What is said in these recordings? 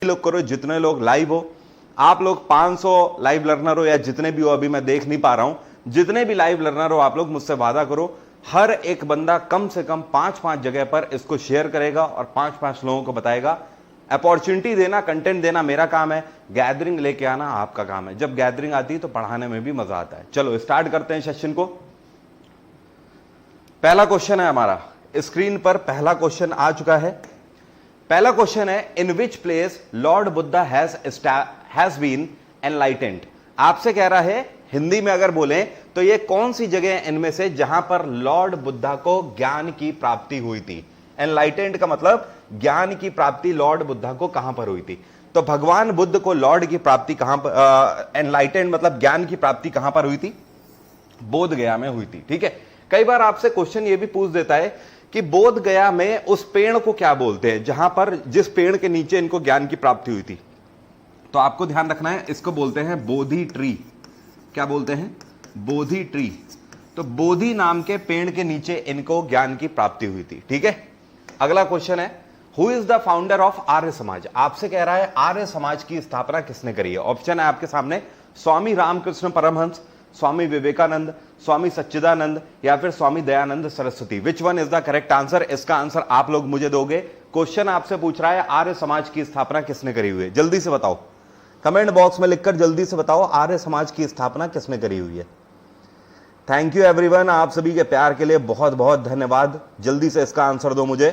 लोग करो, जितने लोग लाइव हो, आप लोग 500 लाइव लर्नर हो या जितने भी हो, अभी मैं देख नहीं पा रहा हूं, जितने भी लाइव लर्नर हो आप लोग मुझसे वादा करो, हर एक बंदा कम से कम 5-5 जगह पर इसको शेयर करेगा और 5-5 लोगों को बताएगा। अपॉर्चुनिटी देना, कंटेंट देना मेरा काम है, गैदरिंग लेके आना आपका काम है। जब गैदरिंग आती है तो पढ़ाने में भी मजा आता है। चलो स्टार्ट करते हैं सेशन को। पहला क्वेश्चन है हमारा, स्क्रीन पर पहला क्वेश्चन आ चुका है। पहला क्वेश्चन है, in which place Lord Buddha has been enlightened. आपसे कह रहा है हिंदी में अगर बोलें तो ये कौन सी जगह है इनमें से जहां पर लॉर्ड बुद्धा को ज्ञान की प्राप्ति हुई थी। एनलाइटेंड का मतलब ज्ञान की प्राप्ति लॉर्ड बुद्धा को कहां पर हुई थी। तो भगवान बुद्ध को लॉर्ड की प्राप्ति कहां पर, एनलाइटेंड मतलब ज्ञान की प्राप्ति कहां पर हुई थी? बोध गया में हुई थी। ठीक है, कई बार आपसे क्वेश्चन ये भी पूछ देता है कि बोध गया में उस पेड़ को क्या बोलते हैं जहां पर, जिस पेड़ के नीचे इनको ज्ञान की प्राप्ति हुई थी। तो आपको ध्यान रखना है, इसको बोलते हैं बोधि ट्री। क्या बोलते हैं? बोधि ट्री। तो बोधि नाम के पेड़ के नीचे इनको ज्ञान की प्राप्ति हुई थी। ठीक है, अगला क्वेश्चन है, who is the founder of Arya Samaj. आपसे कह रहा है आर्य समाज की स्थापना किसने करी है। ऑप्शन है आपके सामने, स्वामी रामकृष्ण परमहंस, स्वामी विवेकानंद, स्वामी सच्चिदानंद या फिर Swami Dayanand Saraswati. Which one is the correct answer? इसका आंसर आप लोग मुझे दोगे। क्वेश्चन आपसे पूछ रहा है आर्य समाज की स्थापना किसने करी हुई है। जल्दी से बताओ, कमेंट बॉक्स में लिखकर जल्दी से बताओ आर्य समाज की स्थापना किसने करी हुई है। थैंक यू एवरीवन, आप सभी के प्यार के लिए बहुत बहुत धन्यवाद। जल्दी से इसका आंसर दो मुझे।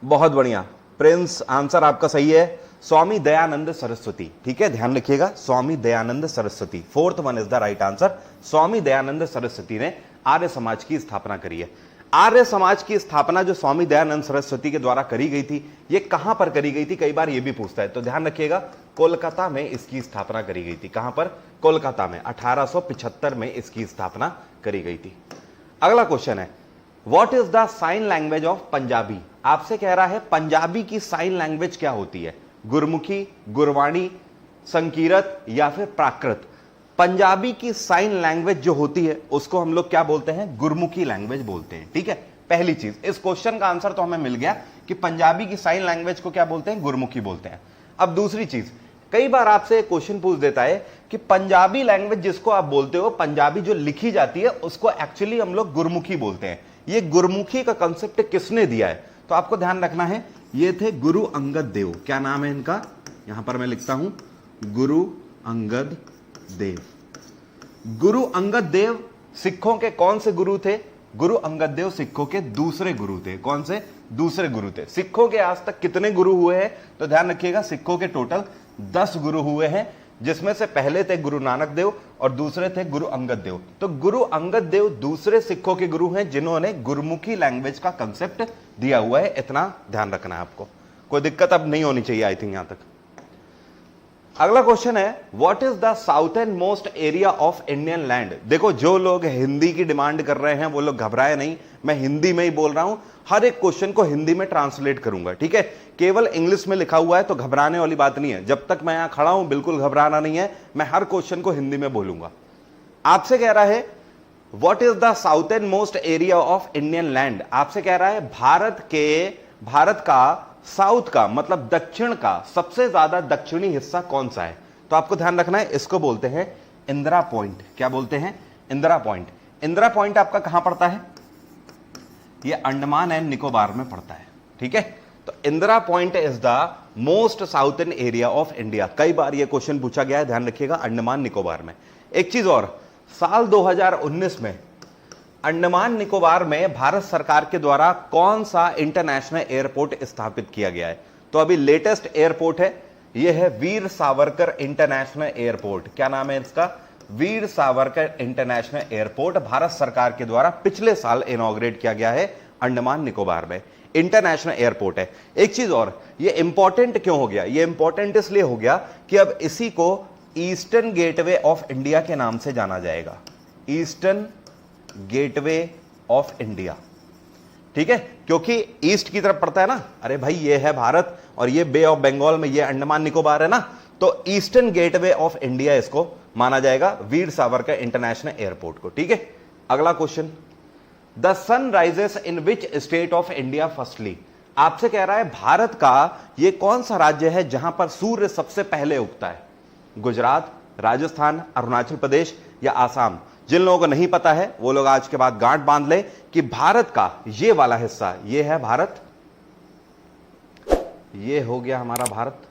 बहुत बढ़िया प्रिंस, आंसर आपका सही है, स्वामी दयानंद सरस्वती। ठीक है, ध्यान रखिएगा, Swami Dayanand Saraswati, fourth one is the right answer. Swami Dayanand Saraswati ने आर्य समाज की स्थापना करी है। आर्य समाज की स्थापना जो स्वामी दयानंद सरस्वती के द्वारा करी गई थी, ये कहां पर करी गई थी, कई बार ये भी पूछता है, तो ध्यान रखिएगा, कोलकाता में इसकी स्थापना करी गई थी। कहां पर? कोलकाता में 1875 में इसकी स्थापना करी गई थी। अगला क्वेश्चन है, what is the sign language of Punjabi. आपसे कह रहा है पंजाबी की साइन लैंग्वेज क्या होती है, गुरमुखी, गुरवाणी, संकीरत या फिर प्राकृत। पंजाबी की साइन लैंग्वेज जो होती है उसको हम लोग क्या बोलते हैं? गुरमुखी लैंग्वेज बोलते हैं। ठीक है, पहली चीज, इस क्वेश्चन का आंसर तो हमें मिल गया कि पंजाबी की साइन लैंग्वेज को क्या बोलते हैं? गुरमुखी बोलते हैं। अब दूसरी चीज, कई बार आपसे क्वेश्चन पूछ देता है कि पंजाबी लैंग्वेज जिसको आप बोलते हो, पंजाबी जो लिखी जाती है उसको एक्चुअली हम लोग गुरमुखी बोलते हैं। ये गुरमुखी का कंसेप्ट किसने दिया है? तो आपको ध्यान रखना है, ये थे गुरु अंगद देव। क्या नाम है इनका? यहां पर मैं लिखता हूं, गुरु अंगद देव। गुरु अंगद देव सिखों के कौन से गुरु थे? गुरु अंगद देव सिखों के दूसरे गुरु थे। कौन से? दूसरे गुरु थे। सिखों के आज तक कितने गुरु हुए हैं? तो ध्यान रखिएगा, सिखों के टोटल 10 गुरु हुए हैं, जिसमें से पहले थे गुरु नानक देव और दूसरे थे गुरु अंगद देव। तो गुरु अंगद देव दूसरे सिखों के गुरु हैं जिन्होंने गुरमुखी लैंग्वेज का कंसेप्ट दिया हुआ है। इतना ध्यान रखना है आपको, कोई दिक्कत अब नहीं होनी चाहिए आई थिंक यहां तक। अगला क्वेश्चन है, what is the southern most area of Indian land. देखो, जो लोग हिंदी की डिमांड कर रहे हैं वो लोग घबराए नहीं, मैं हिंदी में ही बोल रहा हूं, हर एक क्वेश्चन को हिंदी में ट्रांसलेट करूंगा। ठीक है, केवल इंग्लिश में लिखा हुआ है तो घबराने वाली बात नहीं है। जब तक मैं यहां खड़ा हूं बिल्कुल घबराना नहीं है, मैं हर क्वेश्चन को हिंदी में बोलूंगा। आपसे कह रहा है what is the southern most area of Indian land. आपसे कह रहा है भारत का साउथ का मतलब दक्षिण का सबसे ज्यादा दक्षिणी हिस्सा कौन सा है। तो आपको ध्यान रखना है, इसको बोलते हैं इंदिरा पॉइंट। क्या बोलते हैं? इंदिरा पॉइंट। इंदिरा पॉइंट आपका कहां पड़ता है? ये अंडमान एंड निकोबार में पड़ता है। ठीक है, तो Indira point is the most southern area of India. कई बार ये क्वेश्चन पूछा गया है, ध्यान रखिएगा, अंडमान निकोबार में। एक चीज और, साल 2019 में अंडमान निकोबार में भारत सरकार के द्वारा कौन सा इंटरनेशनल एयरपोर्ट स्थापित किया गया है। तो अभी लेटेस्ट एयरपोर्ट है, यह है वीर सावरकर इंटरनेशनल एयरपोर्ट। क्या नाम है इसका? वीर सावरकर इंटरनेशनल एयरपोर्ट भारत सरकार के द्वारा पिछले साल इनॉग्रेट किया गया है अंडमान निकोबार में। इंटरनेशनल एयरपोर्ट है। एक चीज और, ये इंपॉर्टेंट क्यों हो गया? ये इंपॉर्टेंट इसलिए हो गया कि अब इसी को ईस्टर्न गेटवे ऑफ इंडिया के नाम से जाना जाएगा। Eastern gateway of India. ठीक है, क्योंकि ईस्ट की तरफ पड़ता है ना। अरे भाई, ये है भारत और ये बे ऑफ बंगाल में ये अंडमान निकोबार है ना, तो ईस्टर्न गेटवे ऑफ इंडिया इसको माना जाएगा, वीर सावरकर इंटरनेशनल एयरपोर्ट को। ठीक है, अगला question, the sun rises in which state of India firstly. आपसे कह रहा है भारत का ये कौन सा राज्य है जहां पर सूर्य सबसे पहले उगता है? गुजरात, राजस्थान, अरुणाचल प्रदेश या आसाम? जिन लोगों को नहीं पता है वो लोग आज के बाद गांठ बांध ले कि भारत का ये वाला हिस्सा, ये है भारत, ये हो गया हमारा भारत,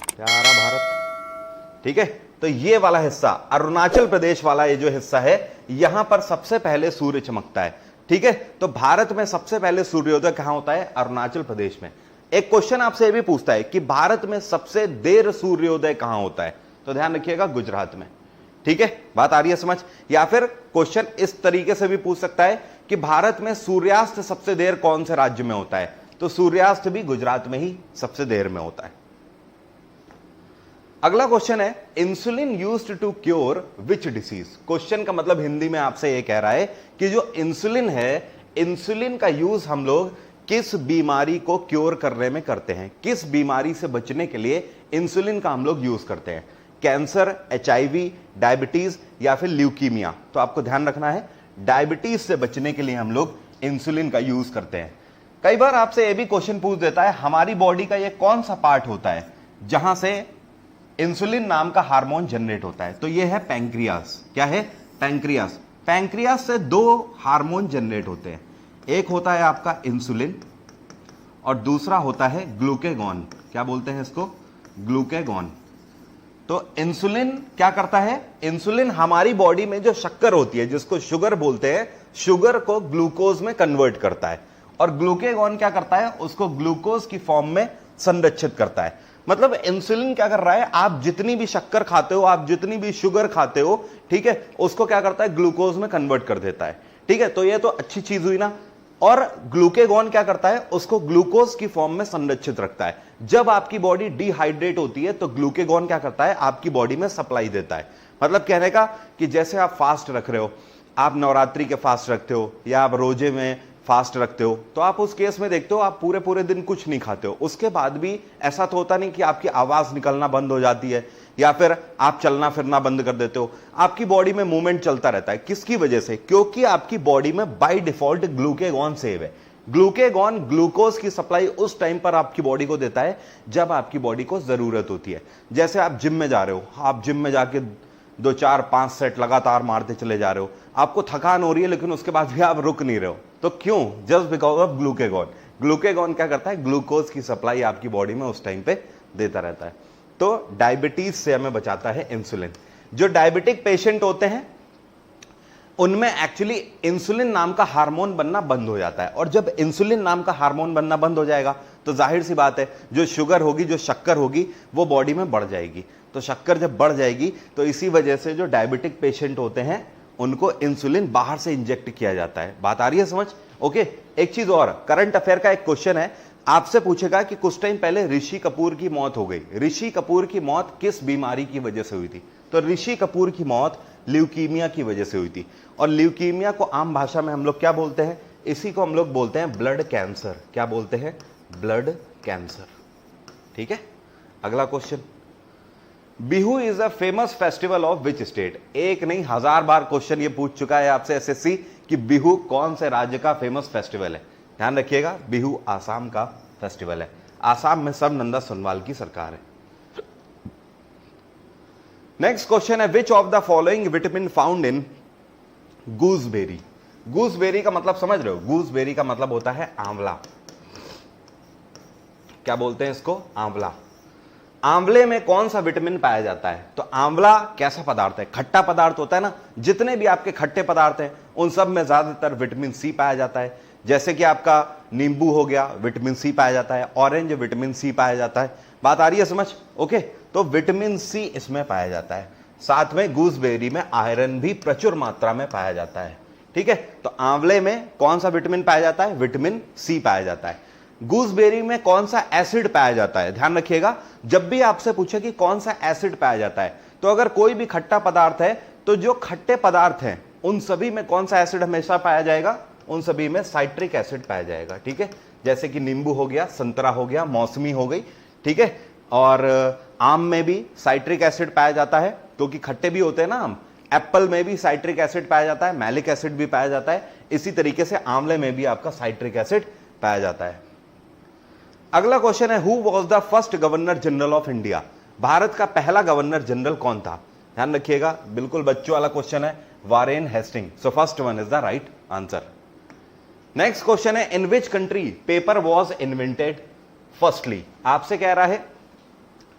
प्यारा भारत, ठीक है। तो ये वाला हिस्सा अरुणाचल प्रदेश वाला ये जो हिस्सा है, यहां पर सबसे पहले सूर्य चमकता है, ठीक है। तो भारत में सबसे पहले सूर्योदय कहां होता है? अरुणाचल प्रदेश में। एक क्वेश्चन आपसे ये भी पूछता है कि भारत में सबसे देर सूर्योदय कहां होता है? तो ध्यान रखिएगा, गुजरात में, ठीक है। बात आ रही है समझ? या फिर क्वेश्चन इस तरीके से भी पूछ सकता है कि भारत में सूर्यास्त सबसे देर कौन से राज्य में होता है? तो सूर्यास्त भी गुजरात में ही सबसे देर में होता है। अगला क्वेश्चन है, insulin used to cure which disease? Question का मतलब हिंदी में आपसे यह कह रहा है कि जो इंसुलिन है, इंसुलिन का यूज हम लोग किस बीमारी को क्योर करने में करते हैं? किस बीमारी से बचने के लिए इंसुलिन का हम लोग यूज करते हैं? कैंसर, एचआईवी, डायबिटीज या फिर ल्यूकीमिया? तो आपको ध्यान रखना है, डायबिटीज से बचने के लिए हम लोग इंसुलिन का यूज करते हैं। कई बार आपसे यह भी क्वेश्चन पूछ देता है, हमारी बॉडी का यह कौन सा पार्ट होता है जहां से इंसुलिन नाम का हार्मोन जनरेट होता है? तो यह है पैंक्रियास। क्या है? पैंक्रियास। पैंक्रियास से दो हार्मोन जनरेट होते हैं, एक होता है आपका इंसुलिन और दूसरा होता है ग्लूकेगॉन। क्या बोलते हैं इसको? ग्लूकेगॉन। तो इंसुलिन क्या करता है? इंसुलिन हमारी बॉडी में जो शक्कर होती है, जिसको शुगर बोलते हैं, शुगर को ग्लूकोज में कन्वर्ट करता है, और ग्लूकेगॉन क्या करता है? उसको ग्लूकोज की फॉर्म में संरक्षित करता है। मतलब इंसुलिन क्या कर रहा है? आप जितनी भी शक्कर खाते हो, आप जितनी भी शुगर खाते हो, ठीक है, उसको क्या करता है? ग्लूकोज में कन्वर्ट कर देता है, ठीक है। तो ये तो अच्छी चीज हुई ना। और ग्लूकेगॉन क्या करता है? उसको ग्लूकोज की फॉर्म में संरक्षित रखता है। जब आपकी बॉडी डिहाइड्रेट होती है तो ग्लूकेगॉन क्या करता है? आपकी बॉडी में सप्लाई देता है। मतलब कहने का कि जैसे आप फास्ट रख रहे हो, आप नवरात्रि के फास्ट रखते हो या आप रोजे में फास्ट रखते हो, तो आप उस केस में देखते हो आप पूरे पूरे दिन कुछ नहीं खाते हो, उसके बाद भी ऐसा तो होता नहीं कि आपकी आवाज निकलना बंद हो जाती है या फिर आप चलना फिरना बंद कर देते हो। आपकी बॉडी में मूवमेंट चलता रहता है। किसकी वजह से? क्योंकि आपकी बॉडी में बाय डिफॉल्ट ग्लूकेगॉन सेव है। ग्लूकेगॉन ग्लूकोज की सप्लाई उस टाइम पर आपकी बॉडी को देता है जब आपकी बॉडी को जरूरत होती है। जैसे आप जिम में जा रहे हो, आप जिम में जाके 2 4 5 सेट लगातार मारते चले जा रहे हो, आपको थकान हो रही है लेकिन उसके बाद भी आप रुक नहीं रहे हो, तो क्यों? Just because of glucagon. Glucagon क्या करता है? ग्लूकोज की सप्लाई आपकी बॉडी में उस टाइम पे देता रहता है। तो डायबिटीज से हमें बचाता है इंसुलिन। जो डायबिटिक पेशेंट होते हैं उनमें एक्चुअली इंसुलिन नाम का हार्मोन बनना बंद हो जाता है, और जब इंसुलिन नाम का हार्मोन बनना बंद हो जाएगा तो जाहिर सी बात है जो शुगर होगी, जो शक्कर होगी, वो बॉडी में बढ़ जाएगी। तो शक्कर जब बढ़ जाएगी तो इसी वजह से जो डायबिटिक पेशेंट होते हैं उनको इंसुलिन बाहर से इंजेक्ट किया जाता है। बात आ रही है समझ? ओके। एक चीज और, करंट अफेयर का एक क्वेश्चन है, आपसे पूछेगा कि कुछ टाइम पहले ऋषि कपूर की मौत हो गई। ऋषि कपूर की मौत किस बीमारी की वजह से हुई थी? तो ऋषि कपूर की मौत ल्यूकीमिया की वजह से हुई थी। और ल्यूकीमिया को आम भाषा में हम लोग क्या बोलते हैं? इसी को हम लोग बोलते हैं ब्लड कैंसर। क्या बोलते हैं? Blood cancer. ठीक है। अगला question, Bihu is a famous festival of which state? एक नहीं 1000 बार क्वेश्चन ये पूछ चुका है आपसे एसएससी कि बिहू कौन से राज्य का फेमस फेस्टिवल है। ध्यान रखिएगा, बिहू आसाम का फेस्टिवल है। आसाम में सर्बानंद सोनोवाल की सरकार है। नेक्स्ट क्वेश्चन है, which of the following vitamin found in gooseberry? Gooseberry का मतलब समझ रहे हो? गूसबेरी का मतलब होता है आंवला। क्या बोलते हैं इसको? आंवला। आंवले में कौन सा विटामिन पाया जाता है? तो आंवला कैसा पदार्थ है? खट्टा पदार्थ होता है ना। जितने भी आपके खट्टे पदार्थ हैं उन सब में ज्यादातर विटामिन सी पाया जाता है। जैसे कि आपका नींबू हो गया, विटामिन सी पाया जाता है। ऑरेंज, विटामिन सी पाया जाता है। बात आ रही है समझ? ओके। तो विटामिन सी इसमें पाया जाता है। साथ में गूसबेरी में आयरन भी प्रचुर मात्रा में पाया जाता है। ठीक है। तो आंवले में कौन सा विटामिन पाया जाता है? विटामिन सी पाया जाता है। गूसबेरी में कौन सा एसिड पाया जाता है? ध्यान रखिएगा, जब भी आपसे पूछे कि कौन सा एसिड पाया जाता है, तो अगर कोई भी खट्टा पदार्थ है तो जो खट्टे पदार्थ हैं उन सभी में कौन सा एसिड हमेशा पाया जाएगा? उन सभी में साइट्रिक एसिड पाया जाएगा। ठीक है। जैसे कि नींबू हो गया, संतरा हो गया, मौसमी हो गई। ठीक है। और आम में भी साइट्रिक एसिड पाया जाता है क्योंकि खट्टे भी होते हैं ना आम। एप्पल में भी साइट्रिक एसिड पाया जाता है, मैलिक एसिड भी पाया जाता है। इसी तरीके से आंवले में भी आपका साइट्रिक एसिड पाया जाता है। अगला क्वेश्चन है, who was the first governor general of India? Bharat का पहला गवर्नर जनरल कौन था? ध्यान रखिएगा, बिल्कुल बच्चों वाला क्वेश्चन है, Warren Hasting. So first one is the right answer. Next question है, in which country paper was invented firstly? आपसे कह रहा है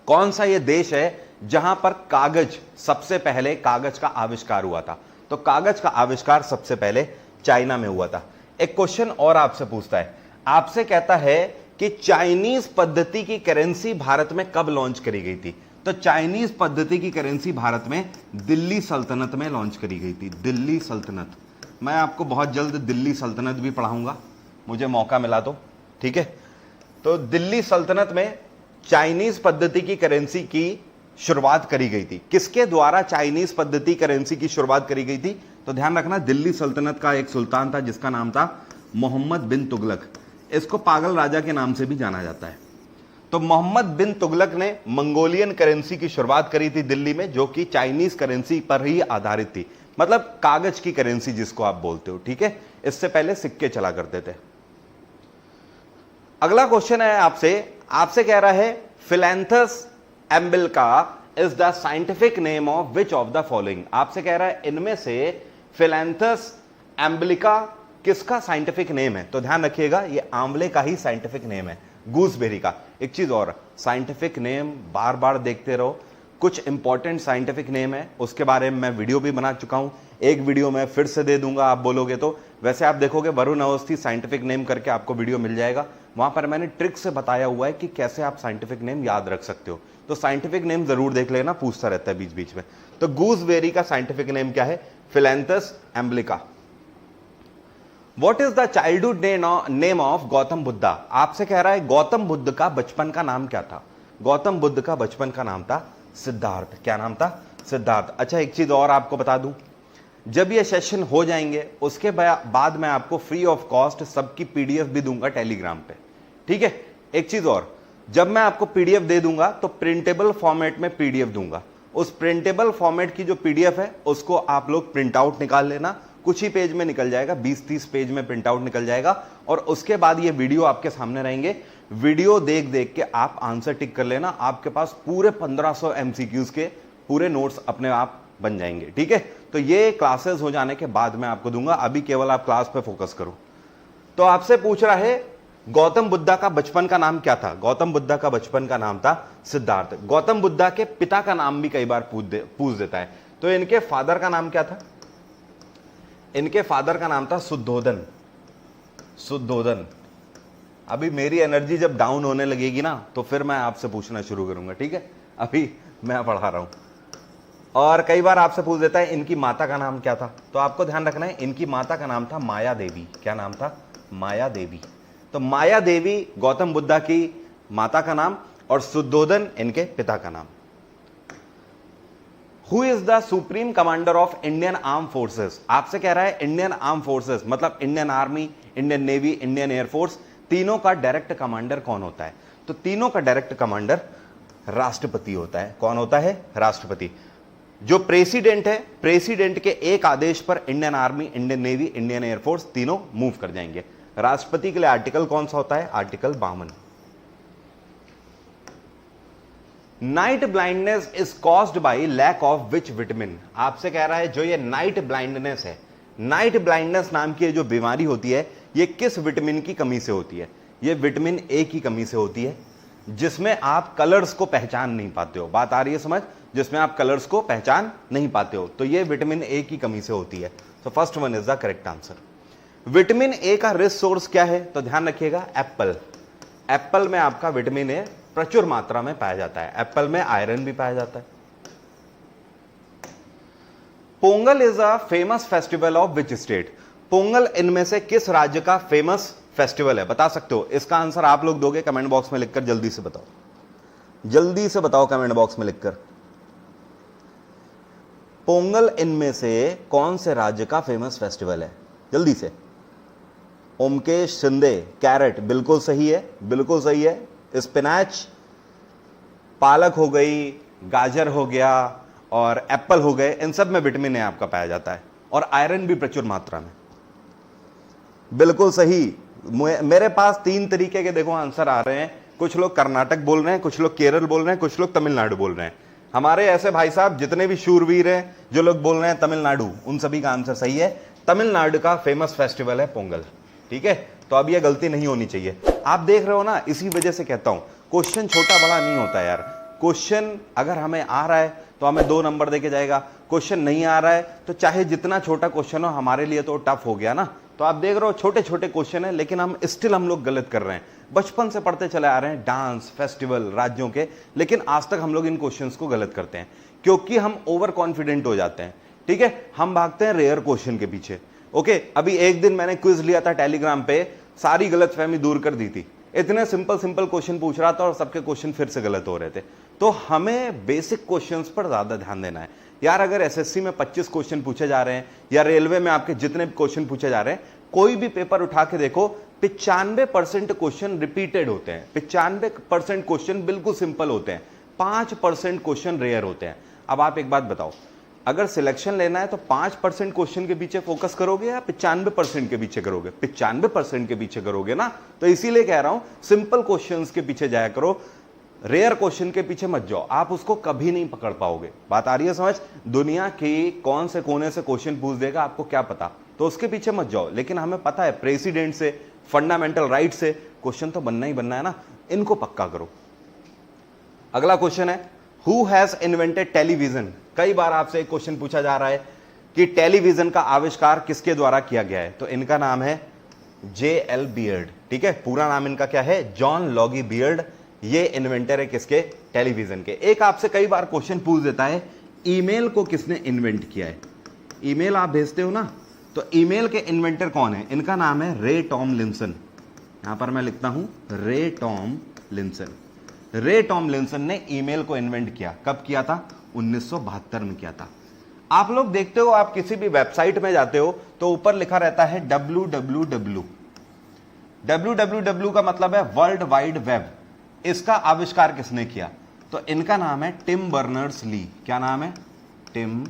कौन सा यह देश है जहां पर कागज सबसे पहले कागज का आविष्कार हुआ था? तो कागज का आविष्कार सबसे पहले चाइना में हुआ था। एक क्वेश्चन और आपसे पूछता है, आपसे कहता है कि चाइनीज पद्धति की करेंसी भारत में कब लॉन्च करी गई थी? तो चाइनीज पद्धति की करेंसी भारत में दिल्ली सल्तनत में लॉन्च करी गई थी। दिल्ली सल्तनत, मैं आपको बहुत जल्द दिल्ली सल्तनत भी पढ़ाऊंगा, मुझे मौका मिला तो, ठीक है। तो दिल्ली सल्तनत में चाइनीज पद्धति की करेंसी की शुरुआत करी गई थी। किसके द्वारा चाइनीज पद्धति करेंसी की शुरुआत करी गई थी? तो ध्यान रखना, दिल्ली सल्तनत का एक सुल्तान था जिसका नाम था मोहम्मद बिन तुगलक। इसको पागल राजा के नाम से भी जाना जाता है। तो मोहम्मद बिन तुगलक ने मंगोलियन करेंसी की शुरुआत करी थी दिल्ली में, जो कि चाइनीज करेंसी पर ही आधारित थी, मतलब कागज की करेंसी जिसको आप बोलते हो, ठीक है। इससे पहले सिक्के चला करते थे। अगला क्वेश्चन है आपसे कह रहा है, Phyllanthus emblica is the scientific name of which of the following? आपसे कह रहा है इनमें से फिलैंथस एम्बिलिका किसका साइंटिफिक नेम है? तो ध्यान रखिएगा, ये आंवले का ही साइंटिफिक नेम है, गूसबेरी का। एक चीज और, साइंटिफिक नेम बार बार देखते रहो, कुछ इंपॉर्टेंट साइंटिफिक नेम है, उसके बारे में मैं वीडियो भी बना चुका हूं, एक वीडियो में फिर से दे दूंगा आप बोलोगे तो। वैसे आप देखोगे वरुण अवस्थी साइंटिफिक नेम करके आपको वीडियो मिल जाएगा, वहां पर मैंने ट्रिक से बताया हुआ है कि कैसे आप साइंटिफिक नेम याद रख सकते हो। तो साइंटिफिक नेम जरूर देख लेना, पूछता रहता है बीच बीच में। तो गूसबेरी का साइंटिफिक नेम क्या है? Phyllanthus emblica. What is the childhood name of Gautam Buddha? आपसे कह रहा है गौतम बुद्ध का बचपन का नाम क्या था? गौतम बुद्ध का बचपन का नाम था सिद्धार्थ। क्या नाम था? सिद्धार्थ। अच्छा, एक चीज और आपको बता दूं, जब ये सेशन हो जाएंगे उसके बाद मैं आपको फ्री ऑफ कॉस्ट सबकी पीडीएफ भी दूंगा टेलीग्राम पे, ठीक है। एक चीज और, जब मैं आपको पीडीएफ दे दूंगा तो प्रिंटेबल फॉर्मेट में पीडीएफ दूंगा। उस प्रिंटेबल फॉर्मेट की जो पीडीएफ है उसको आप लोग प्रिंट आउट निकाल लेना, कुछ ही पेज में निकल जाएगा, 20-30 पेज में प्रिंट आउट निकल जाएगा। और उसके बाद ये वीडियो आपके सामने रहेंगे, वीडियो देख देख के आप आंसर टिक कर लेना, आपके पास पूरे 1500 एमसीक्यूज के पूरे नोट्स अपने आप बन जाएंगे, ठीक है। तो ये क्लासेस हो जाने के बाद मैं आपको दूंगा, अभी केवल आप क्लास पे फोकस करो। तो आपसे पूछ रहा है गौतम बुद्धा का बचपन का नाम क्या था? गौतम बुद्धा का बचपन का नाम था सिद्धार्थ। गौतम बुद्धा के पिता का नाम भी कई बार पूछ देता है। तो इनके फादर का नाम क्या था? इनके फादर का नाम था शुद्धोधन। शुद्धोधन। अभी मेरी एनर्जी जब डाउन होने लगेगी ना तो फिर मैं आपसे पूछना शुरू करूंगा, ठीक है। अभी मैं पढ़ा रहा हूं। और कई बार आपसे पूछ देता है इनकी माता का नाम क्या था? तो आपको ध्यान रखना है, इनकी माता का नाम था माया देवी। क्या नाम था? माया देवी। तो माया देवी गौतम बुद्धा की माता का नाम और शुद्धोधन इनके पिता का नाम। Who is the supreme commander of Indian arm forces? आपसे कह रहा है इंडियन आर्म फोर्सेस मतलब Indian army, Indian navy, Indian air force, तीनों का डायरेक्ट कमांडर कौन होता है? तो तीनों का डायरेक्ट कमांडर राष्ट्रपति होता है। कौन होता है? राष्ट्रपति। जो प्रेसिडेंट है, प्रेसिडेंट के एक आदेश पर Indian army, Indian navy, Indian air force तीनों मूव कर जाएंगे। राष्ट्रपति के लिए आर्टिकल कौन सा होता है? Article 52। Night blindness is caused by lack of which vitamin? आपसे कह रहा है जो ये नाइट ब्लाइंडनेस है, नाइट ब्लाइंडनेस नाम की जो बीमारी होती है, ये किस विटामिन की कमी से होती है? ये विटामिन ए की कमी से होती है, जिसमें आप कलर्स को पहचान नहीं पाते हो। बात आ रही है समझ? जिसमें आप कलर्स को पहचान नहीं पाते हो, तो ये विटामिन ए की कमी से होती है। तो first one is the correct answer. Vitamin A का रिच सोर्स क्या है? तो ध्यान रखिएगा, एप्पल। एप्पल में आपका विटामिन ए प्रचुर मात्रा में पाया जाता है। एप्पल में आयरन भी पाया जाता है। Pongal is a famous festival of which state? Pongal इनमें से किस राज्य का फेमस फेस्टिवल है? बता सकते हो? इसका आंसर आप लोग दोगे कमेंट बॉक्स में लिखकर, जल्दी से बताओ, जल्दी से बताओ कमेंट बॉक्स में लिखकर। पोंगल इनमें से कौन से राज्य का फेमस फेस्टिवल है? जल्दी से। ओमकेश शिंदे, कैरेट, बिल्कुल सही है, बिल्कुल सही है। स्पिनैच, पालक हो गई, गाजर हो गया और एप्पल हो गए, इन सब में विटामिन ए आपका पाया जाता है और आयरन भी प्रचुर मात्रा में। बिल्कुल सही। मेरे पास 3 तरीके के देखो आंसर आ रहे हैं। कुछ लोग कर्नाटक बोल रहे हैं, कुछ लोग केरल बोल रहे हैं, कुछ लोग तमिलनाडु बोल रहे हैं। हमारे ऐसे भाई साहब जितने भी शूरवीर हैं जो लोग बोल रहे हैं तमिलनाडु, उन सभी का आंसर सही है। तमिलनाडु का फेमस फेस्टिवल है पोंगल, ठीक है। तो अब ये गलती नहीं होनी चाहिए। आप देख रहे हो ना, इसी वजह से कहता हूं क्वेश्चन छोटा बड़ा नहीं होता यार। क्वेश्चन अगर हमें आ रहा है तो हमें 2 नंबर देके जाएगा, क्वेश्चन नहीं आ रहा है तो चाहे जितना छोटा क्वेश्चन हो हमारे लिए तो टफ हो गया ना। तो आप देख रहे हो छोटे छोटे क्वेश्चन है, लेकिन हम लोग गलत कर रहे हैं। बचपन से पढ़ते चले आ रहे हैं डांस फेस्टिवल राज्यों के, लेकिन आज तक हम लोग इन क्वेश्चंस को गलत करते हैं क्योंकि हम ओवर कॉन्फिडेंट हो जाते हैं, ठीक है। हम भागते हैं रेयर क्वेश्चन के पीछे। ओके, अभी एक दिन मैंने क्विज लिया था टेलीग्राम पे, सारी गलतफहमी दूर कर दी थी। इतने सिंपल क्वेश्चन पूछ रहा था और सबके क्वेश्चन फिर से गलत हो रहे थे। तो हमें बेसिक क्वेश्चंस पर ज्यादा ध्यान देना है यार। अगर एसएससी में 25 क्वेश्चन पूछे जा रहे हैं या रेलवे में आपके जितने भी क्वेश्चन पूछे जा रहे हैं, कोई भी पेपर उठा के देखो, 95% क्वेश्चन रिपीटेड होते हैं, 95% क्वेश्चन बिल्कुल सिंपल होते हैं, 5% क्वेश्चन रेयर होते हैं। अब आप एक बात बताओ, अगर सिलेक्शन लेना है तो 5% क्वेश्चन के पीछे फोकस करोगे या 95% के पीछे करोगे? 95% के पीछे करोगे ना। तो इसीलिए कह रहा हूं सिंपल क्वेश्चंस के पीछे जाया करो, रेयर क्वेश्चन के पीछे मत जाओ, आप उसको कभी नहीं पकड़ पाओगे। बात आ रही है समझ? दुनिया की कौन से कोने से क्वेश्चन पूछ देगा आपको क्या पता, तो उसके पीछे मत जाओ। लेकिन हमें पता है प्रेसिडेंट से, फंडामेंटल राइट से क्वेश्चन तो बनना ही बनना है ना, इनको पक्का करो। अगला क्वेश्चन है, हु हैज इन्वेंटेड टेलीविजन। कई बार आपसे एक क्वेश्चन पूछा जा रहा है कि टेलीविजन का आविष्कार किसके द्वारा किया गया है, तो इनका नाम है J.L. बियर्ड, ठीक है। पूरा नाम इनका क्या है? जॉन लॉगी बियर्ड। ये इन्वेंटर है किसके? टेलीविजन के। एक आपसे कई बार क्वेश्चन पूछ देता है, ईमेल को किसने इन्वेंट किया है? ईमेल आप भेजते हो ना, तो ईमेल के इन्वेंटर कौन है? इनका नाम है रे टॉमलिंसन। यहां पर मैं लिखता हूं रे टॉमलिंसन। रे टॉमलिंसन ने ईमेल को इन्वेंट किया। कब किया था? 1972 में किया था। आप लोग देखते हो, आप किसी भी वेबसाइट में जाते हो तो ऊपर लिखा रहता है www। www का मतलब है वर्ल्ड वाइड वेब। इसका आविष्कार किसने किया? तो इनका नाम है टिम बर्नर्स ली। क्या नाम है? टिम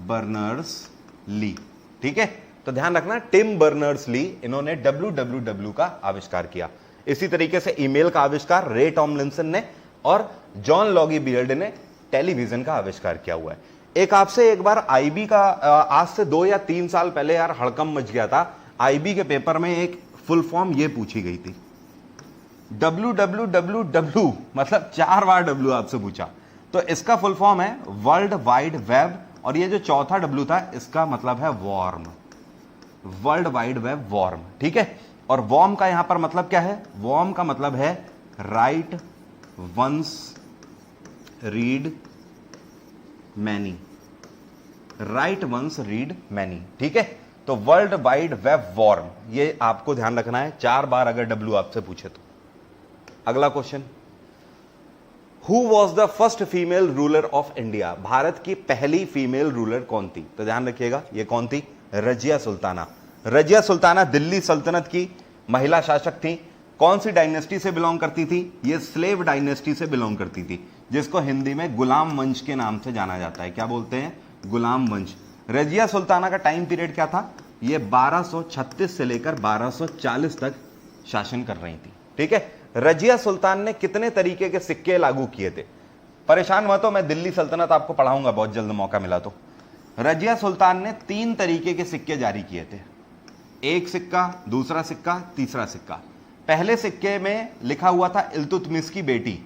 बर्नर्स ली, ठीक है। तो ध्यान रखना, टिम बर्नर्स ली, इन्होंने www का आविष्कार किया। इसी तरीके से ईमेल का आविष्कार रे टॉमलिंसन ने और जॉन लॉगी बियर्ड ने टेलीविजन का आविष्कार किया हुआ है। एक आपसे एक बार आईबी का आज से 2 या 3 साल पहले यार हड़कंप मच गया था। आईबी के पेपर में एक फुल फॉर्म ये पूछी गई थी, www मतलब 4 बार W आपसे पूछा। तो इसका फुल फॉर्म है वर्ल्ड वाइड वेब, और ये जो चौथा W था इसका मतलब है worm, world wide web worm, ठीक है। और वॉर्म का यहां पर मतलब क्या है? वॉर्म का मतलब है write once read many, write once read many, ठीक है। तो वर्ल्ड वाइड वेब वॉर्म, ये आपको ध्यान रखना है 4 बार अगर W आपसे पूछे तो। अगला question, who was the first female ruler of India. Bharat की पहली फीमेल रूलर कौन थी? तो ध्यान रखिएगा, ये कौन थी? रजिया सुल्ताना। रजिया सुल्ताना दिल्ली सल्तनत की महिला शासक थी। कौन सी डायनेस्टी से बिलोंग करती थी? ये स्लेव डायनेस्टी से बिलोंग करती थी, जिसको हिंदी में गुलाम वंश के नाम से जाना जाता है। क्या बोलते हैं? गुलाम वंश। रजिया सुल्ताना का टाइम पीरियड क्या था? ये 1236 से लेकर 1240 तक शासन कर रही थी, ठीक है। रजिया सुल्तान ने कितने तरीके के सिक्के लागू किए थे? परेशान मत हो, मैं दिल्ली सल्तनत आपको पढ़ाऊंगा बहुत जल्द मौका मिला तो। रजिया सुल्तान ने 3 तरीके के सिक्के जारी किए थे, एक सिक्का, दूसरा सिक्का, तीसरा सिक्का। पहले सिक्के में लिखा हुआ था इल्तुतमिश की बेटी,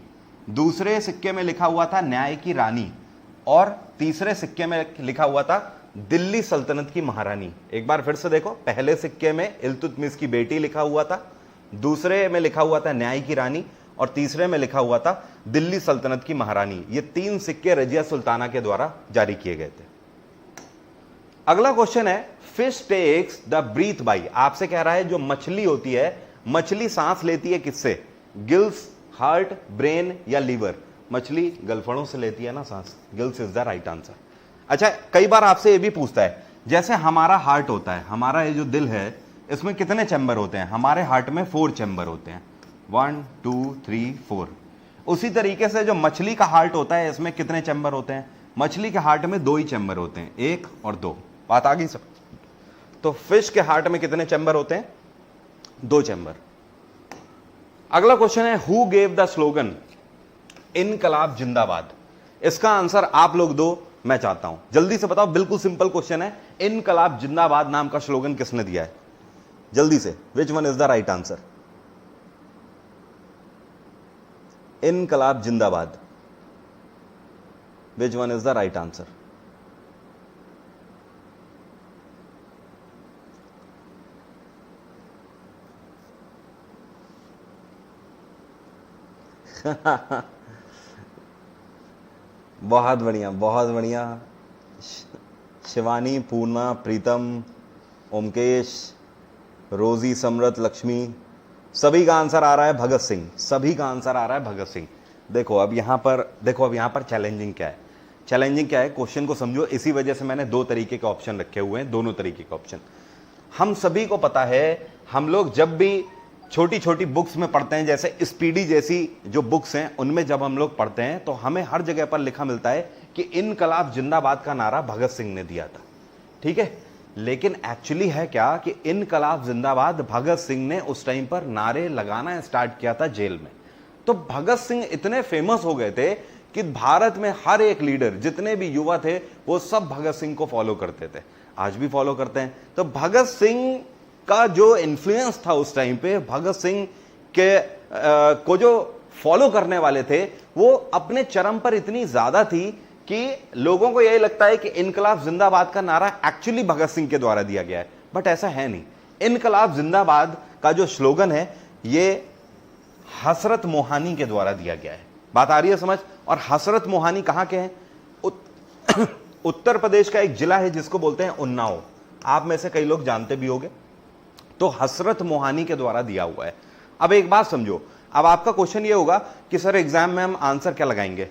दूसरे सिक्के में लिखा हुआ था न्याय की रानी, और तीसरे सिक्के में लिखा हुआ था दिल्ली सल्तनत की महारानी। एक बार फिर से देखो, पहले सिक्के में इल्तुतमिश की बेटी लिखा हुआ था, दूसरे में लिखा हुआ था न्याय की रानी, और तीसरे में लिखा हुआ था दिल्ली सल्तनत की महारानी। ये 3 सिक्के रजिया सुल्ताना के द्वारा जारी किए गए थे। अगला क्वेश्चन है, fish takes the breath by. आपसे कह रहा है जो मछली होती है, मछली सांस लेती है किससे? गिल्स, हार्ट, ब्रेन या लीवर? मछली गलफड़ों से लेती है ना सांस, gills is the right answer. अच्छा, कई बार आपसे ये भी पूछता है, जैसे हमारा हार्ट होता है, हमारा ये जो दिल है, इसमें कितने चैम्बर होते हैं? हमारे हार्ट में 4 चैम्बर होते हैं, 1 2 3 4। उसी तरीके से जो मछली का हार्ट होता है, इसमें कितने चैम्बर होते हैं? मछली के हार्ट में 2 ही चैम्बर होते हैं, 1 और 2। बात आ गई सब? तो फिश के हार्ट में कितने चैम्बर होते हैं? 2 चैम्बर। अगला क्वेश्चन है, हु गेव द स्लोगन इनकलाब जिंदाबाद? इसका आंसर आप लोग दो, मैं चाहता हूं जल्दी से बताओ। बिल्कुल सिंपल क्वेश्चन है, इनकलाब जिंदाबाद नाम का स्लोगन किसने दिया है? जल्दी से, विच one is the right answer? इनकलाब जिंदाबाद, विच one is the right answer? बहुत बढ़िया, बहुत बढ़िया। शिवानी, पूर्णा, प्रीतम, ओमकेश, रोजी, समरत, लक्ष्मी, सभी का आंसर आ रहा है भगत सिंह। सभी का आंसर आ रहा है भगत सिंह। देखो अब यहां पर चैलेंजिंग क्या है? चैलेंजिंग क्या है, क्वेश्चन को समझो। इसी वजह से मैंने दो तरीके के ऑप्शन रखे हुए हैं, दोनों तरीके के ऑप्शन। हम सभी को पता है, हम लोग जब भी छोटी छोटी बुक्स में पढ़ते हैं, जैसे स्पीडी जैसी जो बुक्स हैं, उनमें जब हम लोग पढ़ते हैं तो हमें हर जगह पर लिखा मिलता है कि इनकलाब जिंदाबाद का नारा भगत सिंह ने दिया था। ठीक है, लेकिन एक्चुअली है क्या कि इनकलाब जिंदाबाद भगत सिंह ने उस टाइम पर नारे लगाना स्टार्ट किया था जेल में। तो भगत सिंह इतने फेमस हो गए थे कि भारत में हर एक लीडर, जितने भी युवा थे, वो सब भगत सिंह को फॉलो करते थे, आज भी फॉलो करते हैं। तो भगत सिंह का जो इन्फ्लुएंस था उस टाइम पे, भगत सिंह के को जो फॉलो करने वाले थे, वो अपने चरम पर इतनी ज्यादा थी कि लोगों को यही लगता है कि इनकलाब जिंदाबाद का नारा एक्चुअली भगत सिंह के द्वारा दिया गया है, बट ऐसा है नहीं। इनकलाब जिंदाबाद का जो स्लोगन है, ये हसरत मोहानी के द्वारा दिया गया है। बात आ रही है समझ? और हसरत मोहानी कहां के हैं? उत्तर प्रदेश का एक जिला है जिसको बोलते हैं उन्नाव। आप में से कई लोग जानते भी होंगे। तो हसरत मोहानी के द्वारा दिया हुआ है। अब एक बात समझो, अब आपका क्वेश्चन ये होगा कि सर एग्जाम में हम आंसर क्या लगाएंगे?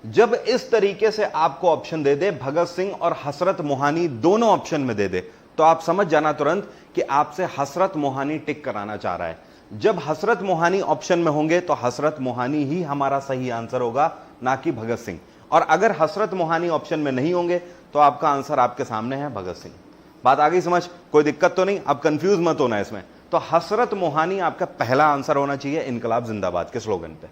जब इस तरीके से आपको ऑप्शन दे दे, भगत सिंह और हसरत मोहानी दोनों ऑप्शन में दे दे, तो आप समझ जाना तुरंत कि आपसे हसरत मोहानी टिक कराना चाह रहा है। जब हसरत मोहानी ऑप्शन में होंगे तो हसरत मोहानी ही हमारा सही आंसर होगा, ना कि भगत सिंह। और अगर हसरत मोहानी ऑप्शन में नहीं होंगे तो आपका आंसर आपके सामने है, भगत सिंह। बात आ गई समझ? कोई दिक्कत तो नहीं? अब कंफ्यूज मत होना इसमें। तो हसरत मोहानी आपका पहला आंसर होना चाहिए इनकलाब जिंदाबाद के स्लोगन पे।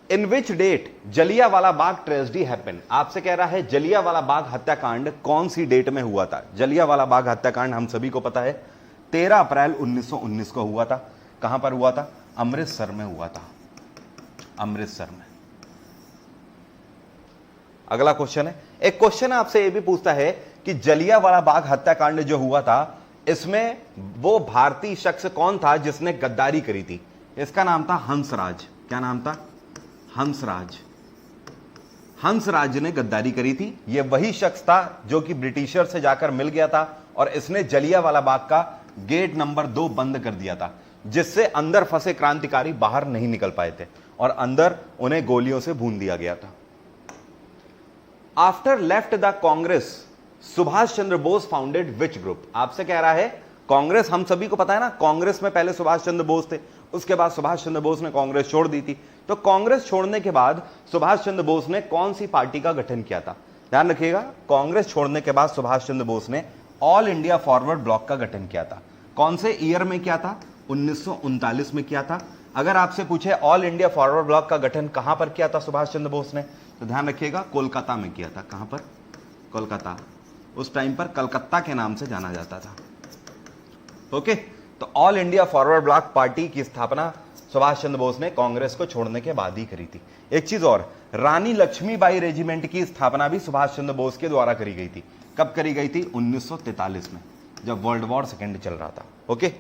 In which date Jallianwala Bagh tragedy happen? आपसे कह रहा है जलियांवाला बाग हत्याकांड कौन सी डेट में हुआ था? जलियांवाला बाग हत्याकांड हम सभी को पता है 13 अप्रैल 1919 को हुआ था। कहां पर हुआ था? अमृतसर में हुआ था, अमृतसर में। अगला क्वेश्चन है, एक क्वेश्चन आपसे यह भी पूछता है कि जलियांवाला बाग हत्याकांड जो हुआ था, इसमें वो भारतीय शख्स कौन था जिसने गद्दारी करी थी? इसका नाम था हंसराज। क्या नाम था? हंसराज। हंसराज ने गद्दारी करी थी। यह वही शख्स था जो कि ब्रिटिशर से जाकर मिल गया था और इसने जलियांवाला बाग का गेट नंबर 2 बंद कर दिया था, जिससे अंदर फंसे क्रांतिकारी बाहर नहीं निकल पाए थे और अंदर उन्हें गोलियों से भून दिया गया था। After left the Congress Subhash Chandra Bose founded which group? आपसे कह रहा है कांग्रेस, हम सभी को पता है ना, कांग्रेस में पहले सुभाष चंद्र बोस थे, उसके बाद सुभाष चंद्र बोस ने कांग्रेस छोड़ दी थी। तो कांग्रेस छोड़ने के बाद सुभाष चंद्र बोस ने कौन सी पार्टी का गठन किया था? ध्यान रखिएगा, कांग्रेस छोड़ने के बाद सुभाष चंद्र बोस ने ऑल इंडिया फॉरवर्ड ब्लॉक का गठन किया था। कौन से ईयर में किया था? 1939 में किया था। अगर आपसे पूछे ऑल इंडिया फॉरवर्ड ब्लॉक का गठन कहां पर किया था सुभाष चंद्र बोस ने, तो ध्यान रखिएगा कोलकाता में किया था। कहां पर? कोलकाता। उस टाइम पर कलकत्ता के नाम से जाना जाता था। ओके, तो all India forward block party की स्थापना सुभाष चंद्र बोस ने कांग्रेस को छोड़ने के बाद ही करी थी। एक चीज और, रानी लक्ष्मीबाई रेजिमेंट की स्थापना भी सुभाष चंद्र बोस के द्वारा करी गई थी। कब करी गई थी? 1943 में, जब वर्ल्ड वॉर सेकेंड चल रहा था। ओके,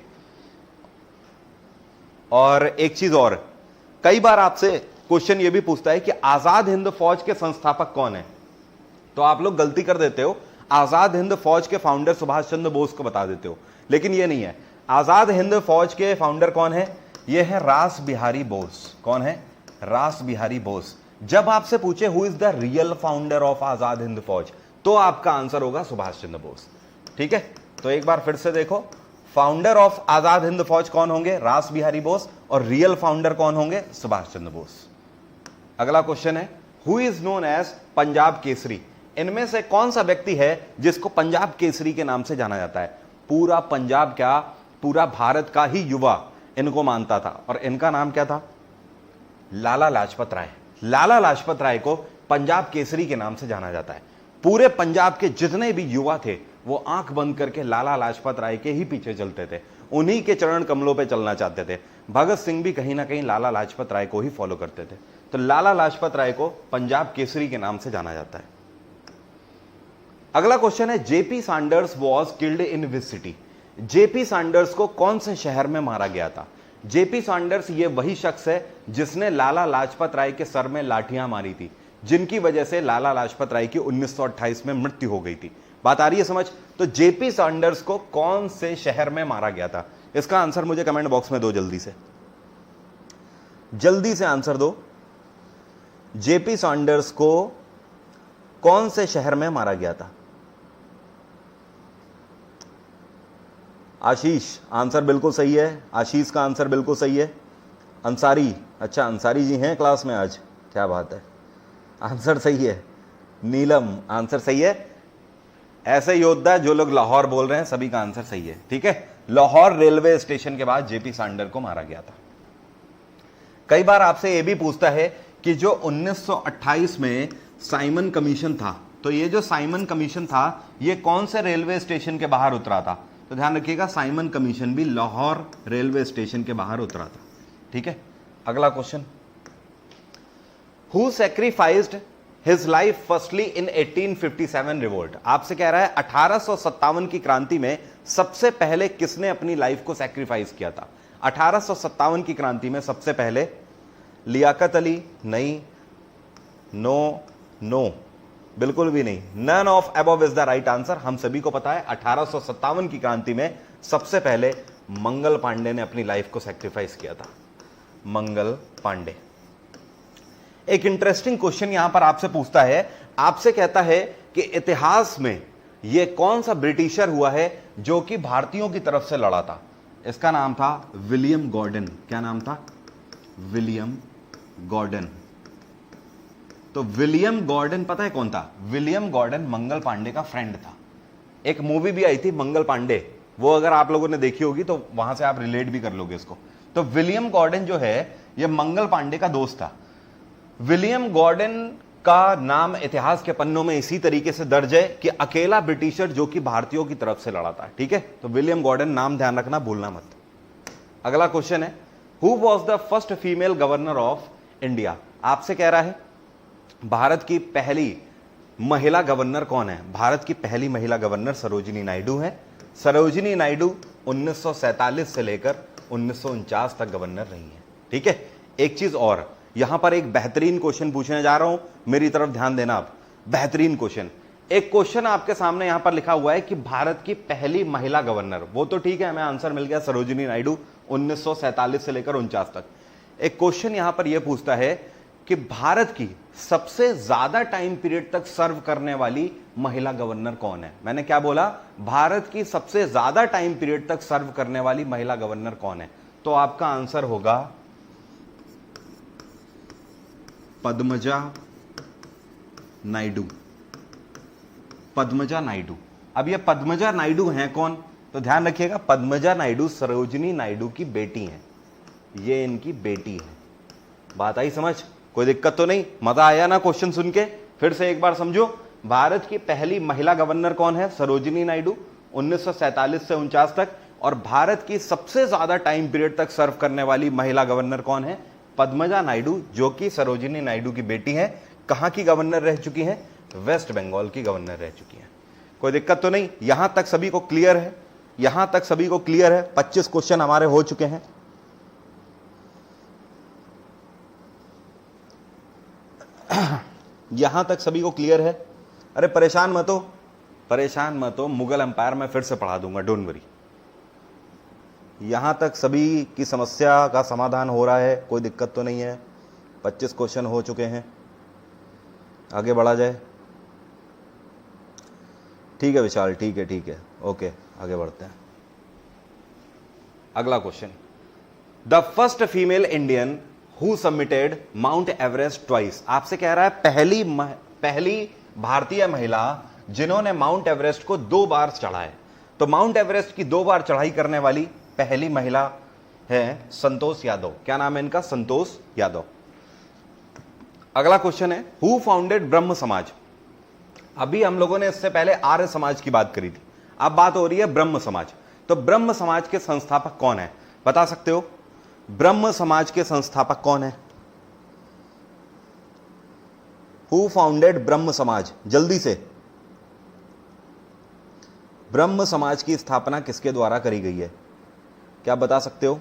और एक चीज और, कई बार आपसे क्वेश्चन ये भी पूछता है कि आजाद हिंद फौज के संस्थापक कौन है? तो आप लोग गलती कर देते हो, आजाद हिंद फौज के फाउंडर सुभाष चंद्र बोस को बता देते हो, लेकिन ये नहीं है। आजाद हिंद फौज के फाउंडर कौन है? ये है रास बिहारी बोस। कौन है? रास बिहारी बोस। जब आपसे पूछे who is the real founder of Azad Hind Fauj, तो आपका आंसर होगा सुभाष चंद्र बोस। ठीक है, तो एक बार फिर से देखो, फाउंडर ऑफ आजाद हिंद फौज कौन होंगे? रास बिहारी बोस। और रियल फाउंडर कौन होंगे? सुभाष चंद्र बोस। अगला क्वेश्चन है, who is known as Punjab Kesari? इनमें से कौन सा व्यक्ति है जिसको पंजाब केसरी के नाम से जाना जाता है? पूरा पंजाब क्या, पूरा भारत का ही युवा इनको मानता था, और इनका नाम क्या था? लाला लाजपत राय। लाला लाजपत राय को पंजाब केसरी के नाम से जाना जाता है। पूरे पंजाब के जितने भी युवा थे वो आंख बंद करके लाला लाजपत राय के ही पीछे चलते थे, उन्हीं के चरण कमलों पे चलना चाहते थे। भगत सिंह भी कहीं ना कहीं लाला लाजपत राय को ही फॉलो करते थे। तो लाला लाजपत राय को पंजाब केसरी के नाम से जाना जाता है। अगला क्वेश्चन है, JP Sanders was killed in which city? JP Sanders को कौन से शहर में मारा गया था? जेपी सैंडर्स ये वही शख्स है जिसने लाला लाजपत राय के सर में लाठियां मारी थी, जिनकी वजह से लाला लाजपत राय की 1928 में मृत्यु हो गई थी। बात आ रही है समझ? तो जेपी सैंडर्स को कौन से शहर में मारा गया था? इसका आंसर मुझे कमेंट बॉक्स में दो, जल्दी से आंसर दो। जेपी सैंडर्स को कौन से शहर में मारा गया था? आशीष, आंसर बिल्कुल सही है। आशीष का आंसर बिल्कुल सही है। अंसारी, अच्छा अंसारी जी हैं क्लास में आज, क्या बात है, आंसर सही है। नीलम, आंसर सही है। ऐसे योद्धा जो लोग लाहौर बोल रहे हैं सभी का आंसर सही है, ठीक है। लाहौर रेलवे स्टेशन के बाद जेपी सैंडर को मारा गया था। कई बार आपसे यह भी पूछता है कि जो 1928 में साइमन कमीशन था, तो ये जो साइमन कमीशन था ये कौन से रेलवे स्टेशन के बाहर उतरा था? तो ध्यान रखिएगा, साइमन कमीशन भी लाहौर रेलवे स्टेशन के बाहर उतरा था, ठीक है। अगला question, who sacrificed his life firstly in 1857 revolt? आपसे कह रहा है 1857 की क्रांति में सबसे पहले किसने अपनी लाइफ को सैक्रिफाइस किया था? 1857 की क्रांति में सबसे पहले लियाकत अली? नहीं, नो नो, बिल्कुल भी नहीं। None of above is the right answer. हम सभी को पता है 1857 की क्रांति में सबसे पहले मंगल पांडे ने अपनी लाइफ को सैक्रिफाइस किया था। मंगल पांडे। एक इंटरेस्टिंग क्वेश्चन यहां पर आपसे पूछता है, आपसे कहता है कि इतिहास में यह कौन सा ब्रिटिशर हुआ है जो कि भारतीयों की तरफ से लड़ा था? इसका नाम था विलियम गॉर्डन। क्या नाम था? William Gordon. तो विलियम गॉर्डन पता है कौन था? विलियम गॉर्डन मंगल पांडे का फ्रेंड था। एक मूवी भी आई थी मंगल पांडे, वो अगर आप लोगों ने देखी होगी तो वहां से आप रिलेट भी कर लोगे इसको। तो विलियम गॉर्डन जो है ये मंगल पांडे का दोस्त था। विलियम गॉर्डन का नाम इतिहास के पन्नों में इसी तरीके से दर्ज है कि अकेला ब्रिटिशर जो कि भारतीयों की तरफ से लड़ा था, ठीक है। तो विलियम गॉर्डन नाम ध्यान रखना, भूलना मत। अगला क्वेश्चन है, who was the first female governor of India? आपसे कह रहा है भारत की पहली महिला गवर्नर कौन है? भारत की पहली महिला गवर्नर सरोजिनी नायडू है। सरोजिनी नायडू 1947 से लेकर 1949 तक गवर्नर रही है, ठीक है। एक चीज और, यहां पर एक बेहतरीन क्वेश्चन पूछने जा रहा हूं, मेरी तरफ ध्यान देना आप। बेहतरीन क्वेश्चन, एक क्वेश्चन आपके सामने यहां पर लिखा हुआ है कि भारत की पहली महिला गवर्नर, वो तो ठीक है, हमें आंसर मिल गया सरोजिनी नायडू 1947 से लेकर 49 तक। एक क्वेश्चन यहां पर यह पूछता है कि भारत की सबसे ज्यादा टाइम पीरियड तक सर्व करने वाली महिला गवर्नर कौन है? मैंने क्या बोला? भारत की सबसे ज्यादा टाइम पीरियड तक सर्व करने वाली महिला गवर्नर कौन है? तो आपका आंसर होगा पद्मजा नायडू। पद्मजा नायडू। अब ये पद्मजा नायडू हैं कौन? तो ध्यान रखिएगा, पद्मजा नायडू सरोजिनी नायडू की बेटी हैं, ये इनकी बेटी है। बात आई समझ? कोई दिक्कत तो नहीं? मजा आया ना क्वेश्चन सुन के? फिर से एक बार समझो, भारत की पहली महिला गवर्नर कौन है? सरोजिनी नायडू 1947 से 49 तक। और भारत की सबसे ज्यादा टाइम पीरियड तक सर्व करने वाली महिला गवर्नर कौन है? पद्मजा नायडू, जो कि सरोजिनी नायडू की बेटी है। कहां की गवर्नर रह चुकी हैं? वेस्ट बंगाल की गवर्नर रह चुकी हैं। कोई दिक्कत तो नहीं? यहां तक सभी को क्लियर है? यहां तक सभी को क्लियर है? 25 क्वेश्चन हमारे हो चुके हैं। यहां तक सभी को क्लियर है? अरे परेशान मत हो, परेशान मत हो, मुगल एम्पायर मैं फिर से पढ़ा दूंगा, डोंट वरी। यहां तक सभी की समस्या का समाधान हो रहा है, कोई दिक्कत तो नहीं है। 25 क्वेश्चन हो चुके हैं, आगे बढ़ा जाए। ठीक है विशाल, ठीक है, ओके, आगे बढ़ते हैं। अगला question, the first female Indian who submitted mount Everest twice? आपसे कह रहा है पहली भारतीय महिला जिन्होंने माउंट एवरेस्ट को 2 बार चढ़ा है। तो माउंट एवरेस्ट की 2 बार चढ़ाई करने वाली पहली महिला है संतोष यादव। क्या नाम है इनका? संतोष यादव। अगला क्वेश्चन है हु फाउंडेड ब्रह्म समाज। अभी हम लोगों ने इससे पहले आर्य समाज की बात करी थी, अब बात हो रही है ब्रह्म समाज। तो ब्रह्म समाज के संस्थापक कौन है, बता सकते हो? ब्रह्म समाज के संस्थापक कौन है? हु फाउंडेड ब्रह्म समाज, जल्दी से। ब्रह्म समाज की स्थापना किसके द्वारा करी गई है, क्या बता सकते हो?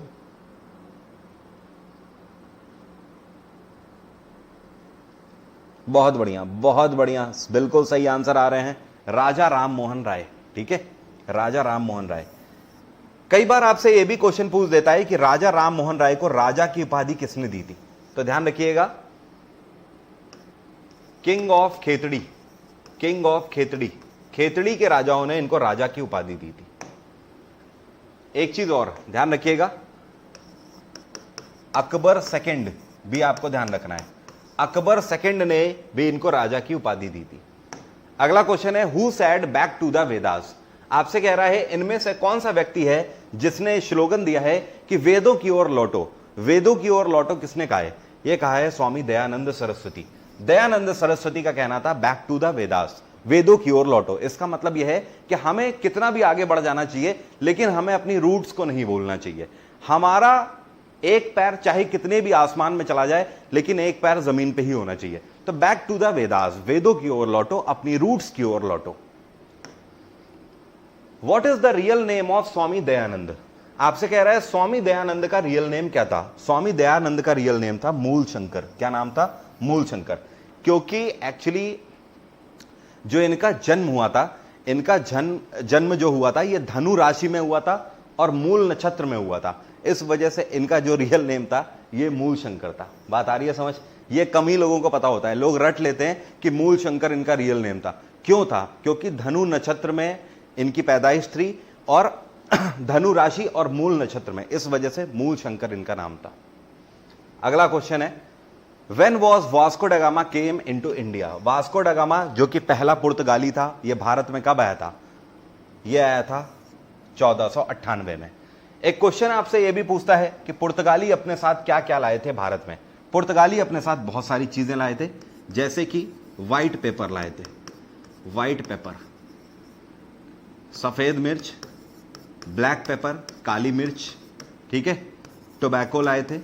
बहुत बढ़िया, बहुत बढ़िया, बिल्कुल सही आंसर आ रहे हैं, राजा राम मोहन राय। ठीक है, राजा राम मोहन राय। कई बार आपसे यह भी क्वेश्चन पूछ देता है कि राजा राम मोहन राय को राजा की उपाधि किसने दी थी, तो ध्यान रखिएगा, king of Khetri. King of Khetri, Khetri के राजाओं ने इनको राजा की उपाधि दी थी। एक चीज और ध्यान रखिएगा, अकबर सेकंड भी आपको ध्यान रखना है, अकबर सेकंड ने भी इनको राजा की उपाधि दी थी। अगला क्वेश्चन है who said back to the Vedas. आपसे कह रहा है इनमें से कौन सा व्यक्ति है जिसने स्लोगन दिया है कि वेदों की ओर लौटो। वेदों की ओर लौटो किसने कहा है? यह कहा है स्वामी दयानंद सरस्वती। दयानंद सरस्वती का कहना था बैक टू द वेदास, वेदों की ओर लौटो। इसका मतलब यह है कि हमें कितना भी आगे बढ़ जाना चाहिए लेकिन हमें अपनी रूट्स को नहीं भूलना चाहिए। हमारा एक पैर चाहे कितने भी आसमान में चला जाए लेकिन एक पैर जमीन पे ही होना चाहिए। तो बैक टू द वेदास, वेदों की ओर लौटो, अपनी रूट्स की ओर लौटो। What is the real name of Swami Dayanand. आपसे कह रहा है स्वामी दयानंद का रियल नेम क्या था? स्वामी दयानंद का रियल नेम था मूल शंकर। क्या नाम था? मूल शंकर। क्योंकि एक्चुअली जो इनका जन्म हुआ था, इनका जन्म जो हुआ था ये धनु राशि में हुआ था और मूल नक्षत्र में हुआ था, इस वजह से इनका जो रियल नेम था ये मूल शंकर था। बात आ रही है समझ? ये कम ही लोगों को पता होता है, लोग रट लेते हैं कि मूल शंकर इनका रियल नेम था। क्यों था? क्योंकि धनु नक्षत्र में इनकी पैदाइश थी और धनु राशि और मूल नक्षत्र में, इस वजह से मूल शंकर इनका नाम था। अगला क्वेश्चन है when was Vasco da Gama came into India. Vasco da Gama जो कि पहला पुर्तगाली था, यह भारत में कब आया था? यह आया था 1498 में। एक क्वेश्चन आपसे यह भी पूछता है कि पुर्तगाली अपने साथ क्या क्या लाए थे भारत में। पुर्तगाली अपने साथ बहुत सारी चीजें लाए थे, जैसे कि व्हाइट पेपर लाए थे, व्हाइट पेपर, सफेद मिर्च, ब्लैक पेपर, काली मिर्च, ठीक है, टोबैको लाए थे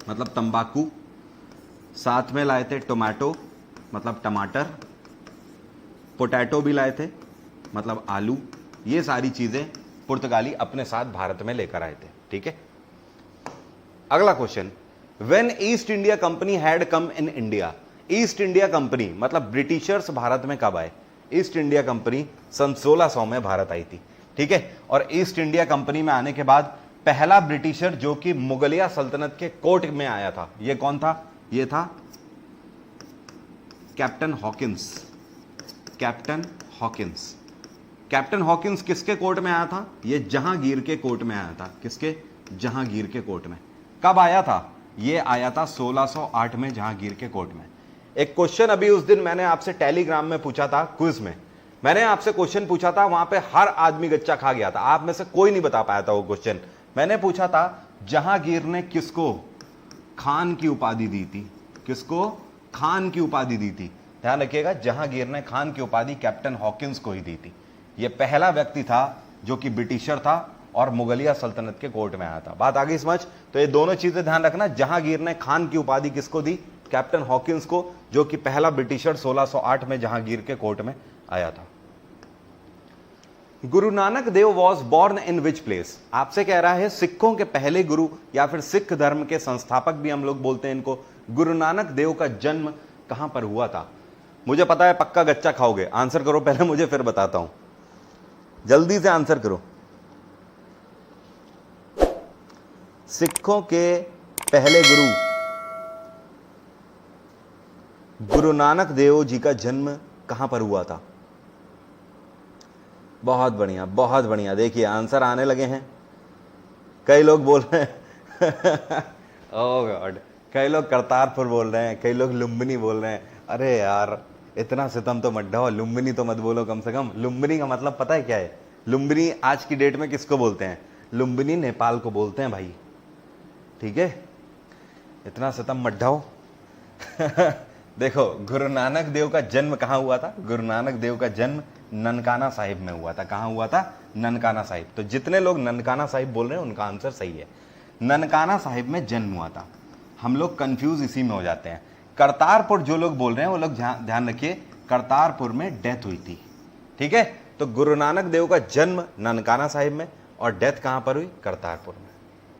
मतलब तंबाकू, साथ में लाए थे टोमेटो मतलब टमाटर, पोटैटो भी लाए थे मतलब आलू। ये सारी चीजें पुर्तगाली अपने साथ भारत में लेकर आए थे। ठीक है, अगला question when east India company had come in India. East India company मतलब ब्रिटिशर्स भारत में कब आए? ईस्ट इंडिया कंपनी सन 1600 में भारत आई थी। ठीक है, और ईस्ट इंडिया कंपनी में आने के बाद पहला ब्रिटिशर जो कि मुगलिया सल्तनत के कोर्ट में आया था, यह कौन था? यह था captain Hawkins. Captain Hawkins. Captain Hawkins किसके कोर्ट में आया था? यह जहांगीर के कोर्ट में आया था। किसके? जहांगीर के कोर्ट में। कब आया था? यह आया था 1608 में जहांगीर के कोर्ट में। एक क्वेश्चन अभी उस दिन मैंने आपसे टेलीग्राम में पूछा था, क्विज में मैंने आपसे क्वेश्चन पूछा था, वहां पे हर आदमी गच्चा खा गया था, आप में से कोई नहीं बता पाया था वो क्वेश्चन। मैंने पूछा था जहांगीर ने किसको खान की उपाधि दी थी? किसको खान की उपाधि दी थी? ध्यान रखिएगा, जहांगीर ने खान की उपाधि कैप्टन हॉकिंस को ही दी थी। यह पहला व्यक्ति था जो कि ब्रिटिशर था और मुगलिया सल्तनत के कोर्ट में आया था। बात आ गई समझ? तो ये दोनों चीजें ध्यान रखना, जहांगीर ने खान की उपाधि किसको दी? कैप्टन हॉकिंस को, जो कि पहला ब्रिटिशर 1608 में जहांगीर के कोर्ट में आया था। Guru Nanak Dev was born in which place. आपसे कह रहा है सिखों के पहले गुरु या फिर सिख धर्म के संस्थापक भी हम लोग बोलते हैं इनको, गुरु नानक देव का जन्म कहां पर हुआ था? मुझे पता है पक्का गच्चा खाओगे, आंसर करो पहले, मुझे फिर बताता हूं, जल्दी से आंसर करो। सिखों के पहले गुरु नानक देव जी का जन्म कहां पर हुआ था? बहुत बढ़िया, बहुत बढ़िया। देखिए आंसर आने लगे हैं, कई लोग बोल रहे हैं ओह गॉड, कई लोग करतारपुर बोल रहे हैं, कई लोग लुम्बिनी बोल रहे हैं। अरे यार इतना सितम तो मत ढाओ, लुम्बिनी तो मत बोलो कम से कम। लुम्बिनी का मतलब पता है क्या है? लुम्बिनी आज की डेट में किसको बोलते हैं? लुम्बिनी नेपाल को बोलते हैं भाई, ठीक है, इतना सितम मत ढाओ। देखो गुरु नानक देव का जन्म कहाँ हुआ था? गुरु नानक देव का जन्म ननकाना साहिब में हुआ था। कहाँ हुआ था? ननकाना साहिब। तो जितने लोग ननकाना साहिब बोल रहे हैं उनका आंसर सही है, ननकाना साहिब में जन्म हुआ था। हम लोग कंफ्यूज इसी में हो जाते हैं। करतारपुर जो लोग बोल रहे हैं वो लोग ध्यान रखिए, करतारपुर में डेथ हुई थी, ठीक है। तो गुरु नानक देव का जन्म ननकाना साहिब में और डेथ कहां पर हुई? करतारपुर में।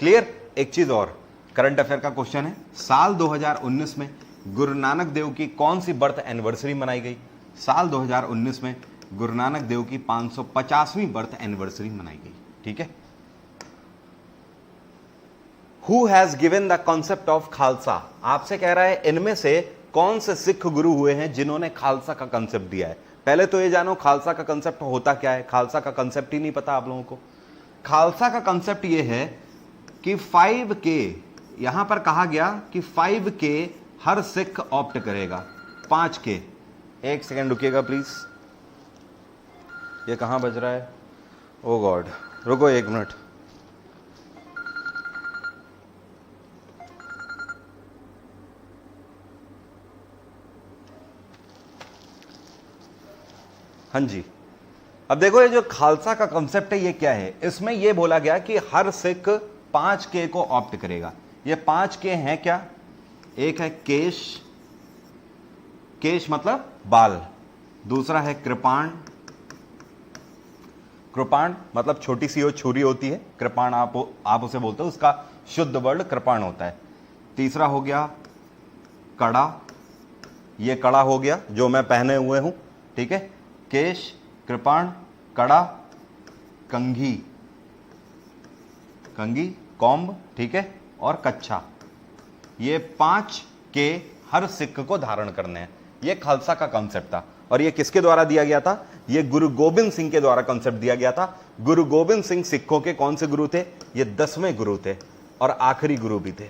क्लियर? एक चीज और, करंट अफेयर का क्वेश्चन है, साल 2019 में गुरु नानक देव की कौन सी बर्थ एनिवर्सरी मनाई गई? साल 2019 में गुरु नानक देव की 550वीं बर्थ एनिवर्सरी मनाई गई, ठीक है। Who has given the concept of Khalsa? आपसे कह रहा है इनमें से कौन से सिख गुरु हुए हैं जिन्होंने खालसा का कंसेप्ट दिया है। पहले तो ये जानो खालसा का कंसेप्ट होता क्या है। खालसा का कंसेप्ट ही नहीं पता आप लोगों को। खालसा का कंसेप्ट ये है कि 5K, यहां पर कहा गया कि 5K हर सिख ऑप्ट करेगा। 5K, एक सेकेंड रुकिएगा प्लीज, ये कहां बज रहा है? ओ गॉड, रुको एक मिनट। हाँ जी, अब देखो ये जो खालसा का कंसेप्ट है ये क्या है? इसमें ये बोला गया कि हर सिख 5K को ऑप्ट करेगा। ये 5K हैं क्या? एक है केश, केश मतलब बाल, दूसरा है कृपाण, कृपाण मतलब छोटी सी वो छुरी होती है, कृपाण आप उसे बोलते हो, उसका शुद्ध वर्ड कृपाण होता है। तीसरा हो गया कड़ा, ये कड़ा हो गया जो मैं पहने हुए हूं, ठीक है। केश, कृपाण, कड़ा, कंघी, कंघी कॉम्ब, ठीक है, और कच्छा। ये 5K हर सिख को धारण करने हैं। ये खालसा का कंसेप्ट था और ये किसके द्वारा दिया गया था? ये गुरु गोबिंद सिंह के द्वारा कंसेप्ट दिया गया था। गुरु गोबिंद सिंह सिखों के कौन से गुरु थे? ये 10वें गुरु थे और आखिरी गुरु भी थे,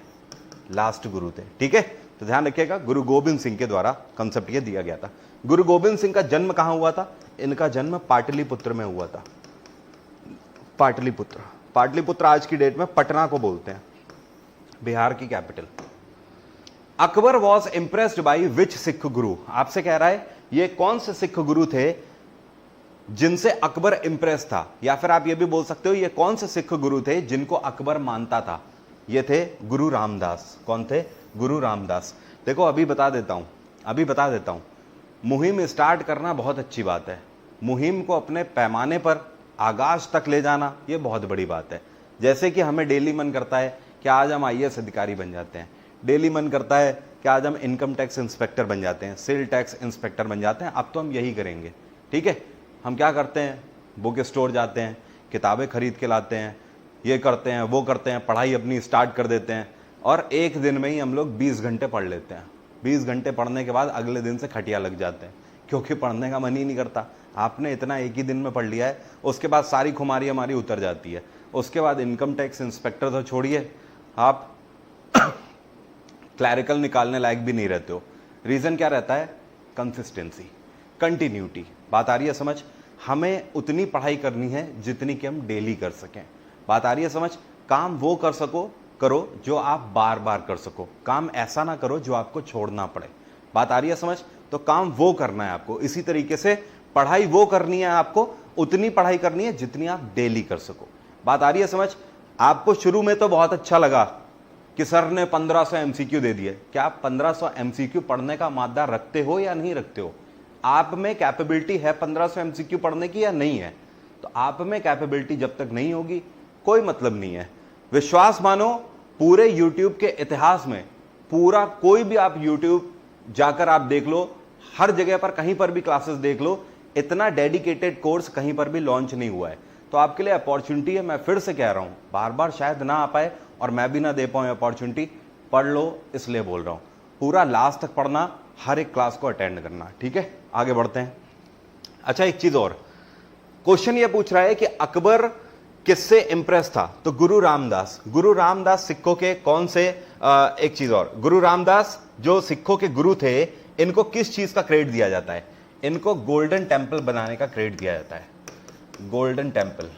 लास्ट गुरु थे, ठीक है। तो ध्यान रखिएगा, गुरु गोबिंद सिंह के द्वारा कंसेप्ट ये दिया गया था। गुरु गोबिंद सिंह का जन्म कहां हुआ था? इनका जन्म पाटलिपुत्र में हुआ था। पाटलिपुत्र, पाटलिपुत्र आज की डेट में पटना को बोलते हैं, बिहार की capital. Akbar was impressed by which Sikh गुरु? आपसे कह रहा है ये कौन से सिख गुरु थे जिनसे अकबर इंप्रेस था, या फिर आप ये भी बोल सकते हो ये कौन से सिख गुरु थे जिनको अकबर मानता था? ये थे गुरु रामदास। कौन थे? गुरु रामदास। देखो अभी बता देता हूं, मुहिम स्टार्ट करना बहुत अच्छी बात है, मुहिम को अपने पैमाने पर आगाज तक ले जाना ये बहुत बड़ी बात है। जैसे कि हमें डेली मन करता है कि आज हम IAS अधिकारी बन जाते हैं, डेली मन करता है कि आज हम इनकम टैक्स इंस्पेक्टर बन जाते हैं, सेल टैक्स इंस्पेक्टर बन जाते हैं। अब तो हम यही करेंगे, ठीक है। हम क्या करते हैं? बुक स्टोर जाते हैं, किताबें खरीद के लाते हैं, ये करते हैं, वो करते हैं, पढ़ाई अपनी स्टार्ट कर देते हैं और एक दिन में ही हम लोग 20 घंटे पढ़ लेते हैं। 20 घंटे पढ़ने के बाद अगले दिन से खटिया लग जाते हैं क्योंकि पढ़ने का मन ही नहीं करता। आपने इतना एक ही दिन में पढ़ लिया है, उसके बाद सारी खुमारी हमारी उतर जाती है। उसके बाद इनकम टैक्स इंस्पेक्टर तो छोड़िए, आप क्लैरिकल निकालने लायक भी नहीं रहते हो। रीजन क्या रहता है? Consistency, continuity. बात आ रही है समझ? हमें उतनी पढ़ाई करनी है जितनी कि हम डेली कर सकें। बात आ रही है समझ? काम वो कर सको करो जो आप बार बार कर सको, काम ऐसा ना करो जो आपको छोड़ना पड़े। बात आ रही है समझ? तो काम वो करना है आपको। इसी तरीके से पढ़ाई वो करनी है आपको, उतनी पढ़ाई करनी है जितनी आप डेली कर सको। बात आ रही है समझ? आपको शुरू में तो बहुत अच्छा लगा कि सर ने 1500 MCQ दे दिए। क्या आप 1500 MCQ पढ़ने का मादा रखते हो या नहीं रखते हो? आप में कैपेबिलिटी है 1500 MCQ पढ़ने की या नहीं है? तो आप में कैपेबिलिटी जब तक नहीं होगी कोई मतलब नहीं है। विश्वास मानो, पूरे YouTube के इतिहास में पूरा कोई भी आप YouTube जाकर आप देख लो, हर जगह पर कहीं पर भी क्लासेस देख लो, इतना डेडिकेटेड कोर्स कहीं पर भी लॉन्च नहीं हुआ है। तो आपके लिए अपॉर्चुनिटी है, मैं फिर से कह रहा हूं, बार बार शायद ना आ पाए और मैं भी ना दे पाऊं अपॉर्चुनिटी, पढ़ लो इसलिए बोल रहा हूं। पूरा लास्ट तक पढ़ना, हर एक क्लास को अटेंड करना, ठीक है। आगे बढ़ते हैं। अच्छा एक चीज और, क्वेश्चन ये पूछ रहा है कि अकबर किससे इंप्रेस था? तो गुरु रामदास। गुरु रामदास सिखों के कौन से एक चीज और, गुरु रामदास जो सिखों के गुरु थे, इनको किस चीज का क्रेडिट दिया जाता है? इनको गोल्डन टेम्पल बनाने का क्रेडिट दिया जाता है। गोल्डन टेम्पल,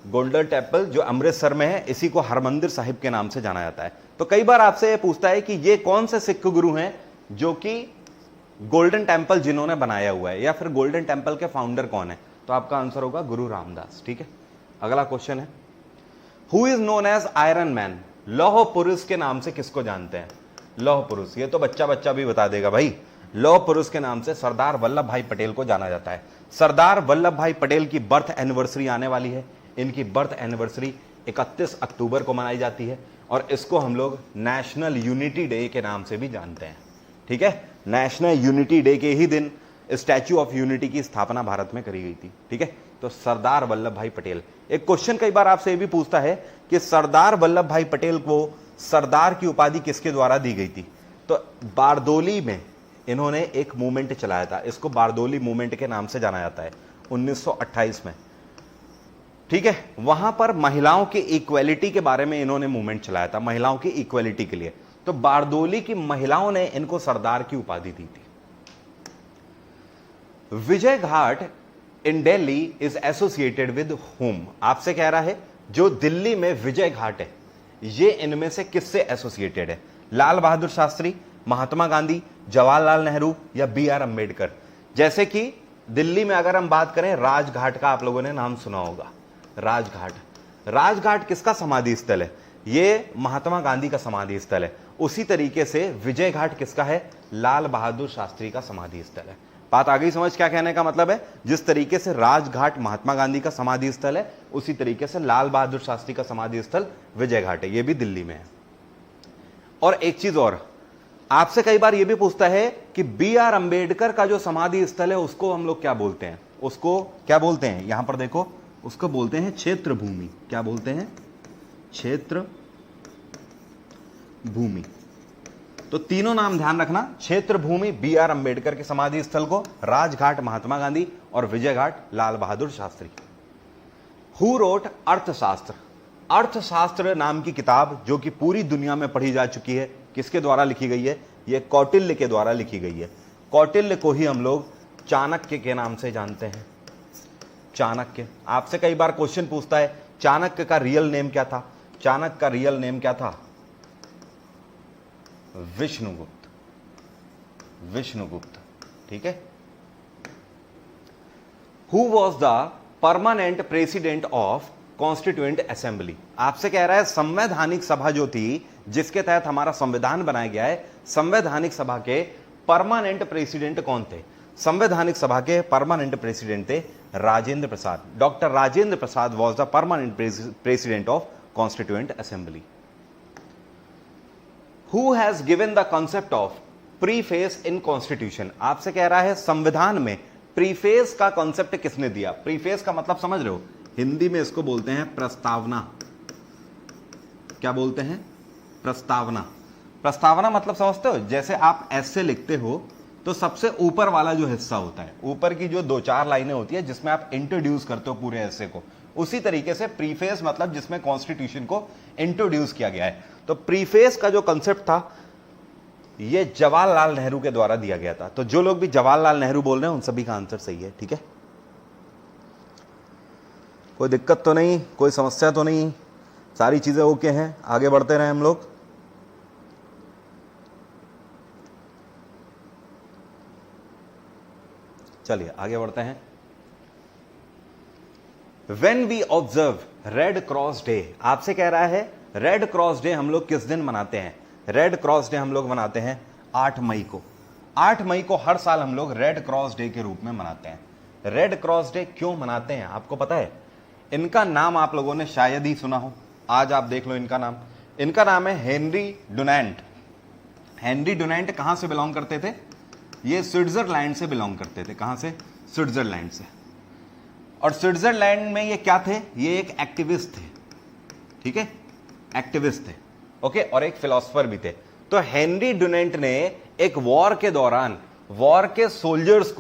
गोल्डन टेम्पल जो अमृतसर में है, इसी को हरमंदिर साहिब के नाम से जाना जाता है। तो कई बार आपसे ये पूछता है कि ये कौन से सिख गुरु हैं जो कि गोल्डन टेम्पल जिन्होंने बनाया हुआ है, या फिर गोल्डन टेम्पल के फाउंडर कौन है, तो आपका आंसर होगा गुरु रामदास। ठीक है, अगला क्वेश्चन है, who is known as iron man, लौह पुरुष के नाम से किसको जानते हैं? लौह पुरुष, ये तो बच्चा बच्चा भी बता देगा भाई। लौह पुरुष के नाम से सरदार वल्लभ भाई पटेल को जाना जाता है। सरदार वल्लभ भाई पटेल की बर्थ एनिवर्सरी आने वाली है। इनकी बर्थ एनिवर्सरी 31 अक्टूबर को मनाई जाती है और इसको हम लोग नेशनल यूनिटी डे के नाम से भी जानते हैं। ठीक है, नेशनल यूनिटी डे के ही दिन स्टैच्यू ऑफ यूनिटी की स्थापना भारत में करी गई थी। ठीक है, तो सरदार वल्लभ भाई पटेल। एक क्वेश्चन कई बार आपसे ये भी पूछता है कि सरदार वल्लभ भाई पटेल को सरदार की उपाधि किसके द्वारा दी गई थी? तो बारदोली में इन्होंने एक मूवमेंट चलाया था, इसको बारदोली मूवमेंट के नाम से जाना जाता है, 1928 में। ठीक है, वहां पर महिलाओं की इक्वेलिटी के बारे में इन्होंने मूवमेंट चलाया था, महिलाओं की इक्वेलिटी के लिए। तो बारदोली की महिलाओं ने इनको सरदार की उपाधि दी थी। Vijay Ghat in Delhi is associated with whom, आपसे कह रहा है जो दिल्ली में विजय घाट है ये इनमें से किससे एसोसिएटेड है? लाल बहादुर शास्त्री, महात्मा गांधी, जवाहरलाल नेहरू या बी आर अंबेडकर? जैसे कि दिल्ली में अगर हम बात करें, राजघाट का आप लोगों ने नाम सुना होगा। राजघाट, राजघाट किसका समाधि स्थल है? ये महात्मा गांधी का समाधि स्थल है। उसी तरीके से विजय घाट किसका है? लाल बहादुर शास्त्री का समाधि स्थल है। बात आ गई समझ? क्या कहने का मतलब है, जिस तरीके से राजघाट महात्मा गांधी का समाधि स्थल है, उसी तरीके से लाल बहादुर शास्त्री का समाधि स्थल विजय घाट है, ये भी दिल्ली में है। और एक चीज और, आपसे कई बार यह भी पूछता है कि बी आर अंबेडकर का जो समाधि स्थल है उसको हम लोग क्या बोलते हैं? उसको क्या बोलते हैं? यहां पर देखो, उसको बोलते हैं क्षेत्र भूमि। क्या बोलते हैं? क्षेत्र भूमि। तो तीनों नाम ध्यान रखना, क्षेत्र भूमि बी आर अंबेडकर के समाधि स्थल को, राजघाट महात्मा गांधी और विजय घाट लाल बहादुर शास्त्री। हु रोट अर्थशास्त्र, अर्थशास्त्र नाम की किताब जो कि पूरी दुनिया में पढ़ी जा चुकी है, किसके द्वारा लिखी गई है? यह कौटिल्य के द्वारा लिखी गई है। कौटिल्य को ही हम लोग चाणक्य के नाम से जानते हैं। चाणक्य, आपसे कई बार क्वेश्चन पूछता है चाणक्य का रियल नेम क्या था? चाणक्य का रियल नेम क्या था? विष्णुगुप्त। विष्णुगुप्त। ठीक है। Who was the permanent president of constituent assembly, आपसे कह रहा है संवैधानिक सभा जो थी जिसके तहत हमारा संविधान बनाया गया है, संवैधानिक सभा के परमानेंट प्रेसिडेंट कौन थे? संवैधानिक सभा के परमानेंट प्रेसिडेंट थे Rajendra Prasad. Doctor Rajendra Prasad was the permanent president of constituent assembly. Who has given the concept of preface in constitution, आपसे कह रहा है संविधान में प्रीफेस का कॉन्सेप्ट किसने दिया? प्रीफेस का मतलब समझ रहे हो? हिंदी में इसको बोलते हैं प्रस्तावना। क्या बोलते हैं? प्रस्तावना। प्रस्तावना मतलब समझते हो? जैसे आप ऐसे लिखते हो तो सबसे ऊपर वाला जो हिस्सा होता है, ऊपर की जो 2-4 लाइनें होती है जिसमें आप इंट्रोड्यूस करते हो पूरे ऐसे को, उसी तरीके से प्रीफेस मतलब जिसमें कॉन्स्टिट्यूशन को इंट्रोड्यूस किया गया है। तो प्रीफेस का जो कंसेप्ट था ये जवाहरलाल नेहरू के द्वारा दिया गया था। तो जो लोग भी जवाहरलाल नेहरू बोल रहे हैं उन सभी का आंसर सही है। ठीक है, कोई दिक्कत तो नहीं, कोई समस्या तो नहीं, सारी चीजें ओके हैं, आगे बढ़ते रहे हम लोग। चलिए आगे बढ़ते हैं। When we observe red cross day, आपसे कह रहा है रेड क्रॉस डे हम लोग किस दिन मनाते हैं? रेड क्रॉस डे हम लोग मनाते हैं 8 मई को। 8 मई को हर साल हम लोग रेड क्रॉस डे के रूप में मनाते हैं। रेड क्रॉस डे क्यों मनाते हैं आपको पता है? इनका नाम आप लोगों ने शायद ही सुना हो, आज आप देख लो इनका नाम। इनका नाम है हेनरी डुनांट। हेनरी डुनांट कहां से बिलोंग करते थे? ये स्विट्जरलैंड से बिलोंग करते थे। कहां से? स्विट्जरलैंड से। और स्विट्जरलैंड में ये क्या थे? ये एक एक्टिविस्ट थे। ठीक है, एक्टिविस्ट थे, ओके, और एक फिलोसोफर भी थे। तो हेनरी डुनांट ने एक वॉर के दौरान वॉर के सोल्जर्स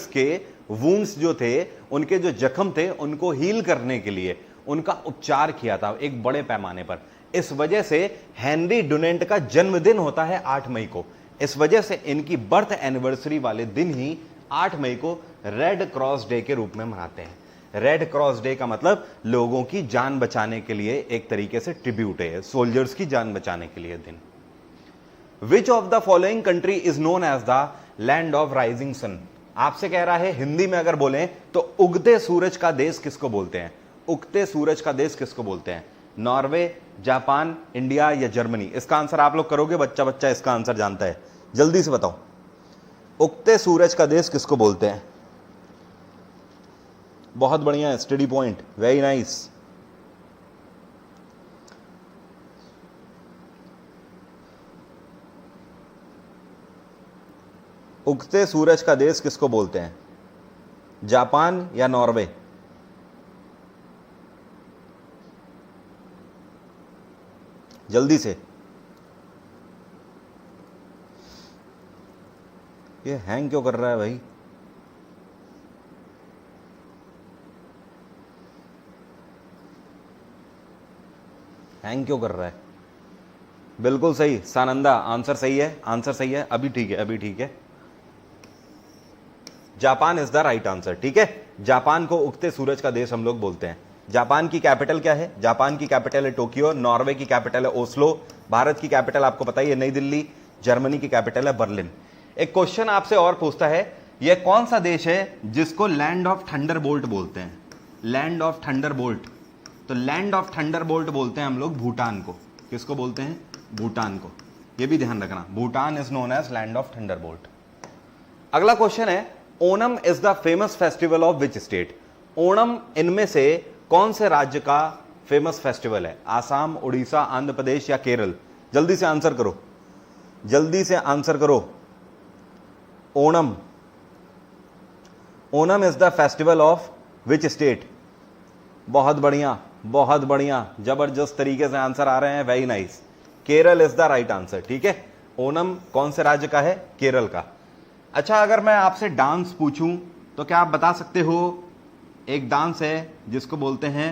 के वुंड्स जो थे, उनके जो जख्म थे, उनको हील करने के लिए उनका उपचार किया था एक बड़े पैमाने पर। इस वजह से हेनरी डुनांट का जन्मदिन होता है 8 मई को। इस वजह से इनकी बर्थ एनिवर्सरी वाले दिन ही 8 मई को रेड क्रॉस डे के रूप में मनाते हैं। रेड क्रॉस डे का मतलब लोगों की जान बचाने के लिए एक तरीके से ट्रिब्यूट है, सोल्जर्स की जान बचाने के लिए दिन। Which of the following country is known as the land of rising sun? आपसे कह रहा है हिंदी में अगर बोलें तो उगते सूरज का देश किसको बोलते हैं? उगते सूरज का देश किसको बोलते हैं? नॉर्वे, जापान, इंडिया या जर्मनी? इसका आंसर आप लोग करोगे, बच्चा बच्चा इसका आंसर जानता है, जल्दी से बताओ। उगते सूरज का देश किसको बोलते हैं? बहुत बढ़िया, स्टडी पॉइंट, वेरी नाइस। उगते सूरज का देश किसको बोलते हैं? जापान या नॉर्वे? जल्दी से। ये हैंग क्यों कर रहा है भाई? हैंग क्यों कर रहा है? बिल्कुल सही सानंदा, आंसर सही है, आंसर सही है, अभी ठीक है, अभी ठीक है। Japan is the right answer, ठीक है। जापान को उगते सूरज का देश हम लोग बोलते हैं। जापान की कैपिटल क्या है? जापान की कैपिटल है टोक्यो, नॉर्वे की कैपिटल है ओस्लो, भारत की कैपिटल आपको पता ही है नई दिल्ली, जर्मनी की कैपिटल है बर्लिन। एक क्वेश्चन आपसे और पूछता है, यह कौन सा देश है जिसको लैंड ऑफ थंडरबोल्ट बोलते हैं? लैंड ऑफ थंडरबोल्ट, तो लैंड ऑफ थंडरबोल्ट बोलते हैं हम लोग भूटान को। किसको बोलते हैं? भूटान को। यह भी ध्यान रखना, Bhutan is known as land of thunderbolt. अगला क्वेश्चन है, Onam is the famous festival of which state? Onam इनमें से कौन से राज्य का फेमस फेस्टिवल है? आसाम, उड़ीसा, आंध्र प्रदेश या केरल? जल्दी से आंसर करो, जल्दी से आंसर करो। Onam, Onam is the festival of which state? बहुत बढ़िया, बहुत बढ़िया, जबरदस्त तरीके से आंसर आ रहे हैं, very nice. Kerala is the right answer, ठीक है। ओणम कौन से राज्य का है? केरल का। अच्छा, अगर मैं आपसे डांस पूछूं तो क्या आप बता सकते हो? एक डांस है जिसको बोलते हैं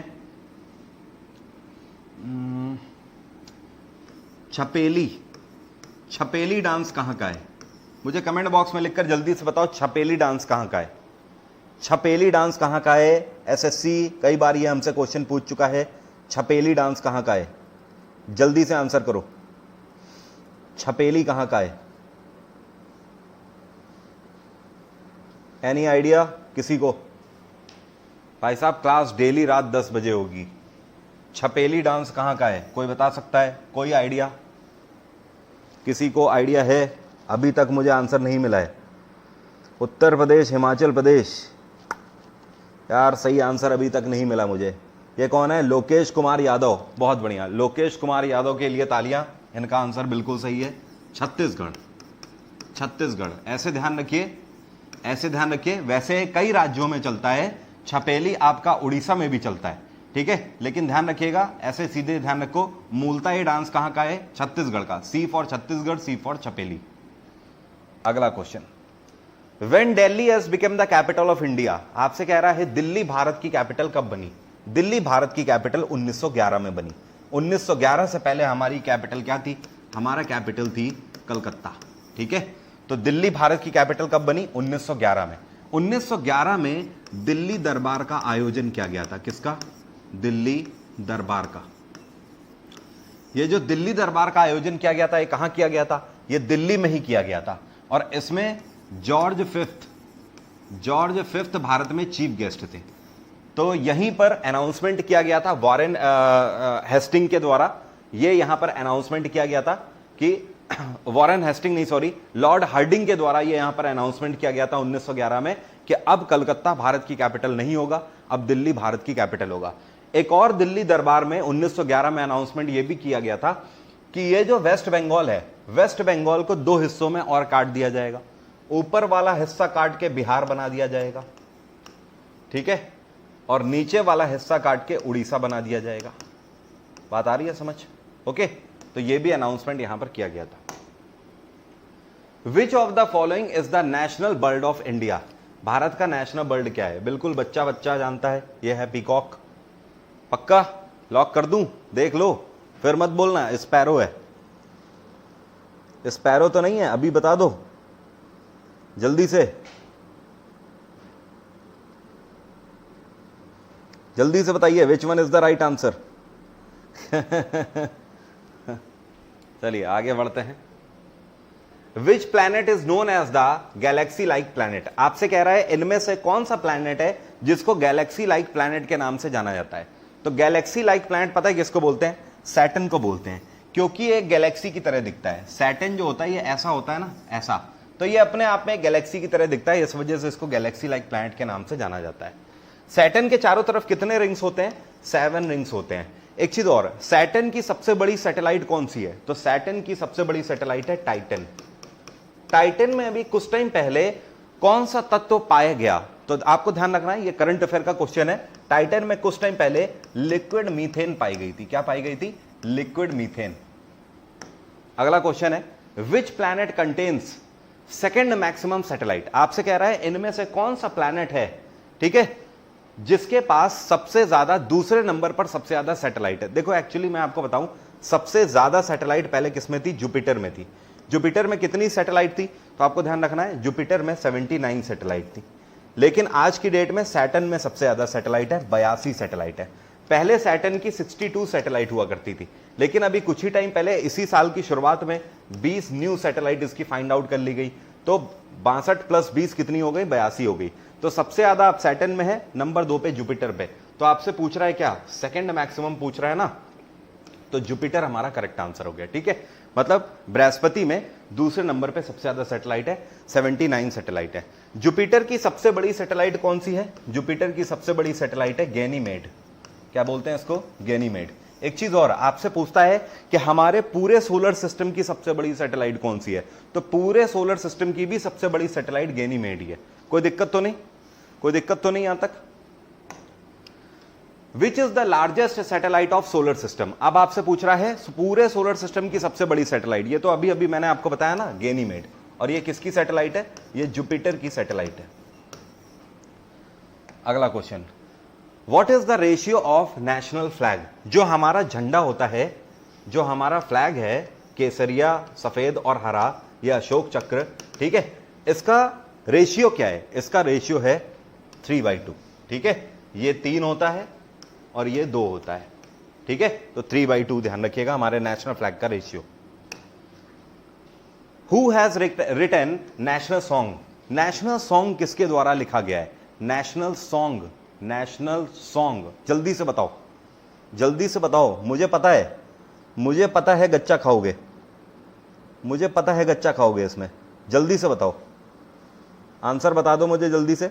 छपेली। छपेली डांस कहां का है? मुझे कमेंट बॉक्स में लिखकर जल्दी से बताओ, छपेली डांस कहां का है? छपेली डांस कहां का है? एसएससी कई बार ये हमसे क्वेश्चन पूछ चुका है, छपेली डांस कहां का है? जल्दी से आंसर करो, छपेली कहां का है? एनी आइडिया किसी को? भाई साहब, क्लास डेली रात 10 बजे होगी। छपेली डांस कहां का है? कोई बता सकता है? कोई आइडिया? किसी को आइडिया है? अभी तक मुझे आंसर नहीं मिला है। उत्तर प्रदेश, हिमाचल प्रदेश? यार सही आंसर अभी तक नहीं मिला मुझे। ये कौन है? लोकेश कुमार यादव, बहुत बढ़िया, लोकेश कुमार यादव के लिए तालियां। इनका आंसर बिल्कुल सही है, छत्तीसगढ़। छत्तीसगढ़, ऐसे ध्यान रखिए, ऐसे ध्यान रखिए। वैसे कई राज्यों में चलता है छपेली, आपका उड़ीसा में भी चलता है, ठीक है, लेकिन ध्यान रखिएगा, ऐसे सीधे ध्यान रखो, मूलतः ये डांस कहां का है? छत्तीसगढ़ का। सी for Chhattisgarh, C for Chhapeli. अगला question, when Delhi has become the capital of India? आपसे कह रहा है दिल्ली भारत की कैपिटल कब बनी? दिल्ली भारत की कैपिटल 1911 में बनी। 1911 से पहले हमारी कैपिटल क्या थी? हमारा कैपिटल थी कलकत्ता, ठीक है। तो दिल्ली भारत की कैपिटल कब बनी? 1911 में। 1911 में दिल्ली दरबार का आयोजन किया गया था। किसका? दिल्ली दरबार का। ये जो दिल्ली दरबार का आयोजन किया गया था, ये कहां किया गया था? ये दिल्ली में ही किया गया था, और इसमें जॉर्ज फिफ्थ भारत में चीफ गेस्ट थे। तो यहीं पर अनाउंसमेंट किया गया था वॉरेन हेस्टिंग के द्वारा। ये यहां पर अनाउंसमेंट किया गया था कि वॉरेन हेस्टिंग नहीं, सॉरी, लॉर्ड हार्डिंग के द्वारा ये यहां पर अनाउंसमेंट किया गया था 1911 में कि अब कलकत्ता भारत की कैपिटल नहीं होगा, अब दिल्ली भारत की कैपिटल होगा। एक और दिल्ली दरबार में 1911 में अनाउंसमेंट ये भी किया गया था कि ये जो वेस्ट बंगाल है, वेस्ट बंगाल को 2 हिस्सों में और काट दिया जाएगा। ऊपर वाला हिस्सा काट के बिहार बना दिया जाएगा, ठीक है, और नीचे वाला हिस्सा काट के उड़ीसा बना दिया जाएगा। बात आ रही है समझ? ओके, तो ये भी अनाउंसमेंट यहां पर किया गया था। विच of the following is the national bird of India? Bharat का नेशनल बर्ड क्या है? बिल्कुल बच्चा बच्चा जानता है, यह है पीकॉक। पक्का लॉक कर दूं? देख लो, फिर मत बोलना स्पैरो है। स्पैरो तो नहीं है, अभी बता दो जल्दी से। जल्दी से बताइए which one is the right answer. चलिए आगे बढ़ते हैं। Which planet is known as the galaxy like planet. आपसे कह रहा है इनमें से कौन सा प्लैनेट है जिसको गैलेक्सी लाइक प्लैनेट के नाम से जाना जाता है। तो गैलेक्सी लाइक प्लैनेट पता है किसको बोलते हैं? सैटर्न को बोलते हैं, क्योंकि ये गैलेक्सी की तरह दिखता है। सैटर्न जो होता है ये ऐसा होता है ना, ऐसा, तो ये अपने आप में गैलेक्सी की तरह दिखता है, इस वजह से इसको गैलेक्सी लाइक प्लैनेट के नाम से जाना जाता है। सैटर्न के चारों तरफ कितने रिंग्स होते हैं? 7 रिंग्स होते हैं। एक चीज और, सैटर्न की सबसे बड़ी सैटेलाइट कौन सी है? तो सैटर्न की सबसे बड़ी सैटेलाइट है टाइटन। टाइटन में अभी कुछ टाइम पहले कौन सा तत्व पाया गया? तो आपको ध्यान रखना है, ये करंट अफेयर का क्वेश्चन है। टाइटन में कुछ टाइम पहले लिक्विड मीथेन पाई गई थी। क्या पाई गई थी? Liquid methane. अगला क्वेश्चन है, which planet contains second maximum satellite. आपसे कह रहा है इनमें से कौन सा प्लैनेट है, ठीक है, जिसके पास सबसे ज्यादा, दूसरे नंबर पर सबसे ज्यादा सैटेलाइट है। देखो एक्चुअली मैं आपको बताऊं, सबसे ज्यादा सैटेलाइट पहले किसमें थी? जुपिटर में थी। जुपिटर में कितनी सैटेलाइट थी? तो आपको ध्यान रखना है, जुपिटर में 79 सैटेलाइट थी। लेकिन आज की डेट में सैटर्न में सबसे ज्यादा सैटेलाइट है, 82 सैटेलाइट है। पहले सैटर्न की 62 सैटेलाइट हुआ करती थी, लेकिन अभी कुछ ही टाइम पहले, इसी साल की शुरुआत में 20 न्यू सैटेलाइट इसकी फाइंड आउट कर ली गई। तो 62 + 20 कितनी हो गई? 82 हो गई। तो सबसे ज्यादा आप सैटर्न में है, नंबर 2 पे जुपिटर पे। तो आपसे पूछ रहा है क्या? सेकंड मैक्सिमम पूछ रहा है ना, तो जुपिटर हमारा करेक्ट आंसर हो गया, ठीक है। मतलब बृहस्पति में दूसरे नंबर पे सबसे ज्यादा सैटेलाइट है, 79 सैटेलाइट है। जुपिटर की सबसे बड़ी सैटेलाइट कौन सी है? जुपिटर की सबसे बड़ी सैटेलाइट है गैनीमेड। क्या बोलते हैं इसको? गैनीमेड। एक चीज और, आपसे पूछता है कि हमारे पूरे सोलर सिस्टम की सबसे बड़ी सैटेलाइट कौन सी है? तो पूरे सोलर सिस्टम की भी सबसे बड़ी सैटेलाइट गैनीमेड ही है। कोई दिक्कत तो नहीं? कोई दिक्कत तो नहीं यहां तक? Which is the largest satellite of solar system. अब आपसे पूछ रहा है पूरे सोलर सिस्टम की सबसे बड़ी सैटेलाइट। ये तो अभी अभी मैंने आपको बताया ना, गैनीमेड। और ये किसकी सैटेलाइट है? ये जुपिटर की सैटेलाइट है। अगला question, what is the ratio of national flag. जो हमारा झंडा होता है, जो हमारा फ्लैग है, केसरिया, सफेद और हरा, या अशोक चक्र, ठीक है, इसका रेशियो क्या है? इसका रेशियो है 3/2, ठीक है। ये 3 होता है और ये 2 होता है, ठीक है। तो 3/2 ध्यान रखिएगा हमारे नेशनल फ्लैग का ratio. Who has written national song. National song किसके द्वारा लिखा गया है? नेशनल सॉन्ग, नेशनल सॉन्ग, जल्दी से बताओ, जल्दी से बताओ। मुझे पता है, मुझे पता है गच्चा खाओगे, मुझे पता है गच्चा खाओगे इसमें। जल्दी से बताओ, आंसर बता दो मुझे जल्दी से।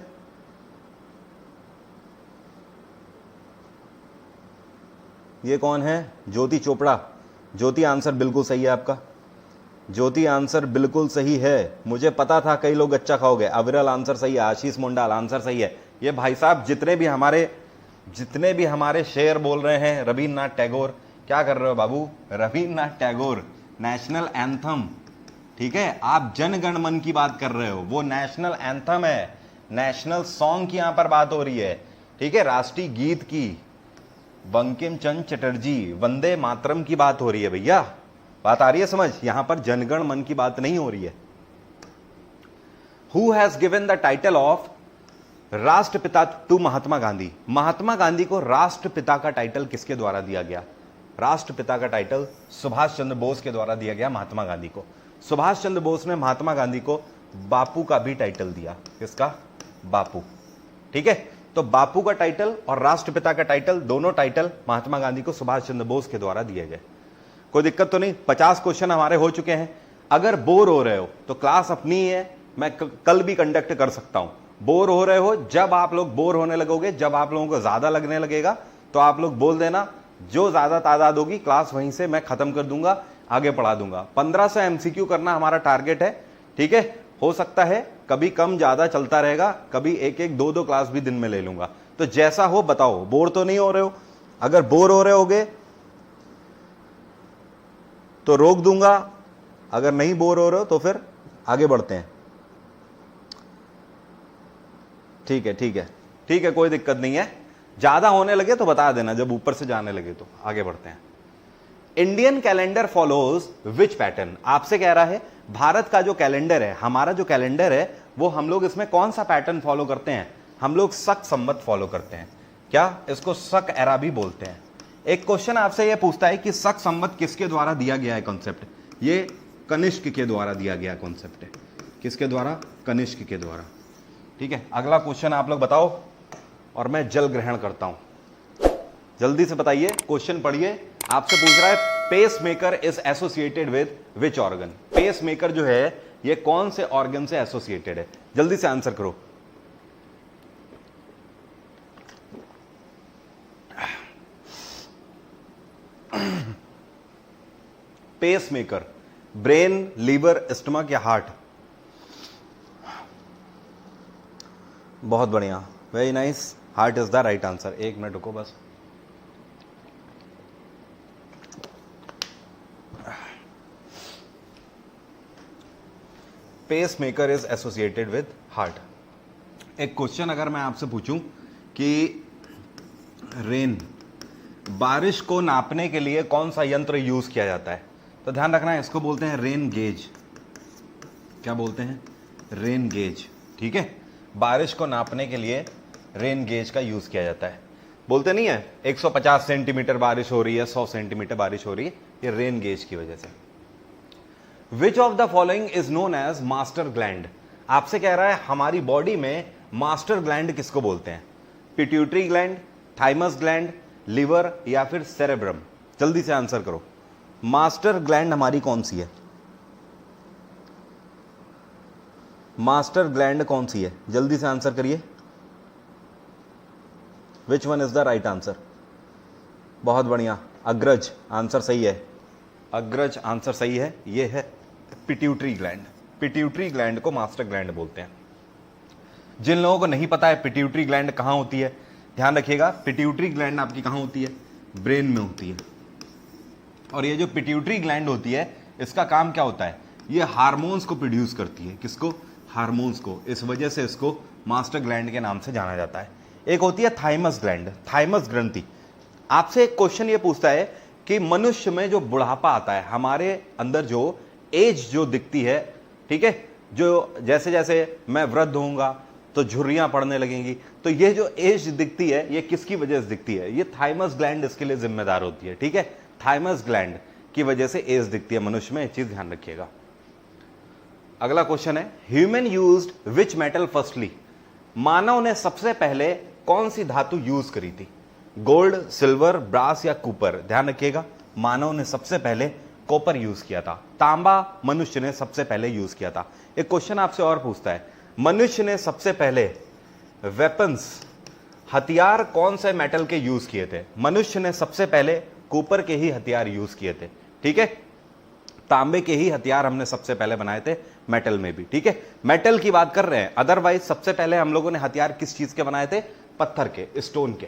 ये कौन है? ज्योति चोपड़ा। ज्योति आंसर बिल्कुल सही है आपका, ज्योति आंसर बिल्कुल सही है। मुझे पता था कई लोग गच्चा खाओगे। अविरल आंसर सही है, आशीष मुंडाल आंसर सही है। ये भाई साहब जितने भी हमारे शेर बोल रहे हैं, रवींद्रनाथ टैगोर, क्या कर रहे हो बाबू? रवींद्रनाथ टैगोर नेशनल एंथम, ठीक है। आप जन गण मन की बात कर रहे हो, वो नेशनल एंथम है, नेशनल सॉन्ग की यहां पर बात हो रही है, ठीक है। राष्ट्रीय गीत की, बंकिम चंद्र चटर्जी, वंदे मातरम की बात हो रही है भैया। बात आ रही है समझ? यहां पर जनगण मन की बात नहीं हो रही है। Who has given the title of राष्ट्रपिता टू महात्मा गांधी। महात्मा गांधी को राष्ट्रपिता का टाइटल किसके द्वारा दिया गया? राष्ट्रपिता का टाइटल सुभाष चंद्र बोस के द्वारा दिया गया महात्मा गांधी को। सुभाष चंद्र बोस ने महात्मा गांधी को बापू का भी टाइटल दिया। किसका? बापू, ठीक है। तो बापू का टाइटल और राष्ट्रपिता का टाइटल, दोनों टाइटल महात्मा गांधी को सुभाष चंद्र बोस के द्वारा दिए गए। कोई दिक्कत तो नहीं? 50 क्वेश्चन हमारे हो चुके हैं। अगर बोर हो रहे हो तो क्लास अपनी ही है, मैं कल भी कंडक्ट कर सकता हूं। बोर हो रहे हो, जब आप लोग बोर होने लगोगे, जब आप लोगों को ज्यादा लगने लगेगा, तो आप लोग बोल देना, जो ज्यादा तादाद होगी क्लास वहीं से मैं खत्म कर दूंगा, आगे पढ़ा दूंगा। 1500 MCQ करना हमारा टारगेट है, ठीक है। हो सकता है कभी कम ज्यादा चलता रहेगा, कभी एक एक 2-2 क्लास भी दिन में ले लूंगा। तो जैसा हो बताओ, बोर तो नहीं हो रहे हो? अगर बोर हो रहे होगे तो रोक दूंगा, अगर नहीं बोर हो रहे हो तो फिर आगे बढ़ते हैं। ठीक है, ठीक है, ठीक है, कोई दिक्कत नहीं है। ज्यादा होने लगे तो बता देना, जब ऊपर से जाने लगे तो आगे बढ़ते हैं। Indian calendar follows which pattern. आपसे कह रहा है भारत का जो कैलेंडर है, हमारा जो कैलेंडर है, वो हम लोग इसमें कौन सा पैटर्न फॉलो करते हैं? हम लोग शक संवत फॉलो करते हैं। क्या इसको शक एरा भी बोलते हैं। एक क्वेश्चन आपसे यह पूछता है कि शक संवत किसके द्वारा दिया गया है कॉन्सेप्ट, ये कनिष्क के द्वारा दिया गया कॉन्सेप्ट है। किसके द्वारा? कनिष्क के द्वारा। ठीक है, अगला क्वेश्चन आप लोग बताओ और मैं जल ग्रहण करता हूं। जल्दी से बताइए, क्वेश्चन पढ़िए। आपसे पूछ रहा है pacemaker is associated with which organ. Pacemaker जो है ये कौन से ऑर्गन से एसोसिएटेड है? जल्दी से आंसर करो। Pacemaker brain, liver, stomach या हार्ट? बहुत बढ़िया, very nice, heart is the right answer. 1 minute रुको बस। Pacemaker is associated with heart. एक क्वेश्चन अगर मैं आपसे पूछूं कि रेन, बारिश को नापने के लिए कौन सा यंत्र यूज किया जाता है? तो ध्यान रखना है, इसको बोलते हैं रेन गेज। क्या बोलते हैं? Rain gauge. ठीक है, बारिश को नापने के लिए रेन गेज का यूज किया जाता है। बोलते नहीं है 150 सेंटीमीटर बारिश हो रही है, 100 सेंटीमीटर बारिश हो रही है, ये रेन गेज की वजह से। Which of the following is known as master gland? आपसे कह रहा है हमारी बॉडी में मास्टर ग्लैंड किसको बोलते हैं? Pituitary gland, thymus gland, liver या फिर सेरेब्रम? जल्दी से आंसर करो। मास्टर ग्लैंड हमारी कौन सी है? मास्टर ग्लैंड कौन सी है? जल्दी से आंसर करिए। विच one is the right answer? बहुत बढ़िया, अग्रज आंसर सही है। अग्रज आंसर सही है, ये है पिट्यूटरी ग्लैंड। पिट्यूटरी ग्लैंड को मास्टर ग्लैंड बोलते हैं। जिन लोगों को नहीं पता है पिट्यूटरी ग्लैंड कहां होती है, ध्यान रखिएगा, पिट्यूटरी ग्लैंड आपकी कहां होती है? ब्रेन में होती है। और ये जो पिट्यूटरी ग्लैंड होती है, इसका काम क्या होता है? ये हार्मोन्स को प्रोड्यूस करती है। किसको? हार्मोन्स को। इस वजह से इसको मास्टर ग्लैंड के नाम से जाना जाता है। एक होती है थाइमस ग्लैंड, थाइमस ग्रंथि। आपसे एक क्वेश्चन ये पूछता है कि मनुष्य में जो बुढ़ापा आता है, हमारे अंदर जो एज जो दिखती है, ठीक है, जो जैसे जैसे मैं वृद्ध होऊंगा तो झुर्रियां पड़ने लगेंगी, तो ये जो एज दिखती है ये किसकी वजह से दिखती है? ये थाइमस ग्लैंड इसके लिए जिम्मेदार होती है। ठीक है, थाइमस ग्लैंड की वजह से एज दिखती है मनुष्य में, एक चीज ध्यान रखिएगा। अगला क्वेश्चन है human used which metal firstly? मानव ने सबसे पहले कौन सी धातु यूज करी थी? गोल्ड, सिल्वर, ब्रास या कूपर? ध्यान रखिएगा, मानव ने सबसे पहले कॉपर यूज किया था। तांबा मनुष्य ने सबसे पहले यूज किया था। एक क्वेश्चन आपसे और पूछता है, मनुष्य ने सबसे पहले वेपन्स, हथियार कौन से मेटल के यूज किए थे? मनुष्य ने सबसे पहले कूपर के ही हथियार यूज किए थे। ठीक है, तांबे के ही हथियार हमने सबसे पहले बनाए थे, मेटल में भी। ठीक है, मेटल की बात कर रहे हैं, अदरवाइज सबसे पहले हम लोगों ने हथियार किस चीज के बनाए थे? पत्थर के, स्टोन के।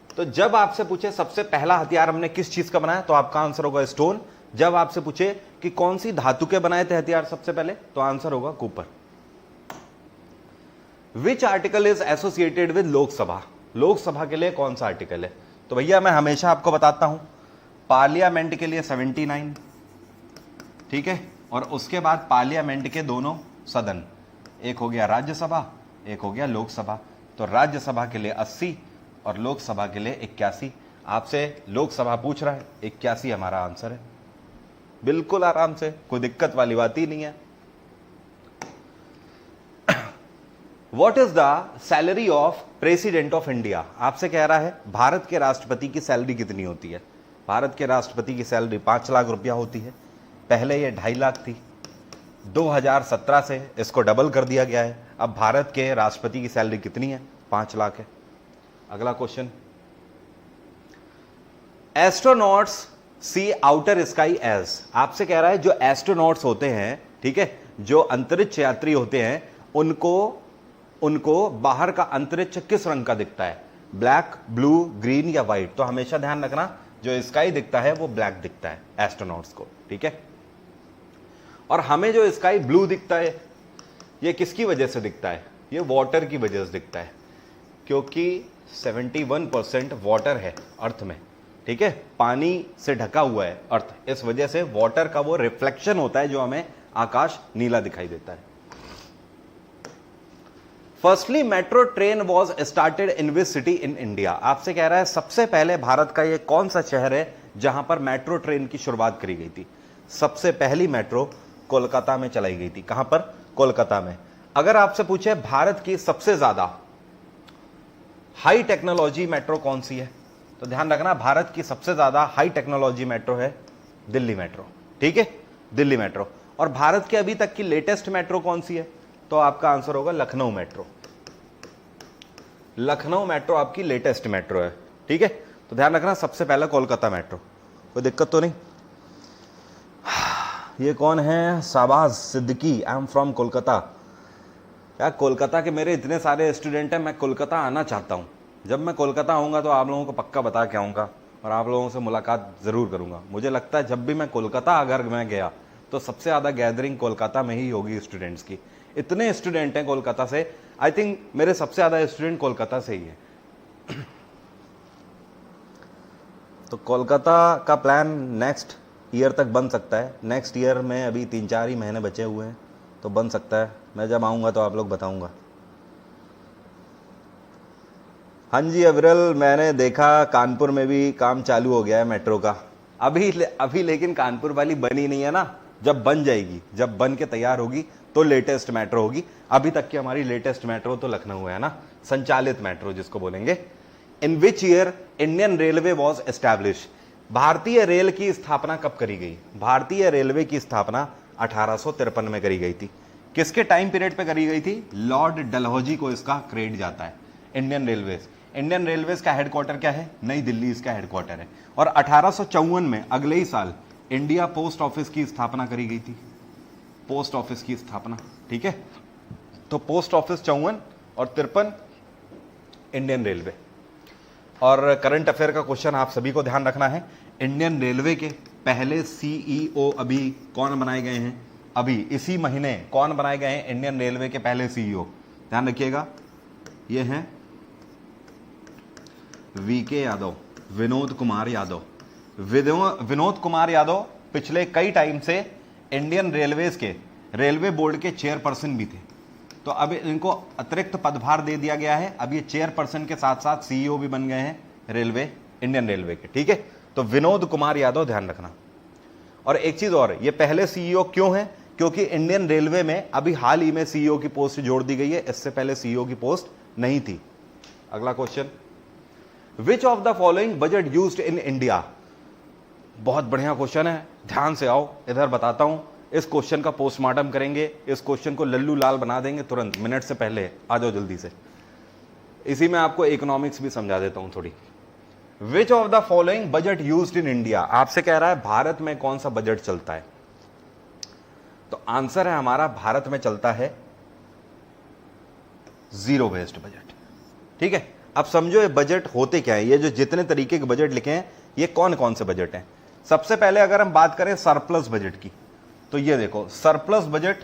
तो जब आपसे पूछे सबसे पहला हथियार हमने किस चीज का बनाया, तो आपका आंसर होगा स्टोन। जब आपसे पूछे कि कौन सी धातु के बनाए थे हथियार सबसे पहले, तो आंसर होगा Cooper. Which article is associated with Lok Sabha? Lok Sabha के लिए कौन सा आर्टिकल है? तो भैया मैं हमेशा आपको बताता हूं, पार्लियामेंट के लिए 79, ठीक है, और उसके बाद पार्लियामेंट के दोनों सदन, एक हो गया राज्यसभा, एक हो गया लोकसभा। तो राज्यसभा के लिए 80 और लोकसभा के लिए 81। आपसे लोकसभा पूछ रहा है, 81 हमारा आंसर है। बिल्कुल आराम से, कोई दिक्कत वाली बात ही नहीं है। What is the salary of president of India? आपसे कह रहा है भारत के राष्ट्रपति की सैलरी कितनी होती है? भारत के राष्ट्रपति की सैलरी 5 लाख रुपया होती है। पहले ये 2.5 लाख थी, 2017 से इसको डबल कर दिया गया है। अब भारत के राष्ट्रपति की सैलरी कितनी है? 5 लाख है। अगला क्वेश्चन, एस्ट्रोनॉट्स सी आउटर स्काई एज? आपसे कह रहा है जो एस्ट्रोनॉट्स होते हैं, ठीक है, जो अंतरिक्ष यात्री होते हैं, उनको बाहर का अंतरिक्ष किस रंग का दिखता है? ब्लैक, ब्लू, ग्रीन या व्हाइट? तो हमेशा ध्यान रखना, जो स्काई दिखता है वो ब्लैक दिखता है एस्ट्रोनॉट्स को। ठीक है, और हमें जो स्काई ब्लू दिखता है, ये किसकी वजह से दिखता है? ये वाटर की वजह से दिखता है, क्योंकि 71% वाटर है अर्थ में। ठीक है, पानी से ढका हुआ है अर्थ, इस वजह से वाटर का वो रिफ्लेक्शन होता है जो हमें आकाश नीला दिखाई देता है। Firstly metro train was started in which city in India. आपसे कह रहा है सबसे पहले भारत का ये कौन सा शहर है जहां पर मेट्रो ट्रेन की शुरुआत करी गई थी। सबसे पहली मेट्रो कोलकाता में चलाई गई थी। कहां पर? कोलकाता में। अगर आपसे पूछे भारत की सबसे ज्यादा हाई टेक्नोलॉजी मेट्रो कौन सी है, तो ध्यान रखना भारत की सबसे ज्यादा हाई टेक्नोलॉजी मेट्रो है दिल्ली मेट्रो। ठीक है, दिल्ली मेट्रो। और भारत के अभी तक की लेटेस्ट मेट्रो कौन सी है, तो आपका आंसर होगा लखनऊ मेट्रो। लखनऊ मेट्रो आपकी लेटेस्ट मेट्रो है। ठीक है, तो ध्यान रखना सबसे पहला कोलकाता मेट्रो। कोई दिक्कत तो नहीं? ये कौन है? Shahbaz Siddiqui, I am from Kolkata. क्या कोलकाता के मेरे इतने सारे स्टूडेंट हैं, मैं कोलकाता आना चाहता हूं। जब मैं कोलकाता आऊंगा तो आप लोगों को पक्का बता के आऊंगा और आप लोगों से मुलाकात जरूर करूंगा। मुझे लगता है जब भी मैं कोलकाता अगर मैं गया तो सबसे ज्यादा गैदरिंग कोलकाता में ही होगी स्टूडेंट्स की। इतने स्टूडेंट हैं कोलकाता से, आई थिंक मेरे सबसे ज्यादा स्टूडेंट कोलकाता से ही है। तो कोलकाता का प्लान नेक्स्ट ईयर तक बन सकता है। नेक्स्ट ईयर में अभी 3-4 ही महीने बचे हुए हैं, तो बन सकता है। मैं जब आऊंगा तो आप लोग बताऊंगा। हाँ जी अविरल, मैंने देखा कानपुर में भी काम चालू हो गया है मेट्रो का। अभी लेकिन कानपुर वाली बनी नहीं है ना। जब बन जाएगी, जब बन के तैयार होगी तो लेटेस्ट मेट्रो होगी। अभी तक की हमारी लेटेस्ट मेट्रो तो लखनऊ है ना, संचालित मेट्रो जिसको बोलेंगे। In which year Indian railway was establish. भारतीय रेल की स्थापना कब करी गई? भारतीय रेलवे की स्थापना 1853 में करी गई थी। किसके टाइम पीरियड पे करी गई थी? लॉर्ड डलहौजी को इसका क्रेडिट जाता है। इंडियन रेलवेज, इंडियन रेलवेज का हेडक्वार्टर क्या है? नई दिल्ली इसका हेडक्वार्टर है। और 1854 में अगले ही साल इंडिया पोस्ट ऑफिस की स्थापना करी गई थी। पोस्ट ऑफिस की स्थापना। ठीक है, तो पोस्ट ऑफिस 54 और 53 इंडियन रेलवे। और करंट अफेयर का क्वेश्चन आप सभी को ध्यान रखना है। इंडियन रेलवे के पहले सीईओ अभी कौन बनाए गए हैं? अभी इसी महीने कौन बनाए गए हैं इंडियन रेलवे के पहले सीईओ? ध्यान रखिएगा, ये हैं वीके यादव, विनोद कुमार यादव। विनोद कुमार यादव पिछले कई टाइम से इंडियन रेलवेज के रेलवे बोर्ड के चेयरपर्सन भी थे, तो अब इनको अतिरिक्त पदभार दे दिया गया है। अब ये चेयरपर्सन के साथ साथ सीईओ भी बन गए हैं रेलवे, इंडियन रेलवे के। ठीक है, तो विनोद कुमार यादव ध्यान रखना। और एक चीज और, ये पहले सीईओ क्यों है? क्योंकि इंडियन रेलवे में अभी हाल ही में सीईओ की पोस्ट जोड़ दी गई है, इससे पहले सीईओ की पोस्ट नहीं थी। अगला question, which of the following budget used in India? बहुत बढ़िया क्वेश्चन है, ध्यान से आओ, इधर बताता हूं। इस क्वेश्चन का पोस्टमार्टम करेंगे, इस क्वेश्चन को लल्लू लाल बना देंगे तुरंत, मिनट से पहले। आ जाओ जल्दी से। इसी में आपको इकोनॉमिक्स भी समझा देता हूं थोड़ी। विच of the following budget used in India? आपसे कह रहा है भारत में कौन सा बजट चलता है, तो आंसर है हमारा भारत में चलता है जीरो बेस्ड बजट। ठीक है, अब समझो ये बजट होते क्या है। ये जो जितने तरीके के बजट लिखे हैं ये कौन कौन से बजट हैं? सबसे पहले अगर हम बात करें सरप्लस बजट की, तो ये देखो सरप्लस बजट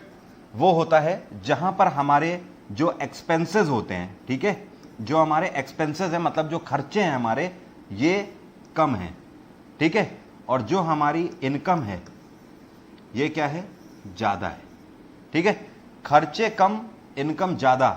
वो होता है जहां पर हमारे जो एक्सपेंसेस होते हैं, ठीक है, जो हमारे एक्सपेंसेस हैं मतलब जो खर्चे हैं हमारे, ये कम हैं। ठीक है, और जो हमारी इनकम है ये क्या है? ज्यादा है। ठीक है, खर्चे कम इनकम ज्यादा,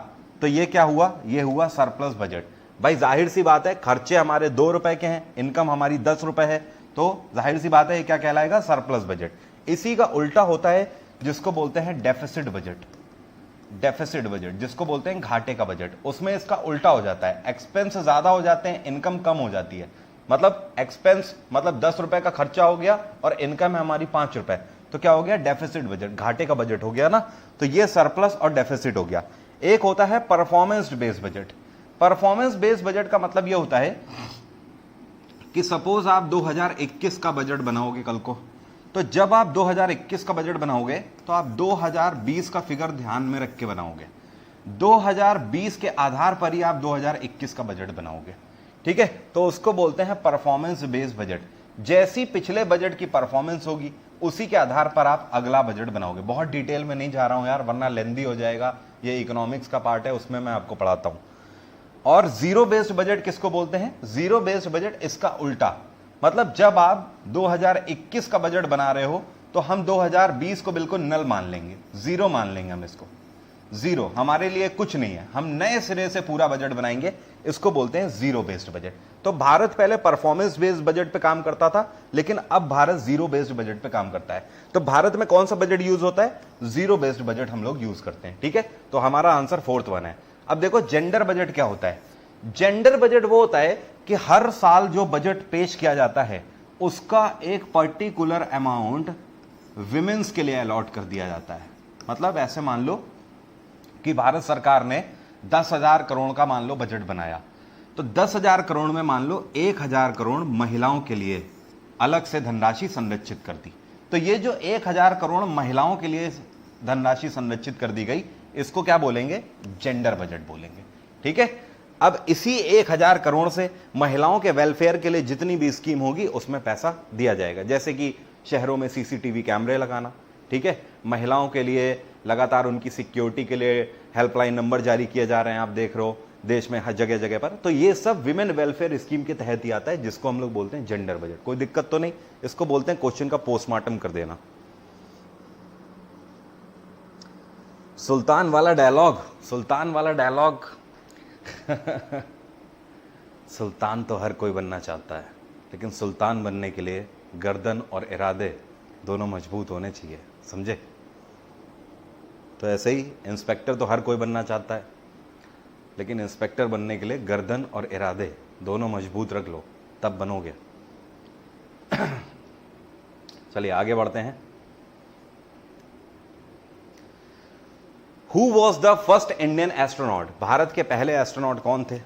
तो ये क्या हुआ? ये हुआ सरप्लस बजट। भाई जाहिर सी बात है, खर्चे हमारे 2 रुपए के हैं, इनकम हमारी 10 रुपए है, तो जाहिर सी बात है ये क्या कहलाएगा? Surplus budget. इसी का उल्टा होता है जिसको बोलते हैं डेफिसिट बजट। डेफिसिट बजट जिसको बोलते हैं घाटे का बजट, उसमें इसका उल्टा हो जाता है। एक्सपेंस ज्यादा हो जाते हैं, इनकम कम हो जाती है। मतलब एक्सपेंस मतलब 10 रुपए का खर्चा हो गया और इनकम है हमारी 5 रुपए, तो क्या हो गया? डेफिसिट बजट, घाटे का बजट हो गया ना। तो ये सरप्लस और डेफिसिट हो गया। एक होता है performance based budget. Performance based budget का मतलब यह होता है कि सपोज आप 2021 का बजट बनाओगे कल को, तो जब आप 2021 का बजट बनाओगे तो आप 2020 का फिगर ध्यान में रख के बनाओगे। 2020 के आधार पर ही आप 2021 का बजट बनाओगे। ठीक है, तो उसको बोलते हैं परफॉर्मेंस बेस्ड बजट। जैसी पिछले बजट की परफॉर्मेंस होगी उसी के आधार पर आप अगला बजट बनाओगे। बहुत डिटेल में नहीं जा रहा हूं यार, वरना लेंदी हो जाएगा। ये इकोनॉमिक्स का पार्ट है, उसमें मैं आपको पढ़ाता हूं। और जीरो बेस्ड बजट किसको बोलते हैं? जीरो बेस्ड बजट इसका उल्टा, मतलब जब आप 2021 का बजट बना रहे हो तो हम 2020 को बिल्कुल नल मान लेंगे, जीरो मान लेंगे हम इसको। जीरो, हमारे लिए कुछ नहीं है, हम नए सिरे से पूरा बजट बनाएंगे, इसको बोलते हैं जीरो बेस्ड बजट। तो भारत पहले परफॉर्मेंस बेस्ड बजट पे काम करता था, लेकिन अब भारत जीरो बेस्ड बजट पे काम करता है। तो भारत में कौन सा बजट यूज होता है? जीरो बेस्ड बजट हम लोग यूज करते हैं, ठीक है। तो हमारा आंसर फोर्थ वन है। अब देखो जेंडर बजट क्या होता है। जेंडर बजट वो होता है कि हर साल जो बजट पेश किया जाता है उसका एक पर्टिकुलर अमाउंट विमेंस के लिए अलॉट कर दिया जाता है। मतलब ऐसे मान लो कि भारत सरकार ने 10,000 करोड़ का मान लो बजट बनाया, तो 10,000 करोड़ में मान लो 1,000 करोड़ महिलाओं के लिए अलग से धनराशि संरक्षित कर दी। तो ये जो 1,000 करोड़ महिलाओं के लिए धनराशि संरक्षित कर दी गई, इसको क्या बोलेंगे? जेंडर बजट बोलेंगे, ठीक है। अब इसी 1,000 करोड़ से महिलाओं के वेलफेयर के लिए जितनी भी स्कीम होगी उसमें पैसा दिया जाएगा। जैसे कि शहरों में सीसीटीवी कैमरे लगाना, ठीक है, महिलाओं के लिए लगातार उनकी सिक्योरिटी के लिए हेल्पलाइन नंबर जारी किए जा रहे हैं, आप देख रहे हो देश में हर जगह जगह पर। तो ये सब विमेन वेलफेयर स्कीम के तहत ही आता है, जिसको हम लोग बोलते हैं जेंडर बजट। कोई दिक्कत तो नहीं, इसको बोलते हैं क्वेश्चन का पोस्टमार्टम कर देना। सुल्तान वाला डायलॉग, सुल्तान वाला डायलॉग सुल्तान तो हर कोई बनना चाहता है, लेकिन सुल्तान बनने के लिए गर्दन और इरादे दोनों मजबूत होने चाहिए, समझे। तो ऐसे ही इंस्पेक्टर तो हर कोई बनना चाहता है, लेकिन इंस्पेक्टर बनने के लिए गर्दन और इरादे दोनों मजबूत रख लो, तब बनोगे। चलिए आगे बढ़ते हैं। Who was the first Indian astronaut? Bharat के पहले एस्ट्रोनॉट कौन थे?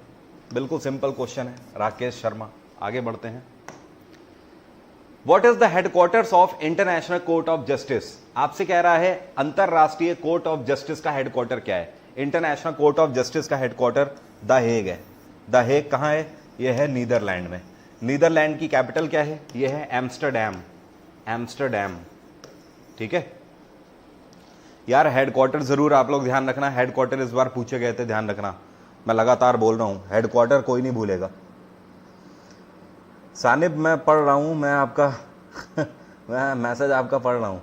बिल्कुल सिंपल क्वेश्चन है, राकेश शर्मा। आगे बढ़ते हैं। What is the headquarters of international court of justice? आपसे कह रहा है अंतरराष्ट्रीय कोर्ट ऑफ जस्टिस का हेडक्वार्टर क्या है? इंटरनेशनल कोर्ट ऑफ जस्टिस का हेडक्वार्टर द हेग है। द हेग कहां है? यह है नीदरलैंड में। नीदरलैंड की कैपिटल क्या है? यह है एम्स्टरडैम। एम्स्टरडैम, ठीक है यार। हेडक्वार्टर जरूर आप लोग ध्यान रखना, हेडक्वार्टर इस बार पूछे गए थे, ध्यान रखना। मैं लगातार बोल रहा हूं, हेडक्वार्टर कोई नहीं भूलेगा। सानिब मैं पढ़ रहा हूं, मैं आपका मैं मैसेज आपका पढ़ रहा हूं।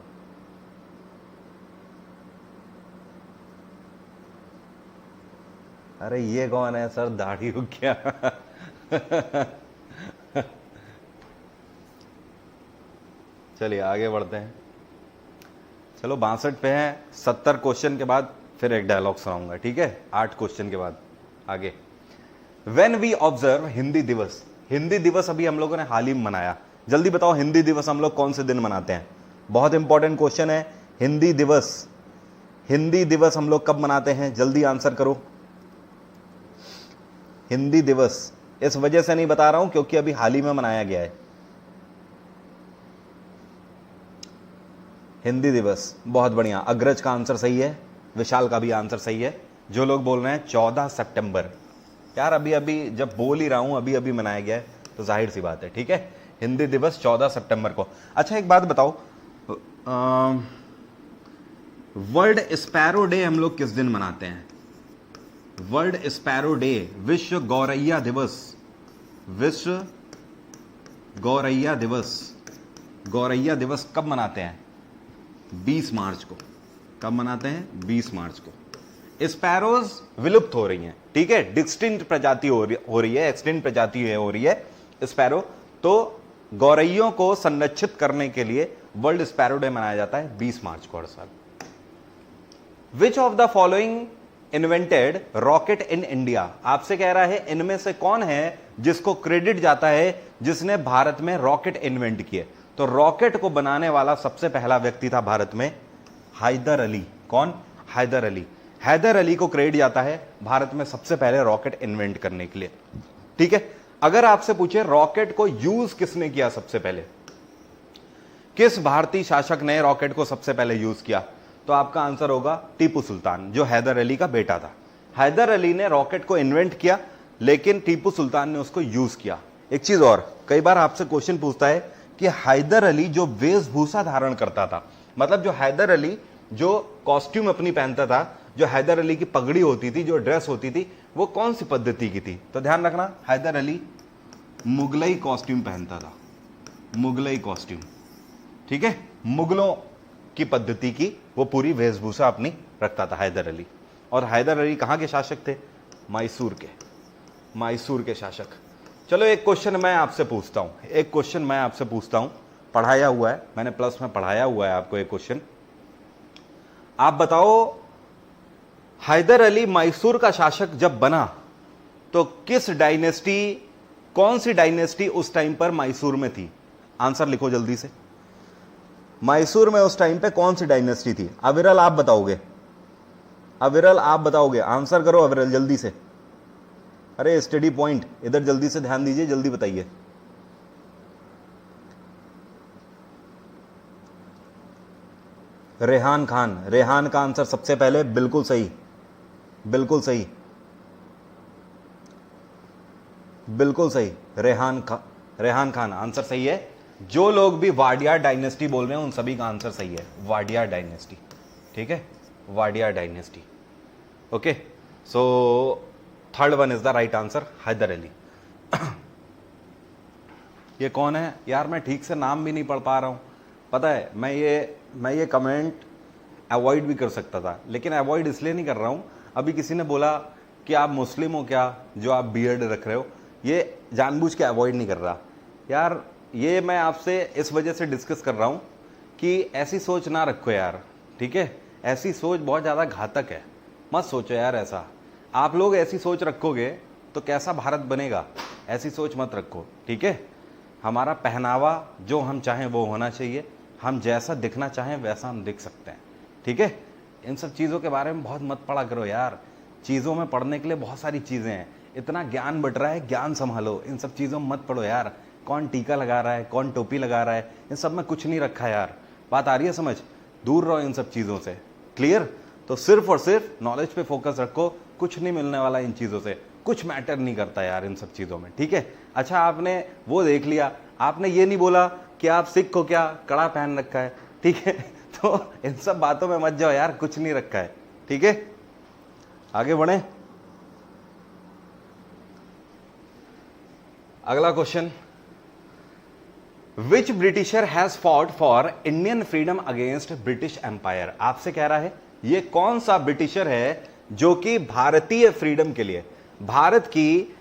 अरे ये कौन है सर, दाढ़ी हो क्या? चलिए आगे बढ़ते हैं। चलो 62 पे हैं, 70 क्वेश्चन के बाद फिर एक डायलॉग सुनाऊंगा, ठीक है, 8 क्वेश्चन के बाद। आगे, व्हेन वी ऑब्जर्व हिंदी दिवस। हिंदी दिवस अभी हम लोगों ने हाल ही में मनाया। जल्दी बताओ हिंदी दिवस हम लोग कौन से दिन मनाते हैं? बहुत इंपॉर्टेंट क्वेश्चन है। हिंदी दिवस, हिंदी दिवस हम लोग कब मनाते हैं? जल्दी आंसर करो। हिंदी दिवस इस वजह से नहीं बता रहा हूं क्योंकि अभी हाल ही में मनाया गया है। हिंदी दिवस, बहुत बढ़िया। अग्रज का आंसर सही है, विशाल का भी आंसर सही है। जो लोग बोल रहे हैं 14 सितंबर, यार अभी अभी जब बोल ही रहा हूं अभी अभी मनाया गया है, तो जाहिर सी बात है, ठीक है। हिंदी दिवस 14 सितंबर को। अच्छा एक बात बताओ, वर्ल्ड स्पैरो डे हम लोग किस दिन मनाते हैं? वर्ल्ड स्पैरो डे, विश्व गौरैया दिवस। विश्व गौरैया दिवस, गौरैया दिवस कब मनाते हैं? 20 मार्च को। कब मनाते हैं? 20 मार्च को। स्पैरोज विलुप्त हो रही हैं, ठीक है, डिस्टिंक्ट प्रजाति हो रही है, एक्सटिंक्ट प्रजाति हो रही है स्पैरो। तो गौरैयों को संरक्षित करने के लिए वर्ल्ड स्पैरो डे मनाया जाता है 20 मार्च को हर साल। विच of the following invented rocket in India? आपसे कह रहा है इनमें से कौन है जिसको क्रेडिट जाता है जिसने भारत में रॉकेट इन्वेंट किए? तो रॉकेट को बनाने वाला सबसे पहला व्यक्ति था भारत में हैदर अली। कौन? हैदर अली। हैदर अली को क्रेडिट जाता है भारत में सबसे पहले रॉकेट इन्वेंट करने के लिए, ठीक है। अगर आपसे पूछे रॉकेट को यूज किसने किया सबसे पहले, किस भारतीय शासक ने रॉकेट को सबसे पहले यूज किया, तो आपका आंसर होगा टीपू सुल्तान, जो हैदर अली का बेटा था। हैदर अली ने रॉकेट को इन्वेंट किया, लेकिन टीपू सुल्तान ने उसको यूज किया। एक चीज और, कई बार आपसे क्वेश्चन पूछता है कि हैदर अली जो वेशभूषा धारण करता था, मतलब जो हैदर अली जो कॉस्ट्यूम अपनी पहनता था, जो हैदर अली की पगड़ी होती थी, जो ड्रेस होती थी, वो कौन सी पद्धति की थी? तो ध्यान रखना, हैदर अली मुगलई कॉस्ट्यूम पहनता था। मुगलई कॉस्ट्यूम, ठीक है, मुगलों की पद्धति की वो पूरी वेशभूषा अपनी रखता था हैदर अली। और हैदर अली कहाँ के शासक थे? मैसूर के, मैसूर के शासक। चलो एक क्वेश्चन मैं आपसे पूछता हूं, एक क्वेश्चन मैं आपसे पूछता हूं, पढ़ाया हुआ है मैंने, प्लस में पढ़ाया हुआ है आपको एक क्वेश्चन। आप बताओ हैदर अली मैसूर का शासक जब बना तो किस डायनेस्टी, कौन सी डायनेस्टी उस टाइम पर मैसूर में थी? आंसर लिखो जल्दी से। मैसूर में उस टाइम पे कौन सी डायनेस्टी थी? अविरल आप बताओगे, अविरल आप बताओगे, आंसर करो अविरल जल्दी से। अरे स्टडी पॉइंट इधर जल्दी से ध्यान दीजिए, जल्दी बताइए। रेहान खान, रेहान का आंसर सबसे पहले बिल्कुल सही, बिल्कुल सही, बिल्कुल सही। रेहान खान आंसर सही है। जो लोग भी वाडियार डायनेस्टी बोल रहे हैं उन सभी का आंसर सही है, वाडियार डायनेस्टी। ठीक है, Wadiyar dynasty. Okay, so third one is the right answer, Hyder Ali. ये कौन है यार? मैं ठीक से नाम भी नहीं पढ़ पा रहा हूं। पता है मैं ये कमेंट अवॉइड भी कर सकता था, लेकिन अवॉइड इसलिए नहीं कर रहा हूं। अभी किसी ने बोला कि आप मुस्लिम हो क्या जो आप बियर्ड रख रहे हो? ये जानबूझ के अवॉइड नहीं कर रहा यार। ये मैं आपसे इस वजह से डिस्कस कर रहा हूं कि ऐसी सोच ना रखो यार, ठीक है? ऐसी सोच बहुत ज़्यादा घातक है, मत सोचो यार ऐसा। आप लोग ऐसी सोच रखोगे तो कैसा भारत बनेगा? ऐसी सोच मत रखो, ठीक है? हमारा पहनावा जो हम चाहें वो होना चाहिए, हम जैसा दिखना चाहें वैसा हम दिख सकते हैं, ठीक है? इन सब चीज़ों के बारे में बहुत मत पढ़ा करो यार। चीज़ों में पढ़ने के लिए बहुत सारी चीज़ें हैं, इतना ज्ञान बट रहा है, ज्ञान संभालो। इन सब चीज़ों में मत पढ़ो यार। कौन टीका लगा रहा है, कौन टोपी लगा रहा है, इन सब में कुछ नहीं रखा यार। बात आ रही है समझ? दूर रहो इन सब चीज़ों से, क्लियर? तो सिर्फ और सिर्फ नॉलेज पे फोकस रखो, कुछ नहीं मिलने वाला इन चीज़ों से, कुछ मैटर नहीं करता यार इन सब चीज़ों में, ठीक है? अच्छा, आपने वो देख लिया, आपने ये नहीं बोला कि आप सिख हो क्या, कड़ा पहन रखा है, ठीक है? तो इन सब बातों में मत जाओ यार, कुछ नहीं रखा है, ठीक है? आगे बढ़े। अगला question, which Britisher has fought for Indian freedom against British empire? आपसे कह रहा है ये कौन सा ब्रिटिशर है जो कि भारतीय फ्रीडम के लिए, भारत की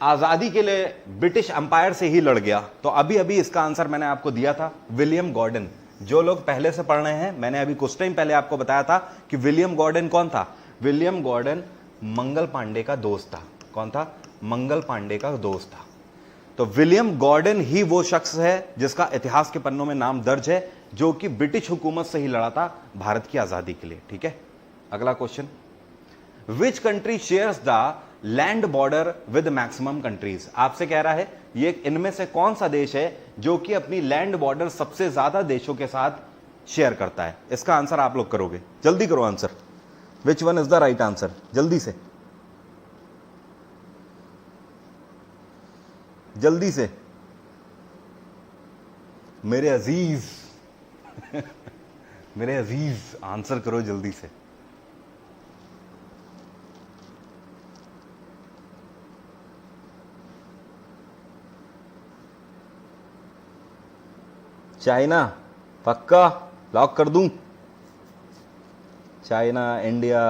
आजादी के लिए ब्रिटिश एम्पायर से ही लड़ गया? तो अभी अभी इसका आंसर मैंने आपको दिया था, विलियम गॉर्डन। जो लोग पहले से पढ़ रहे हैं, मैंने अभी कुछ टाइम पहले आपको बताया था कि विलियम गॉर्डन कौन था? विलियम गॉर्डन मंगल पांडे का दोस्त था। कौन था? मंगल पांडे का दोस्त था। तो विलियम गॉर्डन ही वो शख्स है जिसका इतिहास के पन्नों में नाम दर्ज है, जो कि ब्रिटिश हुकूमत से ही लड़ा था भारत की आजादी के लिए, ठीक है? अगला question, which country shares the land border with maximum countries? आपसे कह रहा है ये इनमें से कौन सा देश है जो कि अपनी लैंड बॉर्डर सबसे ज्यादा देशों के साथ शेयर करता है? इसका आंसर आप लोग करोगे, जल्दी करो answer. Which one is the right answer? जल्दी से, जल्दी से मेरे अजीज मेरे अजीज आंसर करो जल्दी से। चाइना पक्का लॉक कर दूं? चाइना, इंडिया,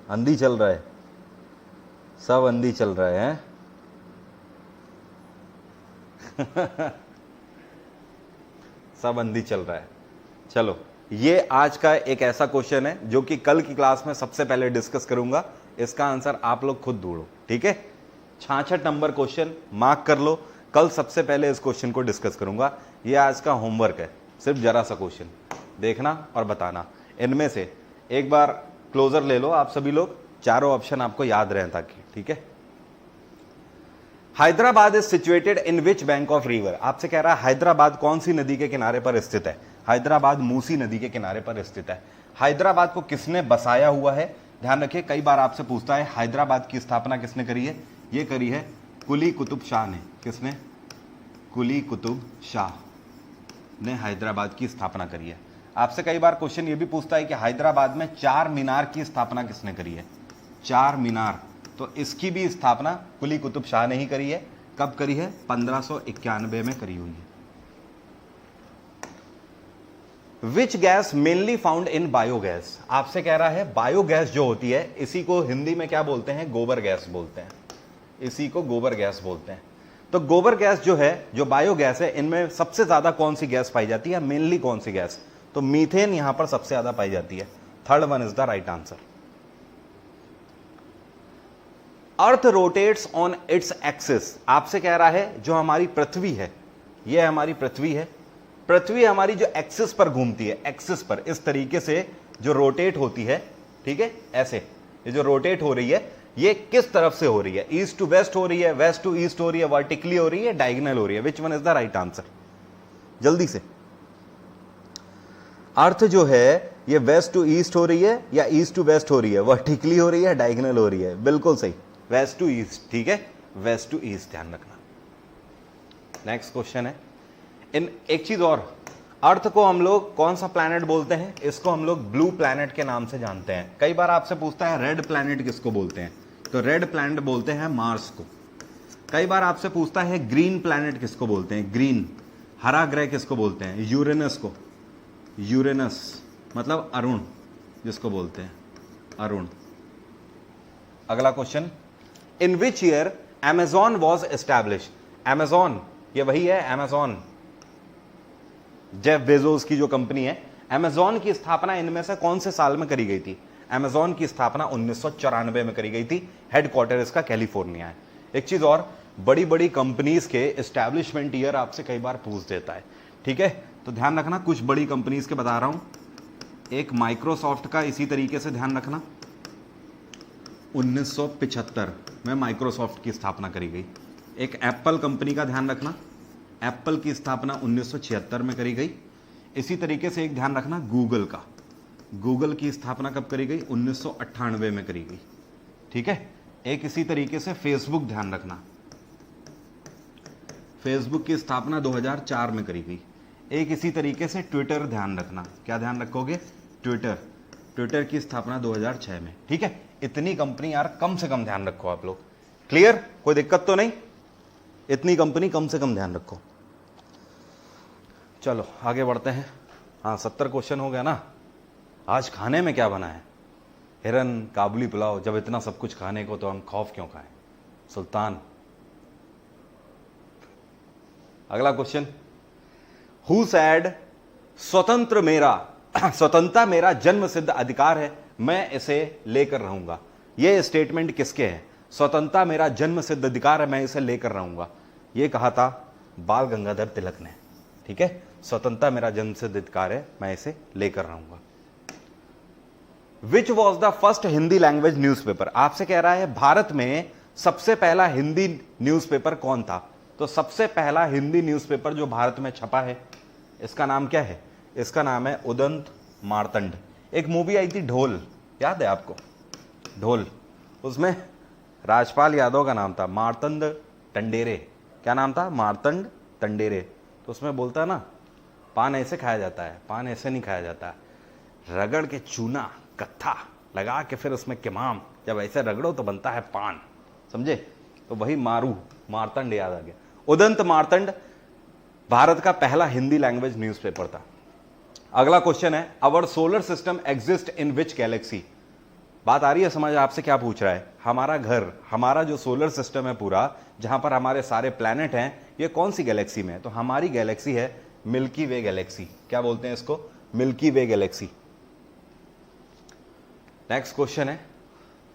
अंधी चल रहा है, सब अंधी चल रहा है, हैं? सब अंधी चल रहा है। चलो, ये आज का एक ऐसा क्वेश्चन है जो कि कल की क्लास में सबसे पहले डिस्कस करूंगा। इसका आंसर आप लोग खुद ढूंढो, ठीक है? 66 नंबर क्वेश्चन मार्क कर लो। कल सबसे पहले इस क्वेश्चन को डिस्कस करूंगा। ये आज का होमवर्क है, सिर्फ जरा सा क्वेश्चन देखना और बताना। इनमें से एक बार क्लोजर ले लो आप सभी लोग, चारों ऑप्शन आपको याद रहे ताकि, ठीक है? Hyderabad is situated in which bank of river? आपसे कह रहा है हैदराबाद कौन सी नदी के किनारे पर स्थित है? हैदराबाद मूसी नदी के किनारे पर स्थित है। हैदराबाद को किसने बसाया हुआ है? ध्यान रखिए, कई बार आपसे पूछता है हैदराबाद की स्थापना किसने करी है? ये करी है कुली कुतुब शाह ने। किसने? कुली कुतुब शाह ने हैदराबाद की स्थापना करी है। आपसे कई बार क्वेश्चन ये भी पूछता है कि हैदराबाद में चार मीनार की स्थापना किसने करी है? चार मीनार, तो इसकी भी स्थापना कुली कुतुब शाह ने ही करी है। कब करी है? 1591 में करी हुई है। Which gas mainly found in biogas, आपसे कह रहा है बायोगैस जो होती है इसी को हिंदी में क्या बोलते हैं, गोबर गैस बोलते हैं, इसी को गोबर गैस बोलते हैं। तो गोबर गैस जो है, जो बायोगैस है, इनमें सबसे ज्यादा कौन सी गैस पाई जाती है, मेनली कौन सी गैस, तो मीथेन यहां पर सबसे ज्यादा पाई जाती है। Third one is the right answer. Earth rotates on its axis, आपसे कह रहा है जो हमारी पृथ्वी है, यह हमारी पृथ्वी है, पृथ्वी हमारी जो एक्सिस पर घूमती है, एक्सिस पर इस तरीके से जो रोटेट होती है, ठीक है, ऐसे ये जो रोटेट हो रही है ये किस तरफ से हो रही है, ईस्ट टू वेस्ट हो रही है, वेस्ट टू ईस्ट हो रही है, वर्टिकली हो रही है, डायगोनल हो रही है, which one is the right answer, जल्दी से। अर्थ जो है ये वेस्ट टू ईस्ट हो रही है या ईस्ट टू वेस्ट हो रही है, वर्टिकली हो रही है, डायगोनल हो रही है, बिल्कुल सही, वेस्ट टू ईस्ट, ठीक है, वेस्ट टू ईस्ट, ध्यान रखना। नेक्स्ट क्वेश्चन है, इन एक चीज और, अर्थ को हम लोग कौन सा प्लैनेट बोलते हैं, इसको हम लोग ब्लू प्लैनेट के नाम से जानते हैं। कई बार आपसे पूछता है रेड प्लैनेट किसको बोलते हैं, तो रेड प्लैनेट बोलते हैं मार्स को। कई बार आपसे पूछता है ग्रीन प्लैनेट किसको बोलते हैं, ग्रीन, हरा ग्रह किसको बोलते हैं, यूरेनस को, यूरेनस मतलब अरुण जिसको बोलते हैं, अरुण। अगला question, in which year Amazon was establish, Amazon ये वही है, अमेजॉन जेफ बेजोस की जो कंपनी है, अमेजॉन की स्थापना इनमें से कौन से साल में करी गई थी, अमेजॉन की स्थापना 1994 में करी गई थी, हेडक्वार्टर इसका कैलिफोर्निया है। एक चीज और, बड़ी बड़ी कंपनीज के एस्टैब्लिशमेंट ईयर आपसे कई बार पूछ देता है, ठीक है, तो ध्यान रखना, कुछ बड़ी कंपनीज के बता रहा हूं, एक माइक्रोसॉफ्ट का इसी तरीके से ध्यान रखना, 1975 में माइक्रोसॉफ्ट की स्थापना करी गई। एक एप्पल कंपनी का ध्यान रखना, एप्पल की स्थापना 1976 में करी गई। इसी तरीके से एक ध्यान रखना गूगल का, गूगल की स्थापना कब करी गई, 1998 में करी गई, ठीक है। एक इसी तरीके से फेसबुक ध्यान रखना, फेसबुक की स्थापना 2004 में करी गई। एक इसी तरीके से ट्विटर ध्यान रखना, क्या ध्यान रखोगे, ट्विटर, ट्विटर की स्थापना 2006 में, ठीक है। इतनी कंपनी यार कम से कम ध्यान रखो आप लोग, क्लियर, कोई दिक्कत तो नहीं, इतनी कंपनी कम से कम ध्यान रखो। चलो आगे बढ़ते हैं। हाँ 70 क्वेश्चन हो गया ना। आज खाने में क्या बना है, हिरन, काबुली पुलाव, जब इतना सब कुछ खाने को तो हम खौफ क्यों खाएं, सुल्तान। अगला क्वेश्चन, हु सैड स्वतंत्र मेरा स्वतंत्रता मेरा जन्म सिद्ध अधिकार है, मैं इसे लेकर रहूंगा, यह स्टेटमेंट किसके है, स्वतंत्रता मेरा जन्म सिद्ध अधिकार है, मैं इसे लेकर रहूंगा, यह कहा था बाल गंगाधर तिलक ने, ठीक है। स्वतंत्रता मेरा जन्म सिद्ध अधिकार है, मैं इसे लेकर रहूंगा। Which was the first Hindi language newspaper, आपसे कह रहा है भारत में सबसे पहला हिंदी न्यूज़पेपर कौन था, तो सबसे पहला हिंदी न्यूज़पेपर जो भारत में छपा है इसका नाम क्या है, इसका नाम है उदंत मार्तंड। एक मूवी आई थी ढोल, याद है आपको, ढोल, उसमें राजपाल यादव का नाम था मार्तंड टंडेरे, क्या नाम था, मार्तंड टंडेरे। तो उसमें बोलता है ना, पान ऐसे खाया जाता है, पान ऐसे नहीं खाया जाता, रगड़ के चूना कत्था लगा के फिर उसमें किमाम, जब ऐसे रगड़ो तो बनता है पान, समझे। तो वही मार्तंड याद आ गया। उदंत मार्तंड भारत का पहला हिंदी लैंग्वेज न्यूज़पेपर था। अगला क्वेश्चन है, our solar system exist in which Galaxy, बात आ रही है समझ, आपसे क्या पूछ रहा है, हमारा घर, हमारा जो सोलर सिस्टम है पूरा, जहां पर हमारे सारे प्लैनेट हैं, ये कौन सी गैलेक्सी में है, तो हमारी गैलेक्सी है मिल्की वे गैलेक्सी, क्या बोलते हैं इसको, Milky Way galaxy. Next question है,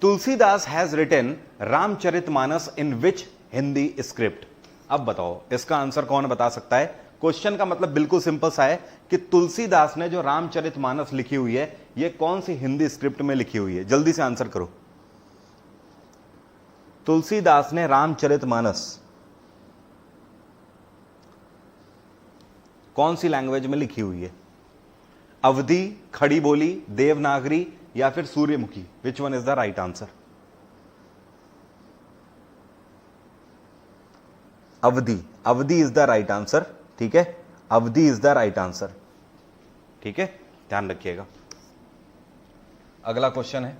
Tulsidas has written Ramcharitmanas in which Hindi script, अब बताओ इसका आंसर कौन बता सकता है। क्वेश्चन का मतलब बिल्कुल सिंपल सा है कि तुलसीदास ने जो रामचरितमानस लिखी हुई है ये कौन सी हिंदी स्क्रिप्ट में लिखी हुई है, जल्दी से आंसर करो। तुलसीदास ने रामचरितमानस कौन सी लैंग्वेज में लिखी हुई है, अवधी, खड़ी बोली, देवनागरी या फिर सूर्यमुखी, विच one is the right answer. Awadhi, Awadhi is the right answer, ठीक है, अवधी इज द राइट आंसर, ठीक है, ध्यान रखिएगा। अगला क्वेश्चन है,